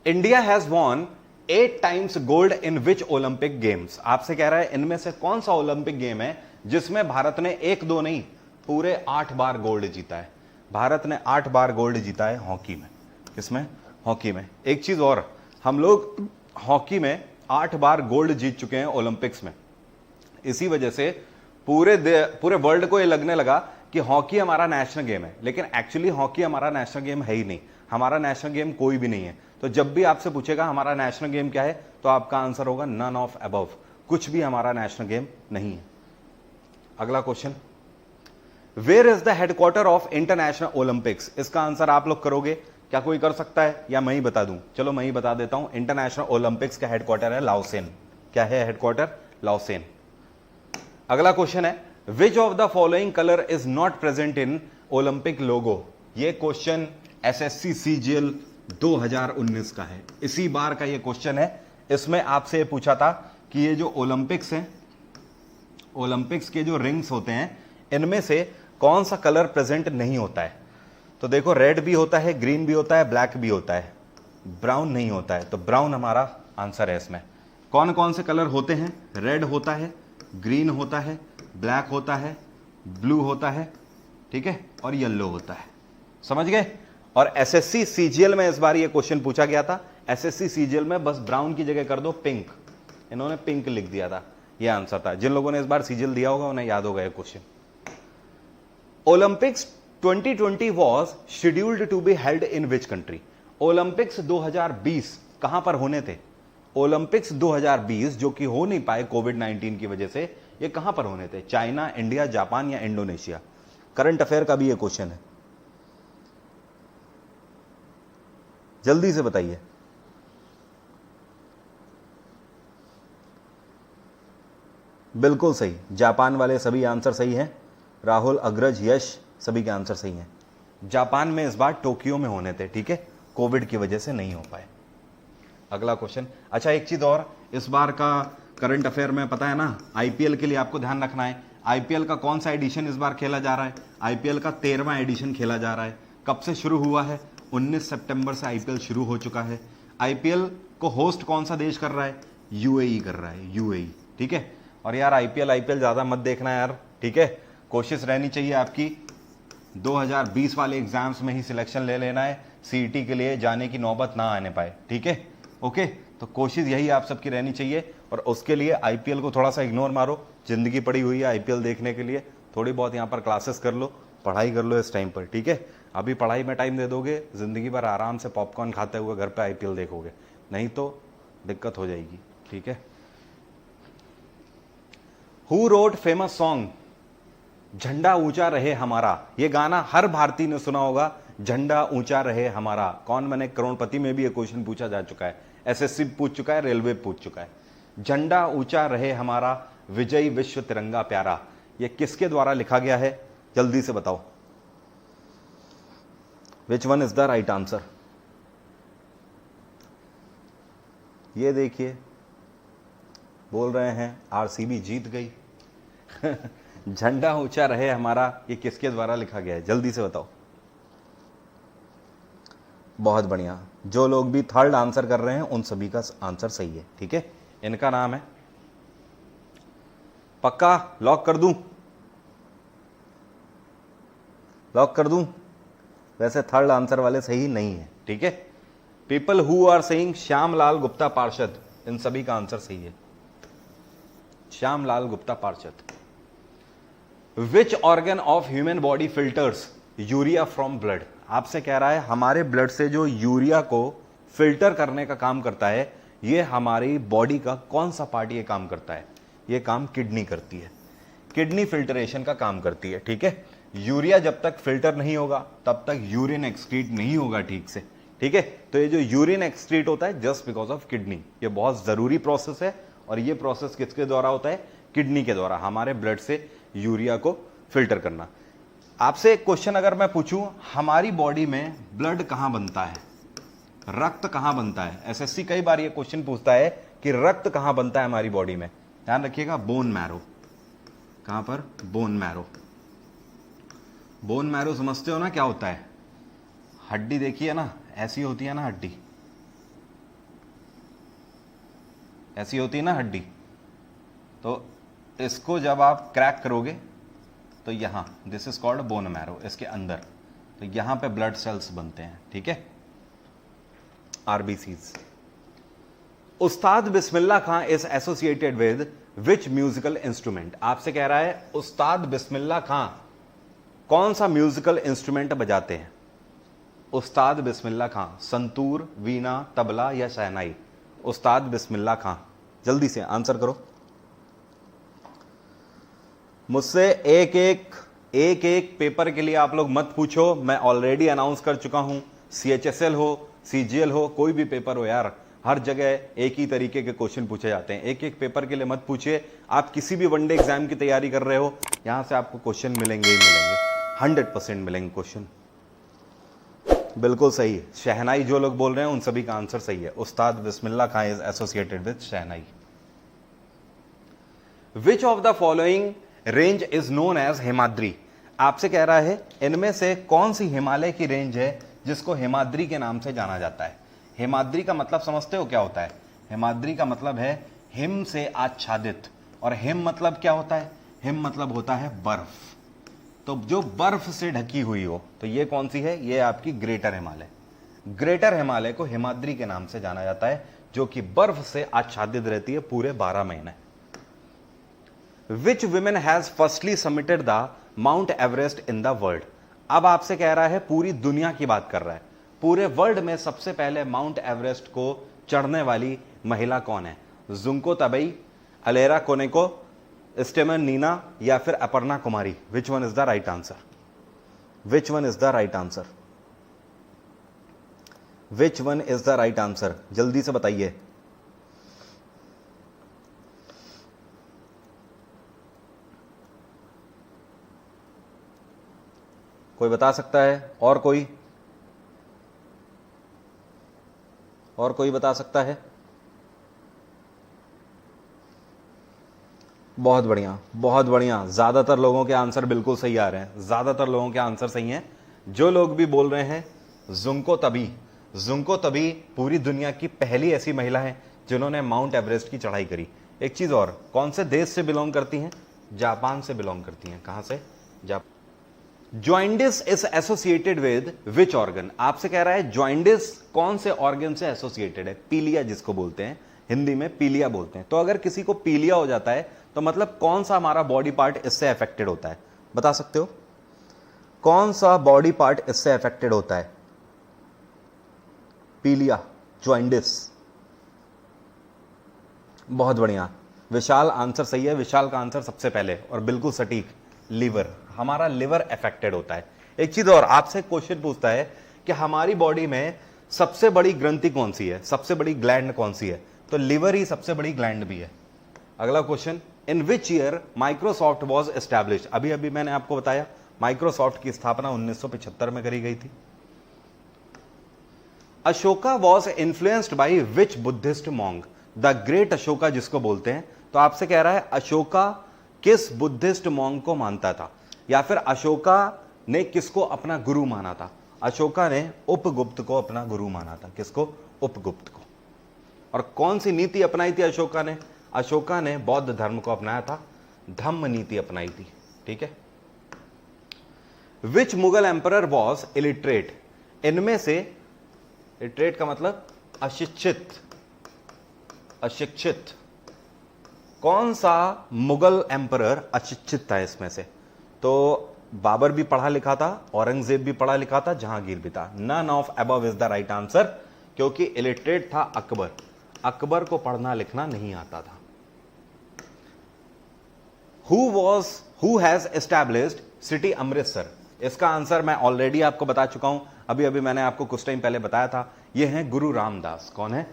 India has won 8 times gold in which Olympic games, आपसे कह रहा है इनमें से कौन सा ओलंपिक गेम है जिसमें भारत ने 1 2 नहीं पूरे 8 बार गोल्ड जीता है। भारत ने 8 बार गोल्ड जीता है हॉकी में। किसमें? हॉकी में। एक चीज और, हम लोग हॉकी में 8 बार गोल्ड जीत चुके हैं ओलंपिक्स में। इसी वजह से पूरे वर्ल्ड को ये लगने लगा कि हॉकी हमारा नेशनल गेम है, लेकिन एक्चुअली हॉकी हमारा नेशनल गेम है ही नहीं। हमारा नेशनल गेम कोई भी नहीं है। तो जब भी आपसे पूछेगा हमारा नेशनल गेम क्या है, तो आपका आंसर होगा नन ऑफ अबव। कुछ भी हमारा नेशनल गेम नहीं है। अगला question, where is the headquarter of international Olympics? इसका आंसर आप लोग करोगे, क्या कोई कर सकता है या मैं ही बता दूं? चलो मैं ही बता देता हूं। इंटरनेशनल ओलंपिक्स का हेडक्वार्टर है लाओसेन। क्या है हेडक्वार्टर? लाओसेन। अगला क्वेश्चन है, which of the following colour is not present in Olympic logo? ये क्वेश्चन एसएससी सीजीएल 2019 का है। इसी बार का ये क्वेश्चन है। इसमें आपसे पूछा था कि ये जो ओलंपिक्स हैं, ओलंपिक्स के जो रिंग्स होते हैं, इनमें से कौन सा कलर प्रेजेंट नहीं होता है? तो देखो, रेड भी होता है, ग्रीन भी होता है, ब्लैक भी होता है, ब्राउन नहीं होता है। तो ब्राउन हमारा आंसर है इसमें। कौन कौन से कलर होते हैं? रेड होता है, ग्रीन होता है, ब्लैक होता है, ब्लू होता है, ठीक है, और येलो होता है। समझ गए? और एसएससी सीजीएल में इस बार ये क्वेश्चन पूछा गया था। एसएससी सीजीएल में बस ब्राउन की जगह कर दो पिंक, इन्होंने पिंक लिख दिया था। ये आंसर था। जिन लोगों ने इस बार सीजीएल दिया होगा उन्हें याद होगा ये question. Olympics 2020 was scheduled to be held in which country? Olympics 2020 कहां पर होने थे? ओलंपिक्स 2020 जो कि हो नहीं पाए कोविड-19 की वजह से, ये कहां पर होने थे? चाइना, इंडिया, जापान या इंडोनेशिया? करंट अफेयर का भी ये क्वेश्चन है, जल्दी से बताइए। बिल्कुल सही, जापान वाले सभी आंसर सही हैं। राहुल, अग्रज, यश, सभी के आंसर सही हैं। जापान में इस बार टोक्यो में होने थे, ठीक है, कोविड की वजह से नहीं हो पाए। अगला क्वेश्चन, अच्छा एक चीज और, इस बार का करंट अफेयर में पता है ना, आईपीएल के लिए आपको ध्यान रखना है। आईपीएल का कौन सा एडिशन इस बार खेला जा रहा है? आईपीएल का 13वां एडिशन खेला जा रहा है। कब से शुरू हुआ है? 19 सितंबर से आईपीएल शुरू हो चुका है। आईपीएल को होस्ट कौन सा देश कर रहा है? यूएई कर रहा है, यूएई, ठीक है। और यार आईपीएल ज्यादा मत देखना यार, ठीक है। कोशिश रहनी चाहिए आपकी 2020 वाले एग्जाम्स में ही सिलेक्शन ले लेना है, सीईटी के लिए जाने की नौबत ना आने पाए, ठीक है। ओके, तो कोशिश यही आप सबकी रहनी चाहिए। और उसके लिए आईपीएल को थोड़ा सा इग्नोर मारो। जिंदगी पड़ी हुई है आईपीएल देखने के लिए, थोड़ी बहुत यहाँ पर क्लासेस कर लो, पढ़ाई कर लो इस टाइम पर, ठीक है। अभी पढ़ाई में टाइम दे दोगे, जिंदगी भर आराम से पॉपकॉर्न खाते हुए घर पे आईपीएल देखोगे, नहीं तो दिक्कत हो जाएगी, ठीक है। हु रोट फेमस सॉन्ग झंडा ऊंचा रहे हमारा? ये गाना हर भारतीय ने सुना होगा, झंडा ऊंचा रहे हमारा। कौन बने करोड़पति में भी ये क्वेश्चन पूछा जा चुका है, एसएससी पूछ चुका है, रेलवे पूछ चुका है। झंडा ऊंचा रहे हमारा, विजयी विश्व तिरंगा प्यारा, ये किसके द्वारा लिखा गया है? जल्दी से बताओ, विच one is the right answer? ये देखिए, बोल रहे हैं आरसीबी जीत गई। झंडा ऊंचा रहे हमारा, ये किसके द्वारा लिखा गया है? जल्दी से बताओ। बहुत बढ़िया, जो लोग भी थर्ड आंसर कर रहे हैं उन सभी का आंसर सही है, ठीक है। इनका नाम है, पक्का लॉक कर दूं? लॉक कर दूं? वैसे थर्ड आंसर वाले सही नहीं है, ठीक है। People who are saying Shyamlal Gupta Parshad, इन सभी का आंसर सही है, श्यामलाल गुप्ता पार्षद। Which organ of human body filters urea from blood? आपसे कह रहा है हमारे ब्लड से जो यूरिया को फिल्टर करने का काम करता है, ये हमारी बॉडी का कौन सा पार्ट ये काम करता है? ये काम किडनी करती है, किडनी फिल्टरेशन का काम करती है, ठीक है। यूरिया जब तक फिल्टर नहीं होगा तब तक यूरिन एक्सक्रीट नहीं होगा ठीक से, ठीक है। तो ये जो यूरिन एक्सक्रीट होता है जस्ट बिकॉज ऑफ किडनी, ये बहुत जरूरी प्रोसेस है। और ये प्रोसेस किसके द्वारा होता है? किडनी के द्वारा, हमारे ब्लड से यूरिया को फिल्टर करना। आपसे एक क्वेश्चन अगर मैं पूछूं, हमारी बॉडी में ब्लड कहां बनता है, रक्त कहां बनता है? एसएससी कई बार ये क्वेश्चन पूछता है कि रक्त कहां बनता है हमारी बॉडी में। ध्यान रखिएगा, बोन मैरो। कहां पर? Bone marrow. बोन मैरो समझते हो ना क्या होता है? हड्डी देखिए ना, ऐसी होती है ना हड्डी, ऐसी होती है ना हड्डी। तो इसको जब आप क्रैक करोगे तो यहां, this is called bone marrow, इसके अंदर, तो यहां पे ब्लड सेल्स बनते हैं, ठीक है, आरबीसीज। Ustad Bismillah Khan is associated with which musical instrument? आपसे कह रहा है उस्ताद बिस्मिल्लाह खां कौन सा म्यूजिकल इंस्ट्रूमेंट बजाते हैं? उस्ताद बिस्मिल्लाह खां संतूर, वीणा, तबला या शहनाई? उस्ताद बिस्मिल्लाह खां, जल्दी से आंसर करो। मुझसे एक एक पेपर के लिए आप लोग मत पूछो, मैं ऑलरेडी अनाउंस कर चुका हूं। सीएचएसएल हो, सीजीएल हो, कोई भी पेपर हो यार, हर जगह एक ही तरीके के क्वेश्चन पूछे जाते हैं। एक एक पेपर के लिए मत पूछिए। आप किसी भी वनडे एग्जाम की तैयारी कर रहे हो, यहां से आपको क्वेश्चन मिलेंगे ही मिलेंगे, 100% मिलेंगे क्वेश्चन। बिल्कुल सही, शहनाई जो लोग बोल रहे हैं उन सभी का आंसर सही है। Ustad Bismillah Khan is associated with shehnai. Which of the following range is known as Himadri? आपसे कह रहा है इनमें से कौन सी हिमालय की रेंज है जिसको हिमाद्री के नाम से जाना जाता है? हिमाद्री का मतलब समझते हो क्या होता है? हिमाद्री का मतलब है हिम से आच्छादित, और हिम मतलब क्या होता है? हिम मतलब होता है बर्फ। तो जो बर्फ से ढकी हुई हो, तो ये कौन सी है? ये आपकी ग्रेटर हिमालय। ग्रेटर हिमालय को हिमाद्री के नाम से जाना जाता है, जो कि बर्फ से आच्छादित रहती है पूरे 12 महीने। Which women has firstly submitted the Mount Everest in the world? अब आपसे कह रहा है पूरी दुनिया की बात कर रहा है, पूरे वर्ल्ड में सबसे पहले माउंट एवरेस्ट को चढ़ने वाली महिला कौन है? जुंको तबई, अलेरा कोनेको, स्टेमन नीना या फिर Aparna Kumari? Which one is the right answer? Which one is the right answer? Which one is the right answer? जल्दी से बताइए। कोई बता सकता है? और कोई? और कोई बता सकता है? बहुत बढ़िया, बहुत बढ़िया। ज्यादातर लोगों के आंसर बिल्कुल सही आ रहे हैं, ज्यादातर लोगों के आंसर सही हैं। जो लोग भी बोल रहे हैं जुंको तबी, जुंको तबी पूरी दुनिया की पहली ऐसी महिला है जिन्होंने माउंट एवरेस्ट की चढ़ाई करी। एक चीज और, कौन से देश से बिलोंग करती हैं? जापान से बिलोंग करती हैं। कहां से? Japan. Jaundice is associated with which organ? आपसे कह रहा है जॉइंडिस कौन से ऑर्गन से एसोसिएटेड है? पीलिया जिसको बोलते हैं, हिंदी में पीलिया बोलते हैं। तो अगर किसी को पीलिया हो जाता है तो मतलब कौन सा हमारा बॉडी पार्ट इससे अफेक्टेड होता है? बता सकते हो? कौन सा बॉडी पार्ट इससे अफेक्टेड होता है? पीलिया, जॉइंडिस। बहुत बढ़िया, विशाल आंसर सही है। विशाल का आंसर सबसे पहले और बिल्कुल सटीक, लीवर। हमारा लिवर अफेक्टेड होता है। एक चीज और, आपसे क्वेश्चन पूछता है कि हमारी बॉडी में सबसे बड़ी ग्रंथि कौन सी है, सबसे बड़ी ग्लैंड कौन सी है? तो लिवर ही सबसे बड़ी ग्लैंड भी है। अगला question, in which year Microsoft was established? अभी अभी मैंने आपको बताया माइक्रोसॉफ्ट की स्थापना 1975 में करी गई थी। Ashoka was influenced by which Buddhist मॉन्ग? The great Ashoka जिसको बोलते हैं। तो आपसे कह रहा है अशोका किस बुद्धिस्ट मॉन्ग को मानता था, या फिर अशोका ने किसको अपना गुरु माना था? अशोका ने उपगुप्त को अपना गुरु माना था। किसको? उपगुप्त को। और कौन सी नीति अपनाई थी अशोका ने? अशोका ने बौद्ध धर्म को अपनाया था, धम्म नीति अपनाई थी। ठीक है। विच मुगल एम्परर वॉज इलिटरेट? इनमें से, इलिटरेट का मतलब अशिक्षित, अशिक्षित। कौन सा मुगल एम्परर अशिक्षित था इसमें से? तो बाबर भी पढ़ा लिखा था, औरंगजेब भी पढ़ा लिखा था, जहांगीर भी था। None of above is the right answer, क्योंकि इलिटरेट था अकबर। अकबर को पढ़ना लिखना नहीं आता था। Who has established city Amritsar? इसका आंसर मैं ऑलरेडी आपको बता चुका हूं, अभी अभी मैंने आपको कुछ टाइम पहले बताया था। यह है गुरु रामदास। कौन है?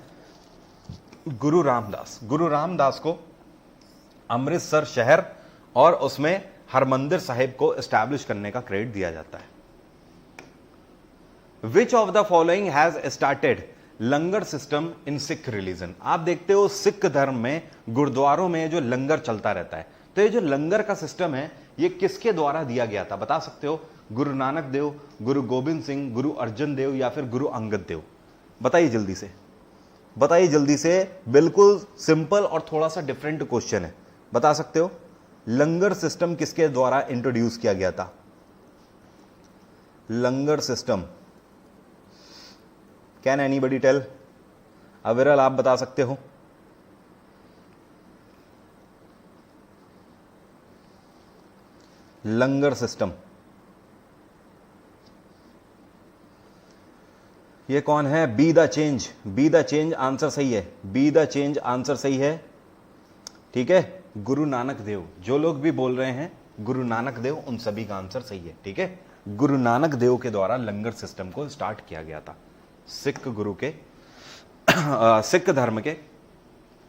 गुरु रामदास। गुरु रामदास को अमृतसर शहर और उसमें हरमंदिर साहिब को एस्टैब्लिश करने का क्रेडिट दिया जाता है। Which of the following has started langar system in Sikh religion? आप देखते हो सिख धर्म में गुरुद्वारों में जो लंगर चलता रहता है, तो ये जो लंगर का सिस्टम है ये किसके द्वारा दिया गया था? बता सकते हो? गुरु नानक देव, गुरु गोविंद सिंह, गुरु अर्जन देव या फिर गुरु अंगद देव? बताइए जल्दी से, बताइए जल्दी से। बिल्कुल सिंपल और थोड़ा सा डिफरेंट क्वेश्चन है, बता सकते हो? लंगर सिस्टम किसके द्वारा इंट्रोड्यूस किया गया था? Langar system. Can anybody tell? Aviral आप बता सकते हो? लंगर सिस्टम ये कौन है? Be the change. Be the change answer सही है। बी द चेंज आंसर सही है। ठीक है, गुरु नानक देव। जो लोग भी बोल रहे हैं गुरु नानक देव, उन सभी का आंसर सही है। ठीक है, गुरु नानक देव के द्वारा लंगर सिस्टम को स्टार्ट किया गया था। सिख गुरु के सिख धर्म के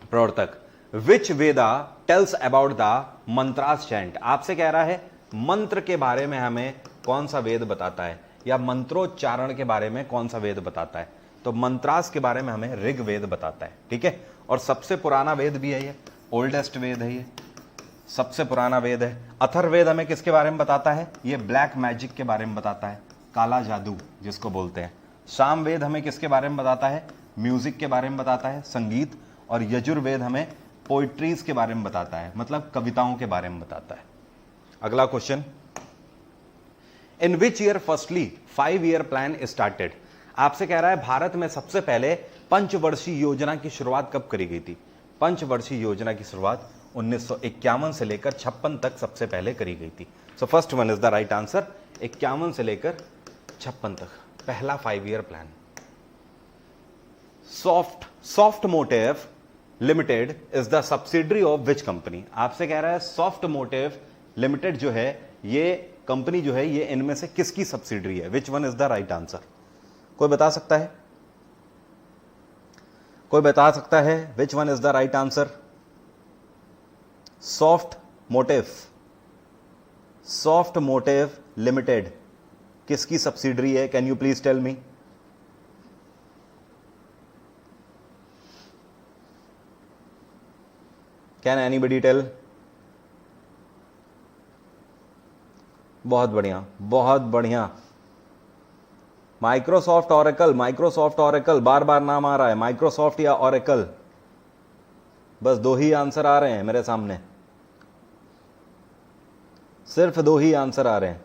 प्रवर्तक। विच वेदा tells about the mantras chant? आपसे कह रहा है मंत्र के बारे में हमें कौन सा वेद बताता है, या मंत्रोच्चारण के बारे में कौन सा वेद बताता है? तो मंत्रास के बारे में हमें ऋग्वेद बताता है। ठीक है, और सबसे पुराना वेद भी है ये, ओल्डेस्ट वेद है ये, सबसे पुराना वेद है। अथर्ववेद हमें किसके बारे में बताता है? ये ब्लैक मैजिक के बारे में बताता है, काला जादू जिसको बोलते हैं। सामवेद हमें किसके बारे में बताता है? म्यूजिक के बारे में बताता है, संगीत। और यजुर्वेद हमें पोइट्रीज के बारे में बताता है, मतलब कविताओं के बारे में बताता है। अगला question, in which year firstly 5 year plan started? आपसे कह रहा है भारत में सबसे पहले पंचवर्षीय योजना की शुरुआत कब करी गई थी? पंचवर्षीय योजना की शुरुआत 1951 से लेकर 56 तक सबसे पहले करी गई थी। सो first one is the right answer. 51 से लेकर 56 तक पहला 5 year plan. Soft motive limited is the subsidiary of which company? आपसे कह रहा है सॉफ्ट मोटिव लिमिटेड जो है, ये कंपनी जो है, ये इनमें से किसकी सब्सिडरी है? Which one is the right answer? कोई बता सकता है? कोई बता सकता है which one is the right answer? Soft motive limited किसकी सब्सिडरी है? Can you please tell me? Can anybody tell? बहुत बढ़िया, बहुत बढ़िया। माइक्रोसॉफ्ट ऑरेकल, माइक्रोसॉफ्ट ऑरेकल, बार बार नाम आ रहा है, माइक्रोसॉफ्ट या ऑरेकल। बस 2 ही आंसर आ रहे हैं मेरे सामने, सिर्फ 2 ही आंसर आ रहे हैं।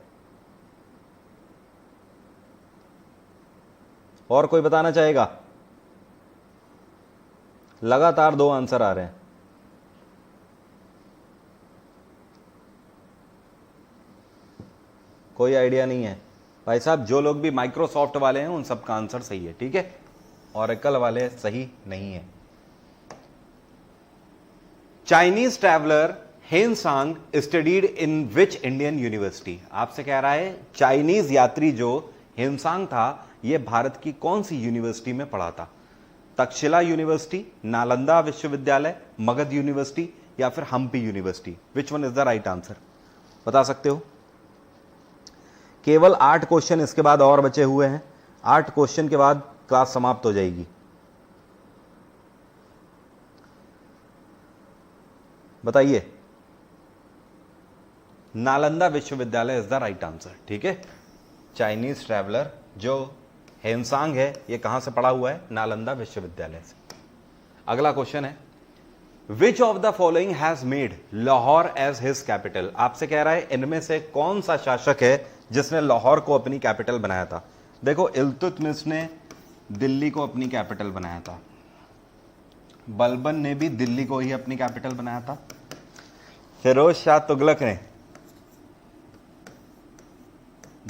और कोई बताना चाहेगा? लगातार 2 आंसर आ रहे हैं। कोई आइडिया नहीं है भाई साहब। जो लोग भी माइक्रोसॉफ्ट वाले हैं उन सबका आंसर सही है। ठीक है, ऑरेकल वाले सही नहीं है। Chinese traveller Hiuen Tsang studied in which Indian university? आपसे कह रहा है चाइनीज यात्री जो हेनसांग था, यह भारत की कौन सी यूनिवर्सिटी में पढ़ा था? तक्षशिला यूनिवर्सिटी, नालंदा विश्वविद्यालय, मगध यूनिवर्सिटी, या फिर Hampi university? Which one is the right answer? बता सकते हो? केवल 8 क्वेश्चन इसके बाद और बचे हुए हैं। 8 क्वेश्चन के बाद क्लास समाप्त हो जाएगी। बताइए। नालंदा विश्वविद्यालय इज द राइट आंसर। ठीक है, चाइनीज ट्रैवलर जो हेनसांग है, ये कहां से पढ़ा हुआ है? नालंदा विश्वविद्यालय से। अगला क्वेश्चन है, which of the following has made Lahore as his capital? आपसे कह रहा है इनमें से कौन सा शासक है जिसने लाहौर को अपनी कैपिटल बनाया था? देखो, इल्तुतमिश ने दिल्ली को अपनी कैपिटल बनाया था, बलबन ने भी दिल्ली को ही अपनी कैपिटल बनाया था, फिरोज शाह तुगलक ने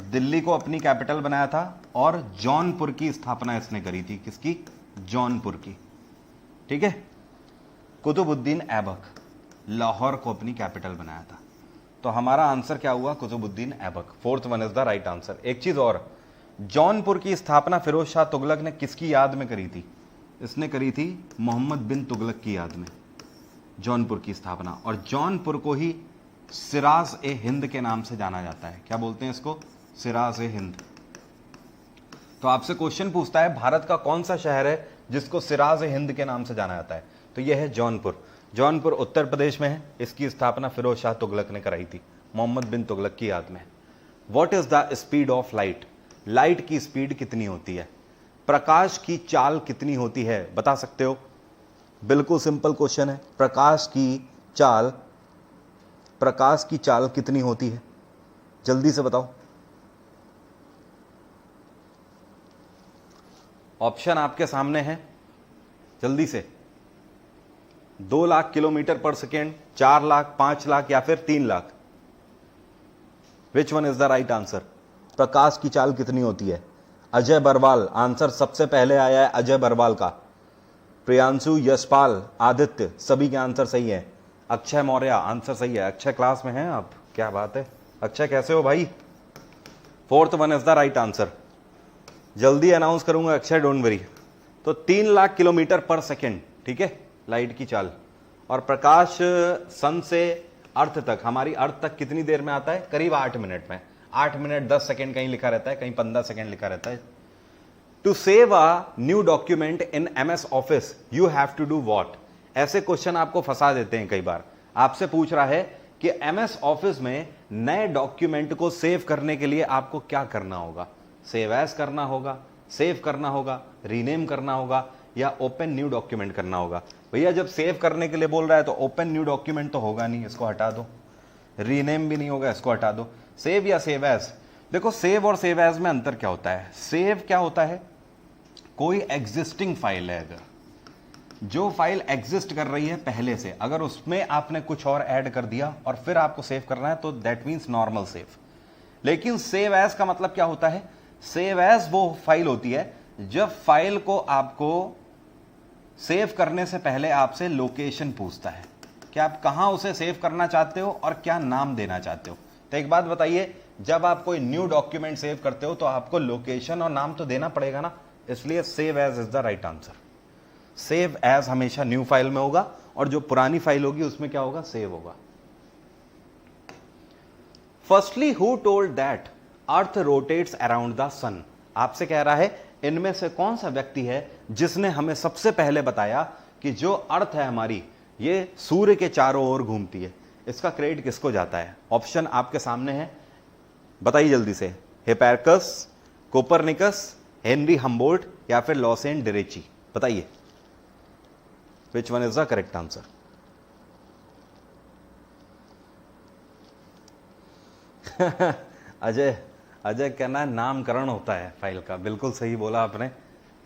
दिल्ली को अपनी कैपिटल बनाया था, और जौनपुर की स्थापना इसने करी थी। किसकी? जौनपुर की। ठीक है, कुतुबुद्दीन ऐबक लाहौर को अपनी कैपिटल बनाया था। तो हमारा आंसर क्या हुआ? Qutubuddin Aibak. 4th one is the right answer. एक चीज और, जौनपुर की स्थापना फिरोज शाह तुगलक ने किसकी याद में करी थी? इसने करी थी मोहम्मद बिन तुगलक की याद में जौनपुर की स्थापना। और जौनपुर को ही सिराज ए हिंद के नाम से जाना जाता है। क्या बोलते हैं इसको? सिराज ए हिंद। तो आपसे क्वेश्चन पूछता है भारत का कौन सा शहर है जिसको सिराज ए हिंद के नाम से जाना जाता है? तो यह है जौनपुर। जौनपुर उत्तर प्रदेश में है। इसकी स्थापना फिरोज शाह तुगलक ने कराई थी मोहम्मद बिन तुगलक की याद में। What is the speed of light? Light की स्पीड कितनी होती है? प्रकाश की चाल कितनी होती है? बता सकते हो? बिल्कुल सिंपल क्वेश्चन है। प्रकाश की चाल कितनी होती है? जल्दी से बताओ। ऑप्शन आपके सामने है, जल्दी से। 2 lakh kilometre per second, 4 lakh, 5 lakh या फिर 3 lakh. Which one is the right answer? प्रकाश की चाल कितनी होती है? अजय बरवाल, आंसर सबसे पहले आया है अजय बरवाल का। प्रियांशु, यशपाल, आदित्य, सभी के आंसर सही है। अक्षय मौर्य, आंसर सही है। अक्षय क्लास में हैं आप, क्या बात है। अक्षय कैसे हो भाई? 4th one is the right answer. जल्दी अनाउंस करूंगा अक्षय, डोंट वरी। तो 3 लाख किलोमीटर पर सेकेंड, ठीक है, लाइट की चाल। और प्रकाश सन से अर्थ तक, हमारी अर्थ तक कितनी देर में आता है? करीब 8 मिनट में। 8 मिनट 10 सेकेंड कहीं लिखा रहता है, कहीं 15 सेकेंड लिखा रहता है। To save a new document in MS office you have to do what? ऐसे क्वेश्चन आपको फंसा देते हैं कई बार। आपसे पूछ रहा है कि MS ऑफिस में नए डॉक्यूमेंट को सेव करने के लिए आपको क्या करना होगा? सेव एज करना होगा, सेव करना होगा, रीनेम करना होगा, या ओपन न्यू डॉक्यूमेंट करना होगा? भैया जब सेव करने के लिए बोल रहा है तो ओपन न्यू डॉक्यूमेंट तो होगा नहीं, इसको हटा दो। रीनेम भी नहीं होगा, इसको हटा दो। सेव या सेव एज? देखो सेव और सेव एज में अंतर क्या होता है? सेव क्या होता है? कोई एग्जिस्टिंग फाइल है, अगर जो फाइल एग्जिस्ट कर रही है पहले से, अगर उसमें आपने कुछ और ऐड कर दिया और फिर आपको सेव करना है तो दैट मीन्स नॉर्मल सेव। लेकिन सेव एज का मतलब क्या होता है? सेव एज वो फाइल होती है जब फाइल को आपको सेव करने से पहले आपसे लोकेशन पूछता है कि आप कहां उसे सेव करना चाहते हो और क्या नाम देना चाहते हो। तो एक बात बताइए, जब आप कोई न्यू डॉक्यूमेंट सेव करते हो तो आपको लोकेशन और नाम तो देना पड़ेगा ना, इसलिए save as is the right answer. Save as हमेशा न्यू फाइल में होगा और जो पुरानी फाइल होगी उसमें क्या होगा? सेव होगा। Firstly who told that earth rotates around the sun? आपसे कह रहा है इनमें से कौन सा व्यक्ति है जिसने हमें सबसे पहले बताया कि जो अर्थ है हमारी ये सूर्य के चारों ओर घूमती है? इसका क्रेडिट किसको जाता है? ऑप्शन आपके सामने है, बताइए जल्दी से। हिपार्कस, कोपरनिकस, हेनरी हम्बोल्ट या फिर लॉसेन डिरेची? बताइए which one is the correct answer? Ajay कहना है नामकरण होता है फाइल का। बिल्कुल सही बोला आपने,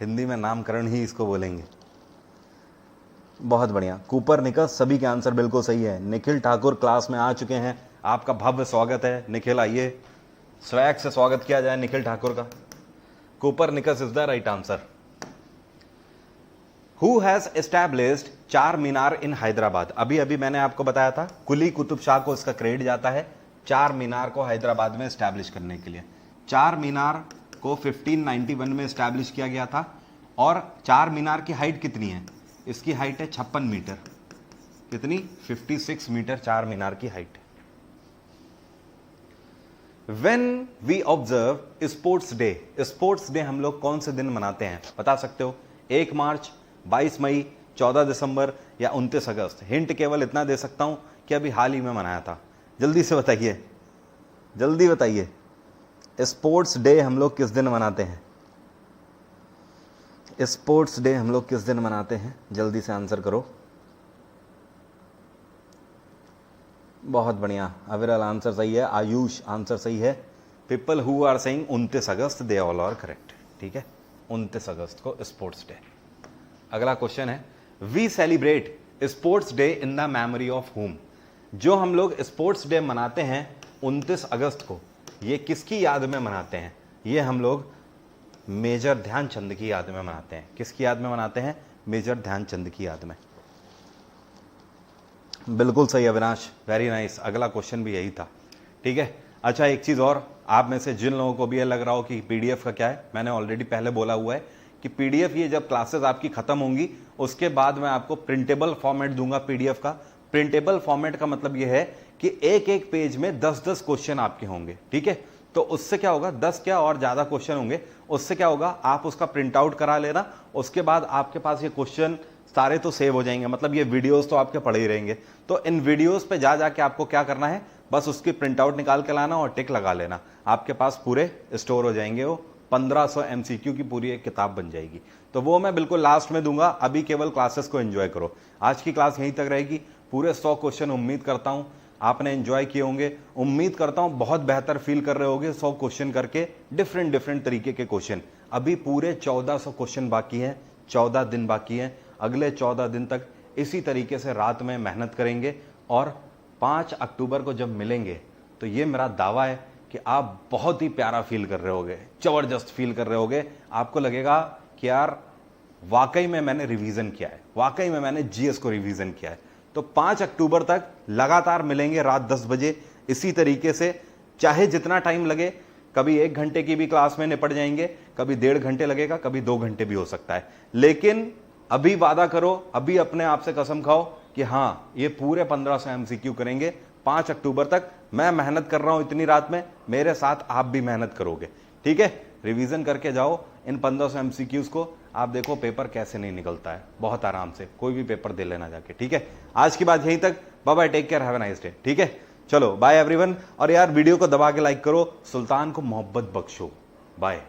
हिंदी में नामकरण ही इसको बोलेंगे। बहुत बढ़िया। कूपरनिकस, सभी के आंसर बिल्कुल सही है। निखिल ठाकुर क्लास में आ चुके हैं, आपका भव्य स्वागत है। निखिल आइए, स्वैग से स्वागत किया जाए निखिल ठाकुर का। Copernicus is the right answer. Who has established Charminar इन हैदराबाद? अभी अभी मैंने आपको बताया था कुली कुतुब शाह को इसका क्रेडिट जाता है चार मीनार को हैदराबाद में एस्टैब्लिश करने के लिए। चार मीनार को 1591 में एस्टैब्लिश किया गया था। और चार मीनार की हाइट कितनी है? इसकी हाइट है 56 मीटर। कितनी? 56 मीटर चार मीनार की height. When we observe sports day, sports day हम लोग कौन से दिन मनाते हैं बता सकते हो? 1 मार्च, 22 मई, 14 दिसंबर या 29 अगस्त? हिंट केवल इतना दे सकता हूं कि अभी हाल ही में मनाया था। जल्दी से बताइए, जल्दी बताइए, स्पोर्ट्स डे हम लोग किस दिन मनाते हैं? स्पोर्ट्स डे हम लोग किस दिन मनाते हैं? जल्दी से आंसर करो। बहुत बढ़िया, अविरल आंसर सही है। आयुष आंसर सही है। People who are saying 29 August, they all are correct. ठीक है, 29 अगस्त को स्पोर्ट्स डे। अगला क्वेश्चन है, we celebrate sports day in the memory of whom? जो हम लोग स्पोर्ट्स डे मनाते हैं 29 अगस्त को, ये किसकी याद में मनाते हैं? ये हम लोग मेजर ध्यानचंद की याद में मनाते हैं। किसकी याद में मनाते हैं? मेजर ध्यानचंद की याद में। बिल्कुल सही अविनाश, वेरी नाइस। अगला क्वेश्चन भी यही था। ठीक है, अच्छा एक चीज़ और, आप में से जिन लोगों को भी ये लग रहा हो कि पीडीएफ का क्या है, मैंने ऑलरेडी पहले बोला हुआ है कि पीडीएफ ये जब क्लासेस आपकी खत्म होंगी उसके बाद मैं आपको प्रिंटेबल फॉर्मेट दूंगा पीडीएफ का। प्रिंटेबल फॉर्मेट का मतलब ये है कि एक एक पेज में 10-10 क्वेश्चन आपके होंगे। ठीक है, तो उससे क्या होगा, 10 क्या और ज़्यादा क्वेश्चन होंगे, उससे क्या होगा, आप उसका प्रिंट आउट करा लेना। उसके बाद आपके पास ये क्वेश्चन सारे तो सेव हो जाएंगे, मतलब ये वीडियोस तो आपके पड़े ही रहेंगे। तो इन वीडियोस पे जा जाके आपको क्या करना है, बस उसकी प्रिंट आउट निकाल के लाना और टिक लगा लेना, आपके पास पूरे स्टोर हो जाएंगे। वो 1500 MCQ की पूरी एक किताब बन जाएगी। तो वो मैं बिल्कुल लास्ट में दूंगा, अभी केवल क्लासेस को एंजॉय करो। आज की क्लास यहीं तक रहेगी। पूरे 100 क्वेश्चन उम्मीद करता हूं आपने एंजॉय किए होंगे। उम्मीद करता हूं बहुत बेहतर फील कर रहे होंगे 100 क्वेश्चन करके, डिफरेंट डिफरेंट तरीके के क्वेश्चन। अभी पूरे 1400 क्वेश्चन बाकी हैं, 14 दिन बाकी हैं। अगले 14 दिन तक इसी तरीके से रात में मेहनत करेंगे और 5 अक्टूबर को जब मिलेंगे तो ये मेरा दावा है कि आप बहुत ही प्यारा फील कर रहे होगे, जबरदस्त फील कर रहे होगे। आपको लगेगा कि यार वाकई में मैंने रिवीजन किया है, वाकई में मैंने जीएस को रिवीजन किया है। तो 5 अक्टूबर तक लगातार मिलेंगे रात 10 बजे इसी तरीके से, चाहे जितना टाइम लगे। कभी 1 घंटे की भी क्लास में निपट जाएंगे, कभी 1.5 घंटे लगेगा, कभी 2 घंटे भी हो सकता है। लेकिन अभी वादा करो, अभी अपने आप से कसम खाओ कि हां ये पूरे 1500 एमसीक्यू करेंगे 5 अक्टूबर तक। मैं मेहनत कर रहा हूं इतनी रात में, मेरे साथ आप भी मेहनत करोगे, ठीक है। रिवीजन करके जाओ इन 1500 एमसीक्यूज को, आप देखो पेपर कैसे नहीं निकलता है, बहुत आराम से कोई भी पेपर दे लेना जाके, ठीक है। आज की बात यहीं तक, bye bye, take care, have a nice day, ठीक है। चलो बाय एवरीवन। और यार वीडियो को दबा के लाइक करो, सुल्तान को मोहब्बत बख्शो। बाय।